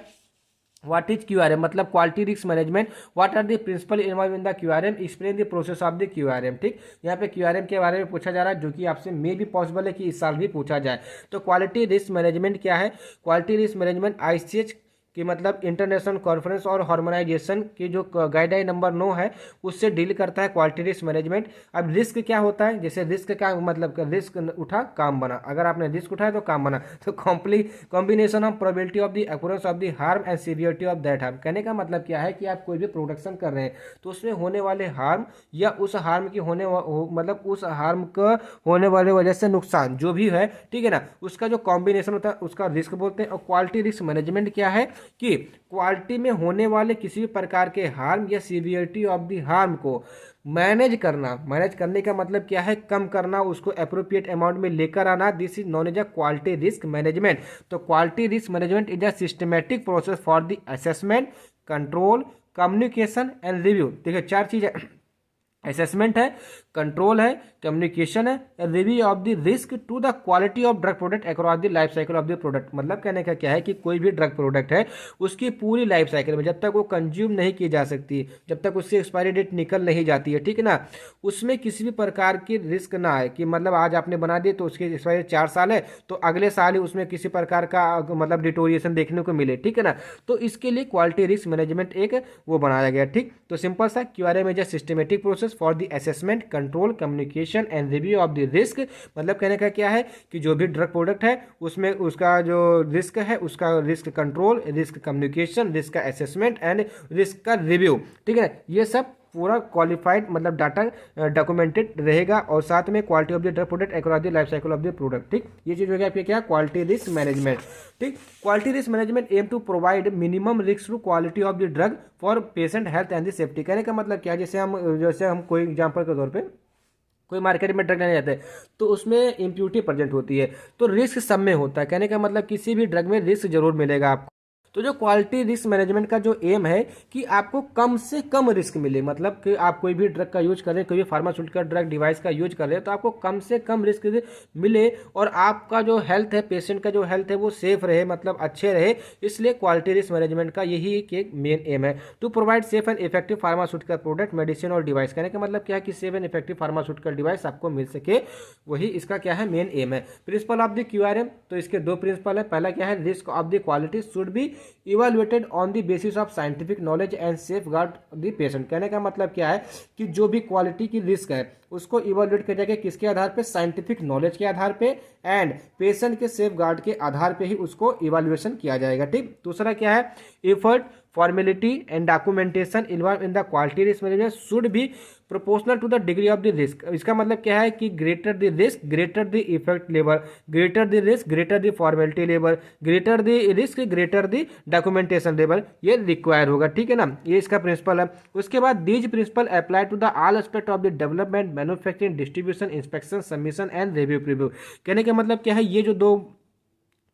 A: व्हाट इज क्यूआरएम, मतलब quality risk management. What are the principle involve in the QRM, explain the process of the QRM, ठीक। यहाँ पे क्यूआरएम के बारे में पूछा जा रहा है, जो कि आपसे मे भी पॉसिबल है कि इस साल भी पूछा जाए। तो क्वालिटी रिस्क मैनेजमेंट क्या है, क्वालिटी रिस्क मैनेजमेंट आईसीएच कि मतलब इंटरनेशनल कॉन्फ्रेंस और हार्मोनाइजेशन की जो गाइडलाइन नंबर 9 है उससे डील करता है क्वालिटी रिस्क मैनेजमेंट। अब रिस्क क्या होता है, जैसे रिस्क का मतलब रिस्क उठा काम बना, अगर आपने रिस्क उठाया तो काम बना, तो combination of probability of the occurrence of the harm and severity of that harm. कहने का मतलब क्या है कि आप कोई भी प्रोडक्शन कर रहे हैं तो उसमें होने वाले हार्म या उस हार्म की मतलब उस हार्म का होने वाले वजह से नुकसान जो भी है, ठीक है ना, उसका जो कॉम्बिनेशन होता है उसका रिस्क बोलते हैं। और क्वालिटी रिस्क मैनेजमेंट क्या है कि क्वालिटी में होने वाले किसी भी प्रकार के हार्म या सीवियरिटी ऑफ द हार्म को मैनेज करना। मैनेज करने का मतलब क्या है, कम करना, उसको अप्रोप्रिएट अमाउंट में लेकर आना। This is known as a quality risk management. तो quality risk management is a systematic process for the assessment, control, communication and review. देखिए 4 चीज़ है, असेसमेंट है, कंट्रोल है, कम्युनिकेशन है, review of the risk to the quality of drug product across the life cycle of the product. मतलब कहने का क्या है कि कोई भी ड्रग प्रोडक्ट है उसकी पूरी लाइफ साइकिल में जब तक वो कंज्यूम नहीं की जा सकती, जब तक उसकी एक्सपायरी डेट निकल नहीं जाती है, ठीक है ना, उसमें किसी भी प्रकार की रिस्क ना आए कि मतलब आज आपने बना दिए तो उसकी एक्सपायरी 4 साल है तो अगले साल ही उसमें किसी प्रकार का मतलब डिटोरिएशन देखने को मिले, ठीक है ना। तो इसके लिए क्वालिटी रिस्क मैनेजमेंट एक वो बनाया गया, ठीक। तो सिंपल सा QRM is a systematic process for the assessment, control, communication and review of the risk. मतलब कहने का क्या है कि जो भी ड्रग प्रोडक्ट है उसमें उसका जो रिस्क है उसका risk control, risk communication, risk का असेसमेंट एंड रिस्क का रिव्यू, ठीक है। ये सब पूरा क्वालिफाइड मतलब डाटा डॉक्यूमेंटेड रहेगा और साथ में quality of the drug product across the life cycle of the product, ठीक। ये चीज हो गया आपके क्या, क्वालिटी रिस्क मैनेजमेंट, ठीक। Quality risk management aim to provide minimum risk to quality of the drug for patient health and the safety. कहने का मतलब क्या है, जैसे हम कोई एग्जाम्पल के तौर पर कोई मार्केट में ड्रग लेने जाते हैं तो उसमें इम्प्यूरिटी प्रेजेंट होती है, तो रिस्क सब में होता है। कहने का मतलब किसी भी ड्रग में रिस्क जरूर मिलेगा आपको। तो जो क्वालिटी रिस्क मैनेजमेंट का जो एम है कि आपको कम से कम रिस्क मिले, मतलब कि आप कोई भी ड्रग का यूज कर रहे हैं, कोई भी फार्मास्यूटिकल ड्रग डिवाइस का यूज कर रहे हैं तो आपको कम से कम रिस्क मिले और आपका जो हेल्थ है, पेशेंट का जो हेल्थ है वो सेफ रहे, मतलब अच्छे रहे। इसलिए क्वालिटी रिस्क मैनेजमेंट का यही एक मेन एम है, to provide safe and effective pharmaceutical product, medicine और डिवाइस। कहने का मतलब क्या है कि safe and effective pharmaceutical device आपको मिल सके, वही इसका क्या है मेन एम है। प्रिंसिपल ऑफ द QRM, तो इसके 2 प्रिंसिपल है। पहला क्या है, risk of the quality should be evaluated on the basis of scientific knowledge and safeguard the patient. कहने का मतलब क्या है कि जो भी क्वालिटी की रिस्क है उसको इवेलुएट किया जाएगा किसके आधार पे, साइंटिफिक नॉलेज के आधार पे एंड पेशेंट के सेफ गार्ड के आधार पे ही उसको इवेल्युएशन किया जाएगा, ठीक। दूसरा क्या है, effort, formality and documentation involve in the quality risk management should be proportional to the degree of the risk. इसका मतलब क्या है कि greater the risk greater the effect level, greater the risk greater the formality level, greater the risk greater the documentation level, ये रिक्वायर होगा, ठीक है ना। ये इसका प्रिंसिपल है। उसके बाद these principle apply to the all aspect of the development, manufacturing, distribution, inspection, submission and review preview. कहने का मतलब क्या है, ये जो 2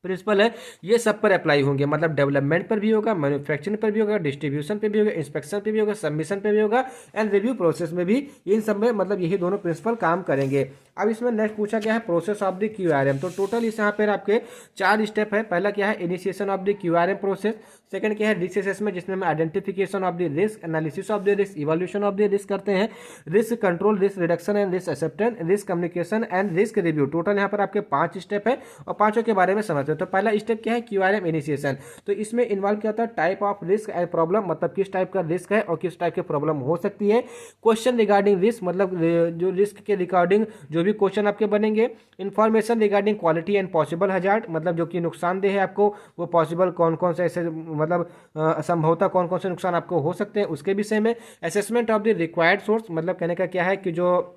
A: प्रिंसिपल है ये सब पर अप्लाई होंगे, मतलब डेवलपमेंट पर भी होगा, मैन्युफैक्चरिंग पर भी होगा, डिस्ट्रीब्यूशन पे भी होगा, इंस्पेक्शन पे भी होगा, सबमिशन पे भी होगा एंड रिव्यू प्रोसेस में भी, इन सब में मतलब यही दोनों प्रिंसिपल काम करेंगे। अब इसमें नेक्स्ट पूछा गया है प्रोसेस ऑफ द QRM। तो टोटल इस यहाँ पर आपके 4 स्टेप है। पहला क्या है, initiation of the QRM process. Second क्या है, रिस्क असेसमेंट, जिसमें हम identification of the risk, analysis of the risk, evolution of the risk करते हैं, risk control, risk reduction and risk acceptance, risk communication and risk review. Total यहाँ पर आपके 5 स्टेप है और 5 के बारे में समझते हैं। तो पहला स्टेप क्या है, QRM इनिशिएशन। तो इसमें इन्वॉल्व क्या होता है, type of risk and problem, मतलब किस टाइप का रिस्क है और किस टाइप की प्रॉब्लम हो सकती है। क्वेश्चन रिगार्डिंग रिस्क, मतलब जो रिस्क के रिगार्डिंग जो भी क्वेश्चन आपके बनेंगे। Information regarding quality and possible hazard, मतलब जो कि नुकसानदेह है आपको वो पॉसिबल कौन कौन से ऐसे मतलब संभवतः कौन कौन से नुकसान आपको हो सकते हैं उसके विषय में। Assessment of the required source, मतलब कहने का क्या है कि जो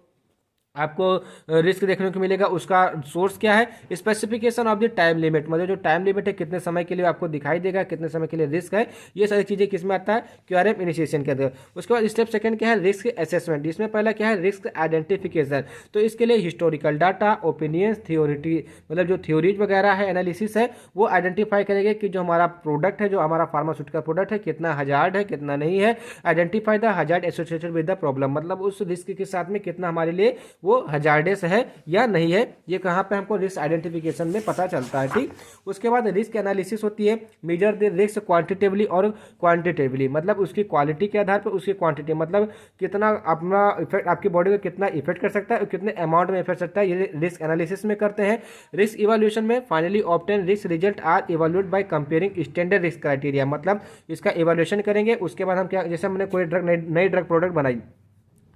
A: आपको रिस्क देखने को मिलेगा उसका सोर्स क्या है। Specification of the time limit, मतलब जो टाइम लिमिट है कितने समय के लिए आपको दिखाई देगा, कितने समय के लिए रिस्क है, ये सारी चीज़ें किसमें आता है, QRM इनिशिएशन के अंदर। उसके बाद स्टेप सेकंड क्या है, रिस्क असेसमेंट, जिसमें पहला क्या है रिस्क आइडेंटिफिकेशन। तो इसके लिए हिस्टोरिकल डाटा, ओपिनियंस, थ्योरिटी, मतलब जो थ्योरीज वगैरह है, एनालिसिस है, वो आइडेंटिफाई करेंगे कि जो हमारा प्रोडक्ट है, जो हमारा फार्मास्यूटिकल प्रोडक्ट है, कितना हजार्ड है कितना नहीं है। Identify the hazard associated with the problem, मतलब उस रिस्क के साथ में कितना हमारे लिए वो हजार्डेस है या नहीं है, ये कहाँ पे हमको रिस्क आइडेंटिफिकेशन में पता चलता है, ठीक। उसके बाद रिस्क एनालिसिस होती है, मेजर द रिस्क क्वांटिटेटिवली और क्वांटिटेटिवली, मतलब उसकी क्वालिटी के आधार पर उसकी क्वांटिटी, मतलब कितना अपना इफेक्ट आपकी बॉडी को कितना इफेक्ट कर सकता है और कितने अमाउंट में इफेक्ट सकता है, ये रिस्क एनालिसिस में करते हैं। रिस्क इवैल्यूएशन में finally obtain risk result are evaluate by comparing standard risk criteria, मतलब इसका इवैल्यूएशन करेंगे। उसके बाद हम क्या, जैसे हमने कोई नई ड्रग प्रोडक्ट बनाई,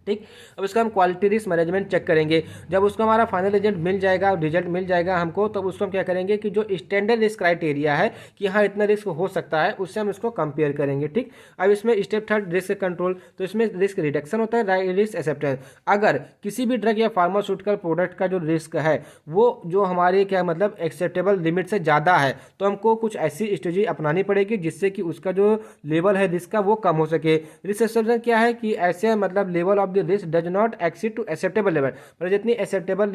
A: ठीक। अब इसका हम क्वालिटी रिस्क मैनेजमेंट चेक करेंगे। जब उसको हमारा फाइनल रिजल्ट मिल जाएगा हमको, तब उसको हम क्या करेंगे कि जो स्टैंडर्ड रिस्क क्राइटेरिया है कि हाँ इतना रिस्क हो सकता है, उससे हम इसको कंपेयर करेंगे, ठीक। अब इसमें स्टेप थर्ड रिस्क कंट्रोल, तो इसमें रिस्क रिडक्शन होता है, रिस्क एक्सेप्टेंस। अगर किसी भी ड्रग या फार्मास्यूटिकल प्रोडक्ट का जो रिस्क है वो जो हमारे क्या मतलब एक्सेप्टेबल लिमिट से ज़्यादा है, तो हमको कुछ ऐसी स्ट्रेटजी अपनानी पड़ेगी जिससे कि उसका जो लेवल है रिस्क का वो कम हो सके। रिस्क एक्सेप्टेंस क्या है कि ऐसे मतलब level of risk does not exceed to acceptable level, मतलब जितनी एक्सेप्टेबल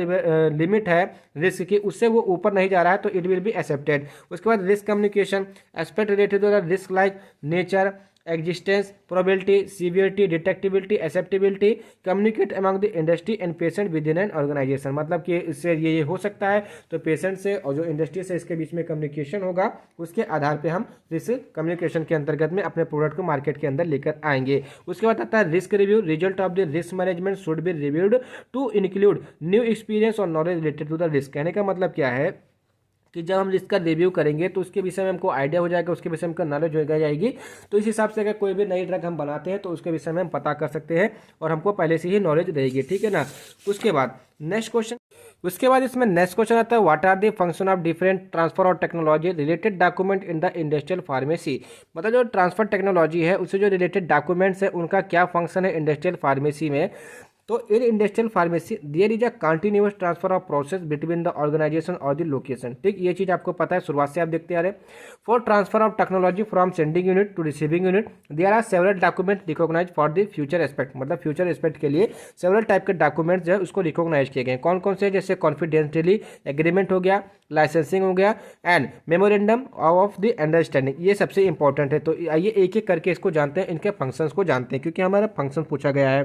A: लिमिट है रिस्क की उससे वो ऊपर नहीं जा रहा है तो इट विल बी एक्सेप्टेड। उसके बाद risk communication, aspect related to the risk like nature, existence, probability, severity, detectability, acceptability, communicate among the industry and patient with in an organisation. मतलब कि इससे ये हो सकता है, तो पेशेंट से और जो इंडस्ट्री से इसके बीच में कम्युनिकेशन होगा, उसके आधार पे हम इस कम्युनिकेशन के अंतर्गत में अपने प्रोडक्ट को मार्केट के अंदर लेकर आएंगे। उसके बाद आता है risk review. Result of the risk management should be reviewed to include new experience और knowledge related to the risk. कहने का मतलब क्या है कि जब हम रिस्क का रिव्यू करेंगे तो उसके विषय में हमको आइडिया हो जाएगा, उसके विषय में हमको नॉलेज हो जाएगी। तो इस हिसाब से अगर कोई भी नई ड्रग हम बनाते हैं तो उसके विषय में हम पता कर सकते हैं और हमको पहले से ही नॉलेज रहेगी, ठीक है ना। उसके बाद नेक्स्ट क्वेश्चन, उसके बाद इसमें नेक्स्ट क्वेश्चन आता है what are the function of different transfer और technology related document in the industrial pharmacy. मतलब जो ट्रांसफर टेक्नोलॉजी है उससे जो रिलेटेड डॉक्यूमेंट्स है उनका क्या फंक्शन है इंडस्ट्रियल फार्मेसी में। तो in industrial pharmacy there is a continuous transfer of process between the organisation और द लोकेशन। ठीक, ये चीज आपको पता है, शुरुआत से आप देखते आ रहे हैं। For transfer of technology from sending unit to receiving unit there are several document recognise for the future aspect. मतलब फ्यूचर एस्पेक्ट के लिए सेवरल टाइप के डॉक्यूमेंट्स जो है उसको रिकॉग्नाइज किए गए। कौन कौन से, जैसे कॉन्फिडेंशियली एग्रीमेंट हो गया, लाइसेंसिंग हो गया and memorandum of the understanding. ये सबसे इंपॉर्टेंट है। तो आइए एक एक करके इसको जानते हैं, इनके फंक्शंस को जानते हैं, क्योंकि हमारा फंक्शन पूछा गया है।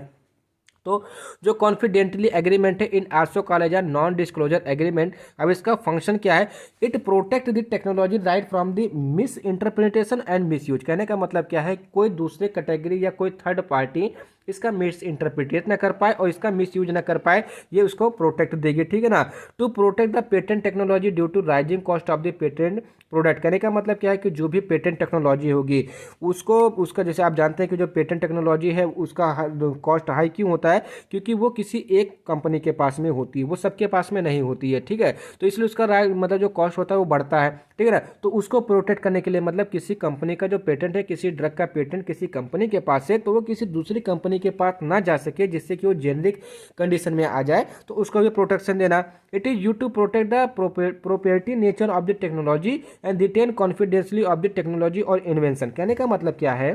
A: तो जो कॉन्फिडेंटली एग्रीमेंट है in also called as non disclosure agreement. अब इसका फंक्शन क्या है, it protect the technology right from the misinterpretation and misuse. कहने का मतलब क्या है, कोई दूसरे कैटेगरी या कोई थर्ड पार्टी इसका मिस इंटरप्रिटेट ना कर पाए और इसका मिस यूज ना कर पाए, ये उसको प्रोटेक्ट देगी, ठीक है ना। To protect the patent technology due to rising cost of the patent product. कहने का मतलब क्या है कि जो भी पेटेंट टेक्नोलॉजी होगी उसको, उसका जैसे आप जानते हैं कि जो पेटेंट टेक्नोलॉजी है उसका कॉस्ट हाई क्यों होता है, क्योंकि वो किसी एक कंपनी के पास में होती है, वो सबके पास में नहीं होती है, ठीक है। तो इसलिए उसका मतलब जो कॉस्ट होता है वो बढ़ता है, ठीक है ना। तो उसको प्रोटेक्ट करने के लिए, मतलब किसी कंपनी का जो पेटेंट है, किसी ड्रग का पेटेंट किसी कंपनी के पास है, तो वो किसी दूसरी कंपनी के पास ना जा सके, जिससे कि वो जेनरिक कंडीशन में आ जाए, तो उसको भी प्रोटेक्शन देना। It is you to protect the proprietary nature of the technology and retain confidentially of the technology और इन्वेंशन। कहने का मतलब क्या है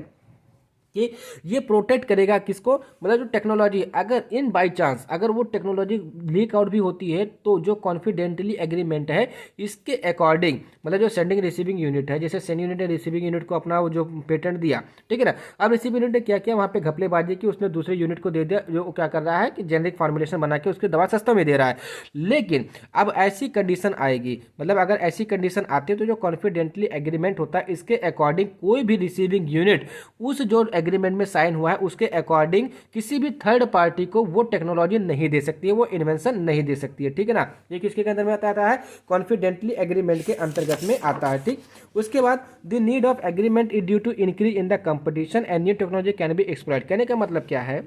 A: कि ये प्रोटेक्ट करेगा किसको, मतलब जो टेक्नोलॉजी, अगर इन बाय चांस अगर वो टेक्नोलॉजी लीक आउट भी होती है तो जो कॉन्फिडेंटली एग्रीमेंट है इसके अकॉर्डिंग, मतलब जो सेंडिंग रिसीविंग यूनिट है, जैसे सेंडिंग यूनिट ने रिसीविंग यूनिट को अपना वो जो पेटेंट दिया, ठीक है ना। अब रिसीविंग यूनिट ने क्या किया, वहाँ पे घपलेबाजी की, उसने दूसरे यूनिट को दे दिया, जो क्या कर रहा है कि जेनरिक फॉर्मुलेशन बना के उसकी दवा सस्ता में दे रहा है। लेकिन अब ऐसी कंडीशन आएगी, मतलब अगर ऐसी कंडीशन आती है तो जो कॉन्फिडेंटली एग्रीमेंट होता है इसके अकॉर्डिंग कोई भी रिसीविंग यूनिट उस जो एग्रीमेंट में साइन हुआ है उसके अकॉर्डिंग किसी भी थर्ड पार्टी को वो टेक्नोलॉजी नहीं दे सकती है, वो इन्वेंशन नहीं दे सकती है, ठीक है ना। ये किसके अंदर में आता है, कॉन्फिडेंटली एग्रीमेंट के अंतर्गत में आता है, ठीक। उसके बाद the need of agreement is due to increase in the competition and new technology can be exploit. कहने का मतलब क्या है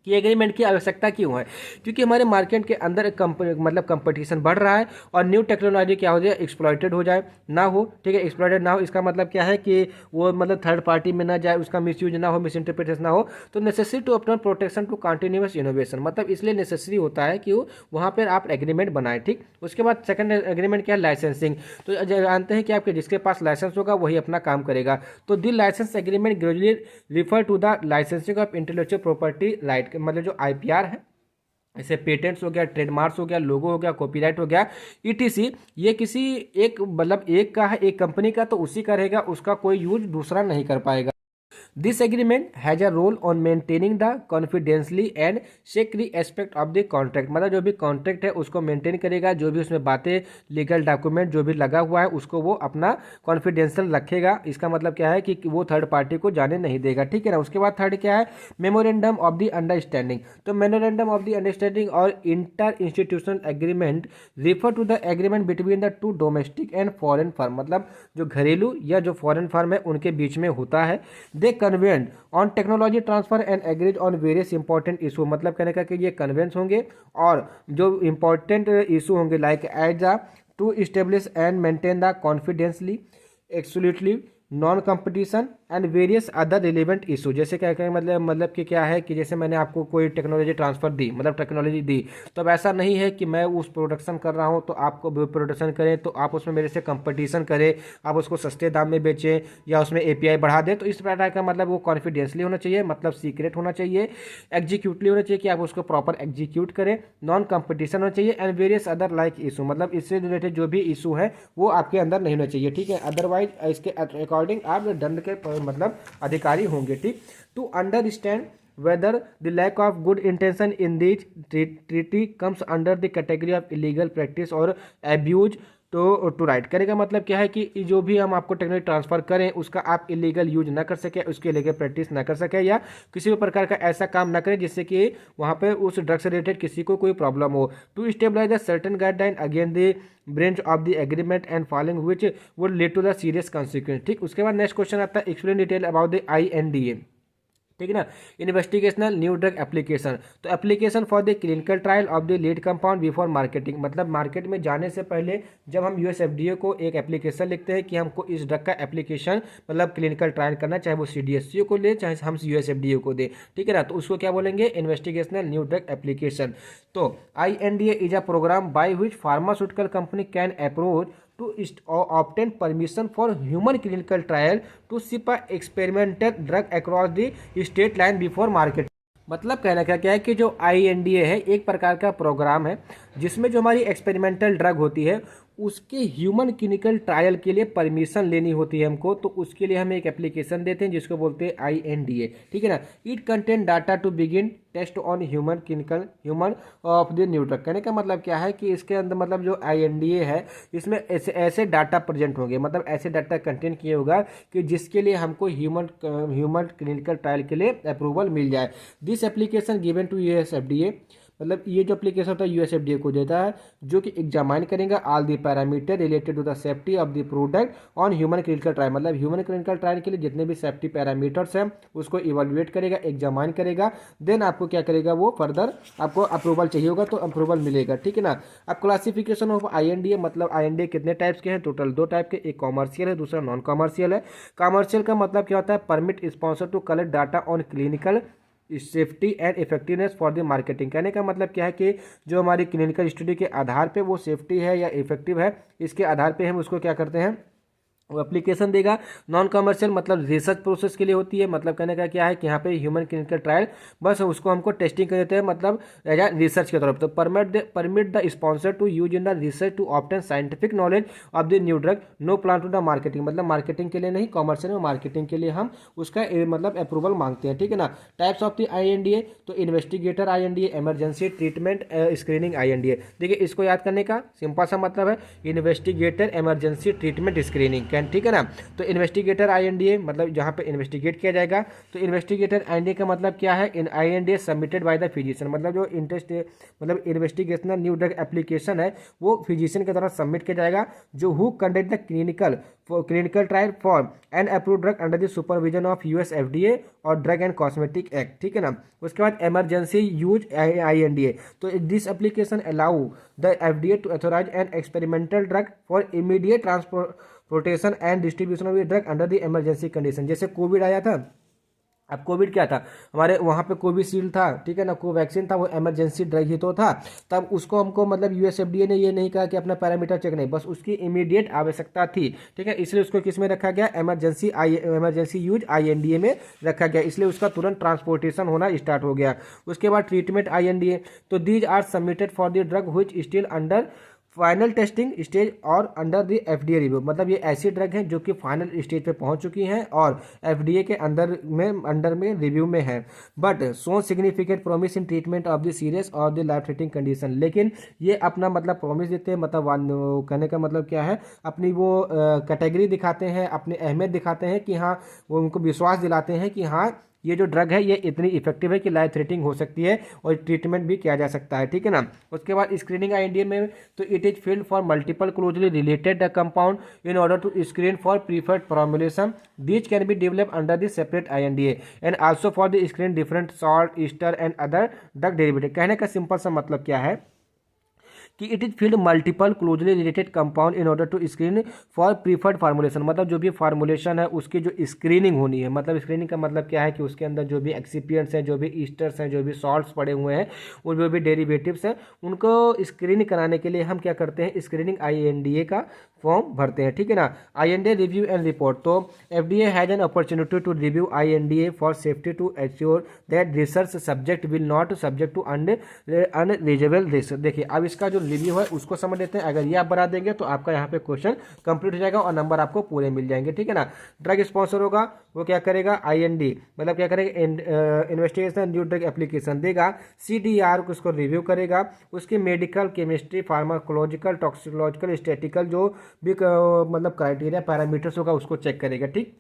A: कि एग्रीमेंट की आवश्यकता क्यों है, क्योंकि हमारे मार्केट के अंदर मतलब कंपटीशन बढ़ रहा है और न्यू टेक्नोलॉजी क्या हो जाए, एक्सप्लॉइटेड हो जाए, ना हो, ठीक है। एक्सप्लॉइटेड ना हो इसका मतलब क्या है कि वो मतलब थर्ड पार्टी में ना जाए, उसका मिसयूज ना हो, मिस इंटरप्रिटेशन ना हो। तो नेसेसरी टू अपना प्रोटेक्शन टू कंटिन्यूअस इनोवेशन, मतलब इसलिए नेसेसरी होता है कि वहाँ पर आप एग्रीमेंट बनाए, ठीक। उसके बाद सेकंड एग्रीमेंट क्या है, लाइसेंसिंग। तो जानते हैं कि आपके जिसके पास लाइसेंस होगा वही अपना काम करेगा। तो the licence agreement gradually refer to the licensing of intellectual property right, मतलब जो आईपीआर है, ऐसे पेटेंट्स हो गया, ट्रेडमार्क्स हो गया, लोगो हो गया, कॉपीराइट हो गया, ईटीसी, ये किसी एक मतलब एक का है, एक कंपनी का, तो उसी का रहेगा, उसका कोई यूज दूसरा नहीं कर पाएगा। This agreement has a role on maintaining the confidentially and secret aspect of the contract। मतलब जो भी कॉन्ट्रैक्ट है उसको मेंटेन करेगा, जो भी उसमें बातें, लीगल डॉक्यूमेंट जो भी लगा हुआ है उसको वो अपना कॉन्फिडेंशियल रखेगा। इसका मतलब क्या है कि वो थर्ड पार्टी को जाने नहीं देगा, ठीक है ना। उसके बाद थर्ड क्या है, मेमोरेंडम ऑफ द अंडरस्टैंडिंग। तो मेमोरेंडम ऑफ द अंडरस्टैंडिंग और inter institutional agreement refer to the agreement between the two domestic and foreign firm, मतलब जो घरेलू या जो फॉरेन फर्म है उनके बीच में होता है। They covenant on technology transfer and agrees on various important issue, मतलब कहने का कि ये कन्वेंस होंगे और जो इंपॉर्टेंट इशू होंगे like as the to establish and maintain the confidentially exclusively non competition and various other relevant issue. जैसे क्या कहें, मतलब कि क्या है कि जैसे मैंने आपको कोई टेक्नोलॉजी ट्रांसफर दी, मतलब टेक्नोलॉजी दी, तो अब ऐसा नहीं है कि मैं उस प्रोडक्शन कर रहा हूँ तो आपको भी प्रोडक्शन करें, तो आप उसमें मेरे से कंपटीशन करें, आप उसको सस्ते दाम में बेचें या उसमें एपीआई बढ़ा दें। तो इस प्रकार का मतलब वो कॉन्फिडेंशियली होना चाहिए, मतलब सीक्रेट होना चाहिए, एग्जीक्यूटली होना चाहिए कि आप उसको प्रॉपर एग्जीक्यूट करें, नॉन कंपटीशन होना चाहिए and various other like issue, मतलब इससे रिलेटेड जो भी इशू है वो आपके अंदर नहीं होना चाहिए, ठीक है। अदरवाइज इसके अकॉर्डिंग आप दंड के मतलब अधिकारी होंगे। ठीक, to understand whether the lack of good intention in the treaty comes under the category of illegal practice or abuse to right. कहने का मतलब क्या है कि जो भी हम आपको टेक्नोलॉजी ट्रांसफर करें उसका आप इलीगल यूज ना कर सके, उसके इलीगल प्रैक्टिस ना कर सके, या किसी भी प्रकार का ऐसा काम ना करें जिससे कि वहाँ पे उस ड्रग से रिलेटेड किसी को कोई प्रॉब्लम हो। To stabilise the certain guideline against the breach of the agreement and following which would lead to the serious consequence. ठीक, उसके बाद नेक्स्ट क्वेश्चन आता है explain detail about the INDA। ठीक है ना, इन्वेस्टिगेशनल न्यू ड्रग एप्लीकेशन। तो application for the clinical trial of the lead compound before marketing, मतलब मार्केट में जाने से पहले जब हम US FDA को एक एप्लीकेशन लिखते हैं कि हमको इस ड्रग का एप्लीकेशन मतलब क्लिनिकल ट्रायल करना, चाहे वो CDSCO को ले चाहे हम US FDA को दे। ठीक है ना, तो उसको क्या बोलेंगे, इन्वेस्टिगेशनल न्यू ड्रग एप्लीकेशन। तो INDA is a programme by which pharmaceutical company can approach to obtain permission for human clinical trial to ship a experimental drug across the state line before market। मतलब कहना क्या है कि जो INDA है एक प्रकार का प्रोग्राम है जिसमें जो हमारी एक्सपेरिमेंटल ड्रग होती है उसके ह्यूमन क्लिनिकल ट्रायल के लिए परमिशन लेनी होती है हमको, तो उसके लिए हम एक एप्लीकेशन देते हैं जिसको बोलते हैं INDA। ठीक है ना, it contain data to begin test on human of the new drug. कहने का मतलब क्या है कि इसके अंदर मतलब जो INDA है इसमें ऐसे डाटा प्रेजेंट होंगे, मतलब ऐसे डाटा कंटेन किए होगा कि जिसके लिए हमको ह्यूमन क्लिनिकल ट्रायल के लिए अप्रूवल मिल जाए। This application given to US FDA, मतलब ये जो एप्लीकेशन होता है US FDA को देता है जो कि एग्जामाइन करेंगे all the parameter related to the safety of the product on human clinical trial, मतलब ह्यूमन क्लिनिकल ट्रायल के लिए जितने भी सेफ्टी पैरामीटर्स हैं उसको इवेलुएट करेगा, एग्जामाइन करेगा, देन आपको क्या करेगा वो फर्दर आपको अप्रूवल चाहिए होगा तो अप्रूवल मिलेगा। ठीक है ना, अब क्लासिफिकेशन ऑफ INDA, मतलब INDA कितने टाइप्स के हैं, टोटल 2 टाइप के, एक कॉमर्शियल है दूसरा नॉन कॉमर्शियल है। कॉमर्शियल का मतलब क्या होता है, permit sponsor to collect data on clinical safety and effectiveness for the marketing. कहने का मतलब क्या है कि जो हमारी क्लिनिकल स्टडी के आधार पे वो सेफ्टी है या इफेक्टिव है, इसके आधार पे हम उसको क्या करते हैं वो एप्लीकेशन देगा। नॉन कमर्शियल मतलब रिसर्च प्रोसेस के लिए होती है, मतलब कहने का क्या है कि यहाँ पे ह्यूमन क्लिनिकल ट्रायल बस उसको हमको टेस्टिंग कर देते हैं, मतलब एज आ रिसर्च की तरफ। तो permit the sponsor to use in the research to obtain scientific knowledge of the new drug, no plan to the marketing, मतलब मार्केटिंग के लिए नहीं, कॉमर्शियल में मार्केटिंग के लिए हम उसका मतलब अप्रूवल मांगते हैं। ठीक है ना, टाइप्स ऑफ द INDA, तो investigator INDA, emergency treatment screening INDA। देखिए इसको याद करने का सिंपल सा मतलब है इन्वेस्टिगेटर इमरजेंसी ट्रीटमेंट स्क्रीनिंग। ठीक है ना, तो इन्वेस्टिगेटर INDA मतलब जहां पे इन्वेस्टिगेट किया जाएगा, तो इन्वेस्टिगेटर INDA का मतलब क्या है, इन INDA submitted by the physician, मतलब जो मतलब इन्वेस्टिगेशनल न्यू ड्रग एप्लीकेशन है वो फिजिशियन के द्वारा सबमिट किया जाएगा जो who conduct the clinical trial for an approved drug under the supervision of US FDA और ड्रग एंड कॉस्मेटिक एक्ट। ठीक है ना, उसके बाद इमरजेंसी यूज INDA, तो this application allow the FDA to authorise an experimental drug for immediate transportation and distribution of drug under the emergency condition. जैसे कोविड आया था, अब कोविड क्या था, हमारे वहाँ पे कोविशील्ड था, ठीक है ना, कोवैक्सीन था, वो इमरजेंसी ड्रग ही तो था, तब उसको हमको मतलब US FDA ने ये नहीं कहा कि अपना पैरामीटर चेक नहीं, बस उसकी इमीडिएट आवश्यकता थी। ठीक है, इसलिए उसको किस में रखा गया, इमरजेंसी यूज INDA में रखा गया, इसलिए उसका तुरंत ट्रांसपोर्टेशन होना स्टार्ट हो गया। उसके बाद ट्रीटमेंट INDA, तो these are submitted for the drug which still under final testing stage और अंडर द FDA रिव्यू, मतलब ये ऐसी ड्रग हैं जो कि फाइनल स्टेज पे पहुंच चुकी हैं और FDA के अंडर में रिव्यू में है, but so significant promise in treatment of the serious और द लाइफ थ्रेटनिंग कंडीशन। लेकिन ये अपना मतलब प्रॉमिस देते हैं, मतलब कहने का मतलब क्या है, अपनी वो कैटेगरी दिखाते हैं, अपनी अहमियत दिखाते हैं कि हाँ वो उनको विश्वास दिलाते हैं कि हाँ ये जो ड्रग है ये इतनी इफेक्टिव है कि लाइफ थ्रेटनिंग हो सकती है और ट्रीटमेंट भी किया जा सकता है। ठीक है ना, उसके बाद स्क्रीनिंग INDA में, तो it is field for multiple closely related compound in order to screen for preferred formulation, these can be develop under the separate INDA and also for the screen different salt ester and other drug derivative. कहने का सिंपल सा मतलब क्या है कि it is field multiple closely related compound in order to screen for preferred formulation, मतलब जो भी फार्मूलेशन है उसकी जो स्क्रीनिंग होनी है, मतलब स्क्रीनिंग का मतलब क्या है कि उसके अंदर जो भी एक्सिपियंट्स हैं, जो भी ईस्टर्स हैं, जो भी सॉल्ट्स पड़े हुए हैं और जो भी डेरिवेटिव्स हैं उनको स्क्रीनिंग कराने के लिए हम क्या करते हैं, स्क्रीनिंग INDA का फॉर्म भरते हैं। ठीक है ना, INDA रिव्यू एंड रिपोर्ट, तो FDA has an opportunity to review INDA for safety to assure that research subject will not subject to unreasonable risk. देखिए अब इसका जो रिव्यू है उसको समझ लेते हैं। अगर ये आप बना देंगे तो आपका यहाँ पे क्वेश्चन कंप्लीट हो जाएगा और नंबर आपको पूरे मिल जाएंगे, ठीक है ना। ड्रग स्पॉन्सर होगा वो क्या करेगा, IND मतलब क्या करेगा, इन्वेस्टिगेशन न्यू ड्रग एप्लीकेशन देगा। CDR को उसको रिव्यू करेगा। उसकी medical, chemistry, pharmacological, toxicological, statistical जो भी मतलब क्राइटेरिया पैरामीटर्स होगा उसको चेक करेगा, ठीक।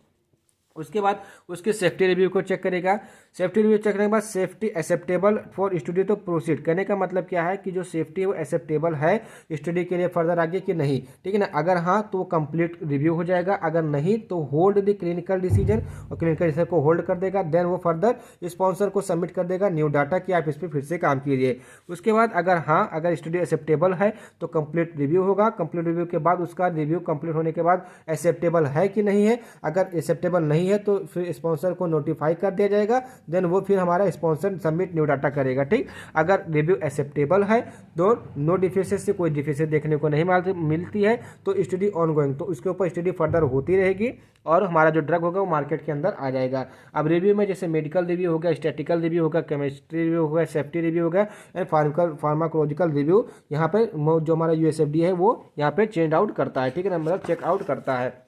A: उसके बाद उसकी सेफ्टी रिव्यू को चेक करेगा। सेफ्टी रिव्यू चेक करने के बाद सेफ्टी एक्सेप्टेबल फॉर स्टडी तो प्रोसीड। कहने का मतलब क्या है कि जो सेफ्टी है वो एक्सेप्टेबल है स्टडी के लिए फर्दर आगे कि नहीं, ठीक है ना। अगर हाँ तो वो कंप्लीट रिव्यू हो जाएगा, अगर नहीं तो होल्ड द क्लिनिकल डिसीजन और क्लिनिकल डिसीजन को होल्ड कर देगा। देन वो फर्दर स्पॉन्सर को सबमिट कर देगा न्यू डाटा कि आप इस पर फिर से काम कीजिए। उसके बाद अगर हाँ, अगर स्टडी एक्सेप्टेबल है तो कंप्लीट रिव्यू होगा। कंप्लीट रिव्यू के बाद उसका रिव्यू कंप्लीट होने के बाद एक्सेप्टेबल है कि नहीं है। अगर एक्सेप्टेबल नहीं है तो फिर स्पॉन्सर को नोटिफाई कर दिया जाएगा। देन वो फिर हमारा स्पॉन्सर सबमिट न्यू डाटा करेगा, ठीक। अगर रिव्यू एक्सेप्टेबल है तो नो डिफिशियंसी, कोई डिफिशियंसी देखने को नहीं मिलती है तो स्टडी ऑनगोइंग, तो उसके ऊपर स्टडी फर्दर होती रहेगी और हमारा जो ड्रग होगा वो मार्केट के अंदर आ जाएगा। अब रिव्यू में जैसे मेडिकल रिव्यू होगा, स्टैटिकल रिव्यू होगा, केमिस्ट्री रिव्यू होगा, सेफ्टी रिव्यू होगा एंड फार्माकोलॉजिकल रिव्यू यहाँ पे जो हमारा USFDA है वो यहाँ पे चेंज आउट करता है, ठीक है ना, मतलब चेकआउट करता है।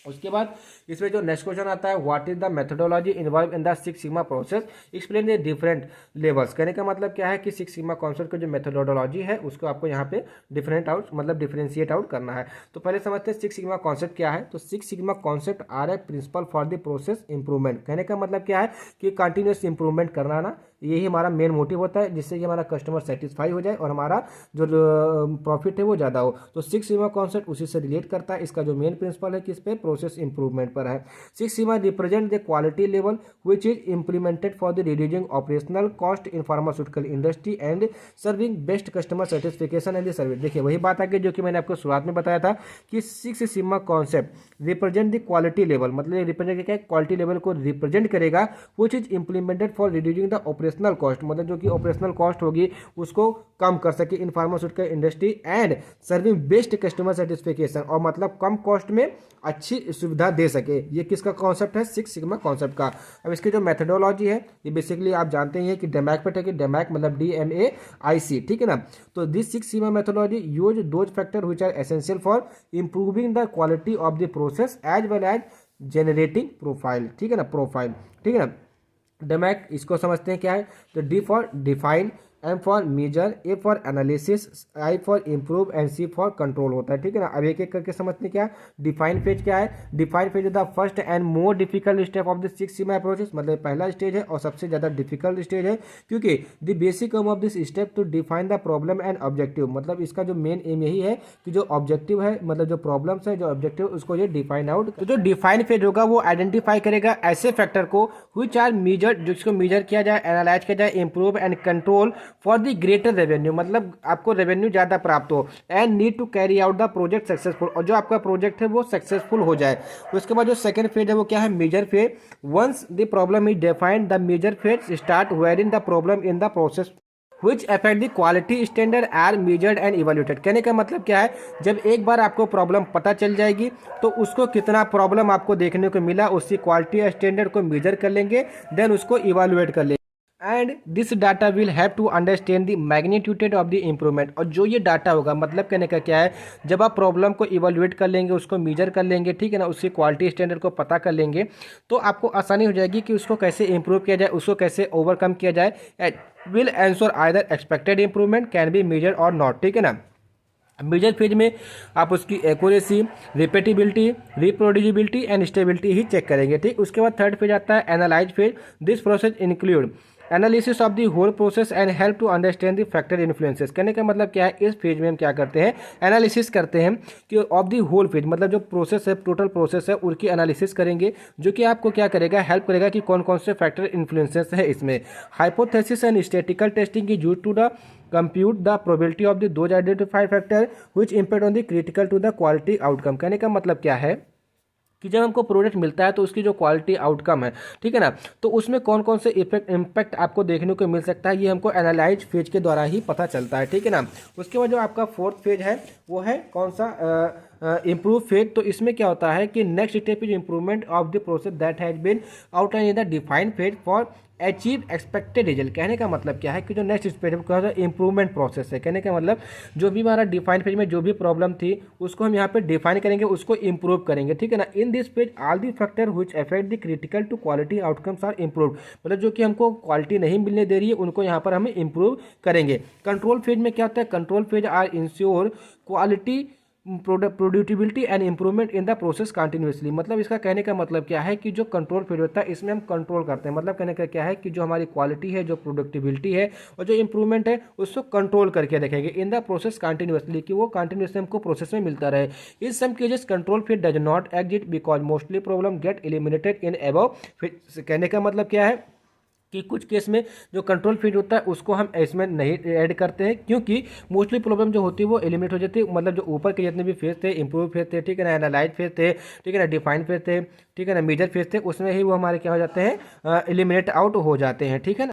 A: उसके बाद इसमें जो नेक्स्ट क्वेश्चन आता है, what is the methodology involve in the 6 sigma process, explain the different levels. कहने का मतलब क्या है कि 6 सिग्मा कॉन्सेप्ट का जो मेथोडोलॉजी है उसको आपको यहाँ पे डिफरेंशिएट आउट करना है। तो पहले समझते हैं 6 सिग्मा कॉन्सेप्ट क्या है। तो 6 sigma concept are a principle for the process improvement. कहने का मतलब क्या है कि कंटिन्यूस इंप्रूवमेंट करना ना, यही हमारा मेन मोटिव होता है, जिससे कि हमारा कस्टमर सेटिस्फाई हो जाए और हमारा जो प्रॉफिट है वो ज़्यादा हो। तो 6 सिग्मा कॉन्सेप्ट उसी से रिलेट करता है। इसका जो मेन प्रिंसिपल है किस पे, प्रोसेस इंप्रूवमेंट पर है। 6 sigma represent the quality level which is implemented for the reducing operational cost in pharmaceutical industry and serving best customer satisfaction and the service. देखिए वही बात आ गई जो कि मैंने आपको शुरुआत में बताया था कि 6 sigma concept represent the quality level, मतलब रिप्रेजेंट क्या है, क्वालिटी लेवल को रिप्रेजेंट करेगा which is implemented for reducing the operational cost, मतलब जो कि ऑपरेशनल कॉस्ट होगी उसको कम कर सके in pharmaceutical industry and serving best customer satisfaction, और मतलब कम कॉस्ट में अच्छी सुविधा दे सके। ये किसका कॉन्सेप्ट है, 6 सिग्मा कॉन्सेप्ट का। अब इसकी जो मेथोडोलॉजी है ये बेसिकली आप जानते हैं कि डेमैक पे है, डेमैक मतलब DMAIC, ठीक है ना। तो this 6 sigma methodology use those factor which are essential for improving the quality of the process as well as generating profile, ठीक है ना, प्रोफाइल, ठीक है ना। डेमैक इसको समझते हैं क्या है, तो D for define, M for measure, A for analysis, I for improve and C for control होता है, ठीक है ना। अब एक एक करके समझते हैं क्या डिफाइन फेज क्या है। Define phase is the first and more difficult step of the 6 sigma approaches, मतलब पहला स्टेज है और सबसे ज़्यादा डिफिकल्ट स्टेज है, क्योंकि the basic aim of this step to define the problem and objective, मतलब इसका जो मेन एम यही है कि जो ऑब्जेक्टिव है, मतलब जो प्रॉब्लम्स है, जो ऑब्जेक्टिव उसको ये डिफाइन आउट। तो जो डिफाइन फेज होगा वो आइडेंटिफाई करेगा ऐसे फैक्टर को व्हिच आर मेजर, जिसको मेजर किया जाए, एनालाइज किया जाए, improve and control for the greater revenue, मतलब आपको रेवेन्यू ज़्यादा प्राप्त हो, and need to carry out the project successful, और जो आपका प्रोजेक्ट है वो सक्सेसफुल हो जाए। उसके बाद जो सेकंड फेज है वो क्या है, measure phase. Once the problem is defined the measure phase start wearing the problem in the process which affect the quality standard are measured and evaluated. कहने का मतलब क्या है, जब एक बार आपको प्रॉब्लम पता चल जाएगी तो उसको कितना प्रॉब्लम आपको देखने को मिला उसकी क्वालिटी स्टैंडर्ड को मेजर कर लेंगे, देन उसको इवेल्युएट कर लेंगे। And this data will have to understand the magnitude of the improvement, और जो ये डाटा होगा, मतलब कहने का क्या है, जब आप प्रॉब्लम को इवेल्युएट कर लेंगे, उसको मेजर कर लेंगे, ठीक है ना, उसकी क्वालिटी स्टैंडर्ड को पता कर लेंगे, तो आपको आसानी हो जाएगी कि उसको कैसे इंप्रूव किया जाए, उसको कैसे ओवरकम किया जाए। And will answer either expected improvement can be measure और नॉट, ठीक है ना। मेजर फेज में आप उसकी accuracy, repeatability, reproducibility and stability ही चेक करेंगे, ठीक। उसके बाद थर्ड फेज आता है analyse phase. This process include analysis of the whole process and help to understand the factor influences. कहने का मतलब क्या है, इस फेज में हम क्या करते हैं, एनालिसिस करते हैं कि ऑफ द होल फेज, मतलब जो प्रोसेस है, टोटल प्रोसेस है, उसकी एनालिसिस करेंगे, जो कि आपको क्या करेगा, हेल्प करेगा कि कौन कौन से फैक्टर इन्फ्लुएंसेस है इसमें। हाइपोथेसिस एंड स्टैटिकल टेस्टिंग की use to the compute the probability of the those identified factor which impact on the critical to the quality outcome. कहने का मतलब क्या है कि जब हमको प्रोडक्ट मिलता है तो उसकी जो क्वालिटी आउटकम है, ठीक है ना, तो उसमें कौन कौन से इम्पैक्ट आपको देखने को मिल सकता है, ये हमको एनालाइज फेज के द्वारा ही पता चलता है, ठीक है ना। उसके बाद जो आपका फोर्थ फेज है वो है कौन सा, इम्प्रूव फेज, तो इसमें क्या होता है कि next step is improvement of the process that has been outline in the defined phase for achieve expected result. कहने का मतलब क्या है कि जो नेक्स्ट स्टेप का इंप्रूवमेंट प्रोसेस है, कहने का मतलब जो भी हमारा डिफाइन फेज में जो भी प्रॉब्लम थी उसको हम यहाँ पे डिफाइन करेंगे, उसको इंप्रूव करेंगे, ठीक है ना। In this page all the factor which affect the critical to quality outcomes are improve, मतलब जो कि हमको क्वालिटी नहीं मिलने दे रही है उनको यहाँ पर हम इंप्रूव करेंगे। कंट्रोल फेज में क्या होता है, control phase are ensure quality producibility and improvement in the process continuously, मतलब इसका कहने का मतलब क्या है कि जो कंट्रोल फेज होता है इसमें हम कंट्रोल करते हैं, मतलब कहने का क्या है कि जो हमारी क्वालिटी है, जो प्रोडक्टिबिलिटी है और जो इंप्रूवमेंट है उसको कंट्रोल करके रखेंगे इन द प्रोसेस कंटिन्यूसली, कि वो कंटिन्यूसली हमको प्रोसेस में मिलता रहे। In some cases control phase does not exist because mostly problem get eliminated in above. कहने का मतलब क्या है कि कुछ केस में जो कंट्रोल फीड होता है उसको हम इसमें नहीं ऐड करते हैं, क्योंकि मोस्टली प्रॉब्लम जो होती है वो एलिमिनेट हो जाती है, मतलब जो ऊपर के जितने भी फेज थे, इंप्रूव फेज थे, ठीक है ना, एनालाइज फेज थे, ठीक है ना, डिफाइन फेज थे, ठीक है ना, मेजर फेज थे, उसमें ही वो हमारे क्या हो जाते हैं, एलिमिनेट आउट हो जाते हैं, ठीक है ना।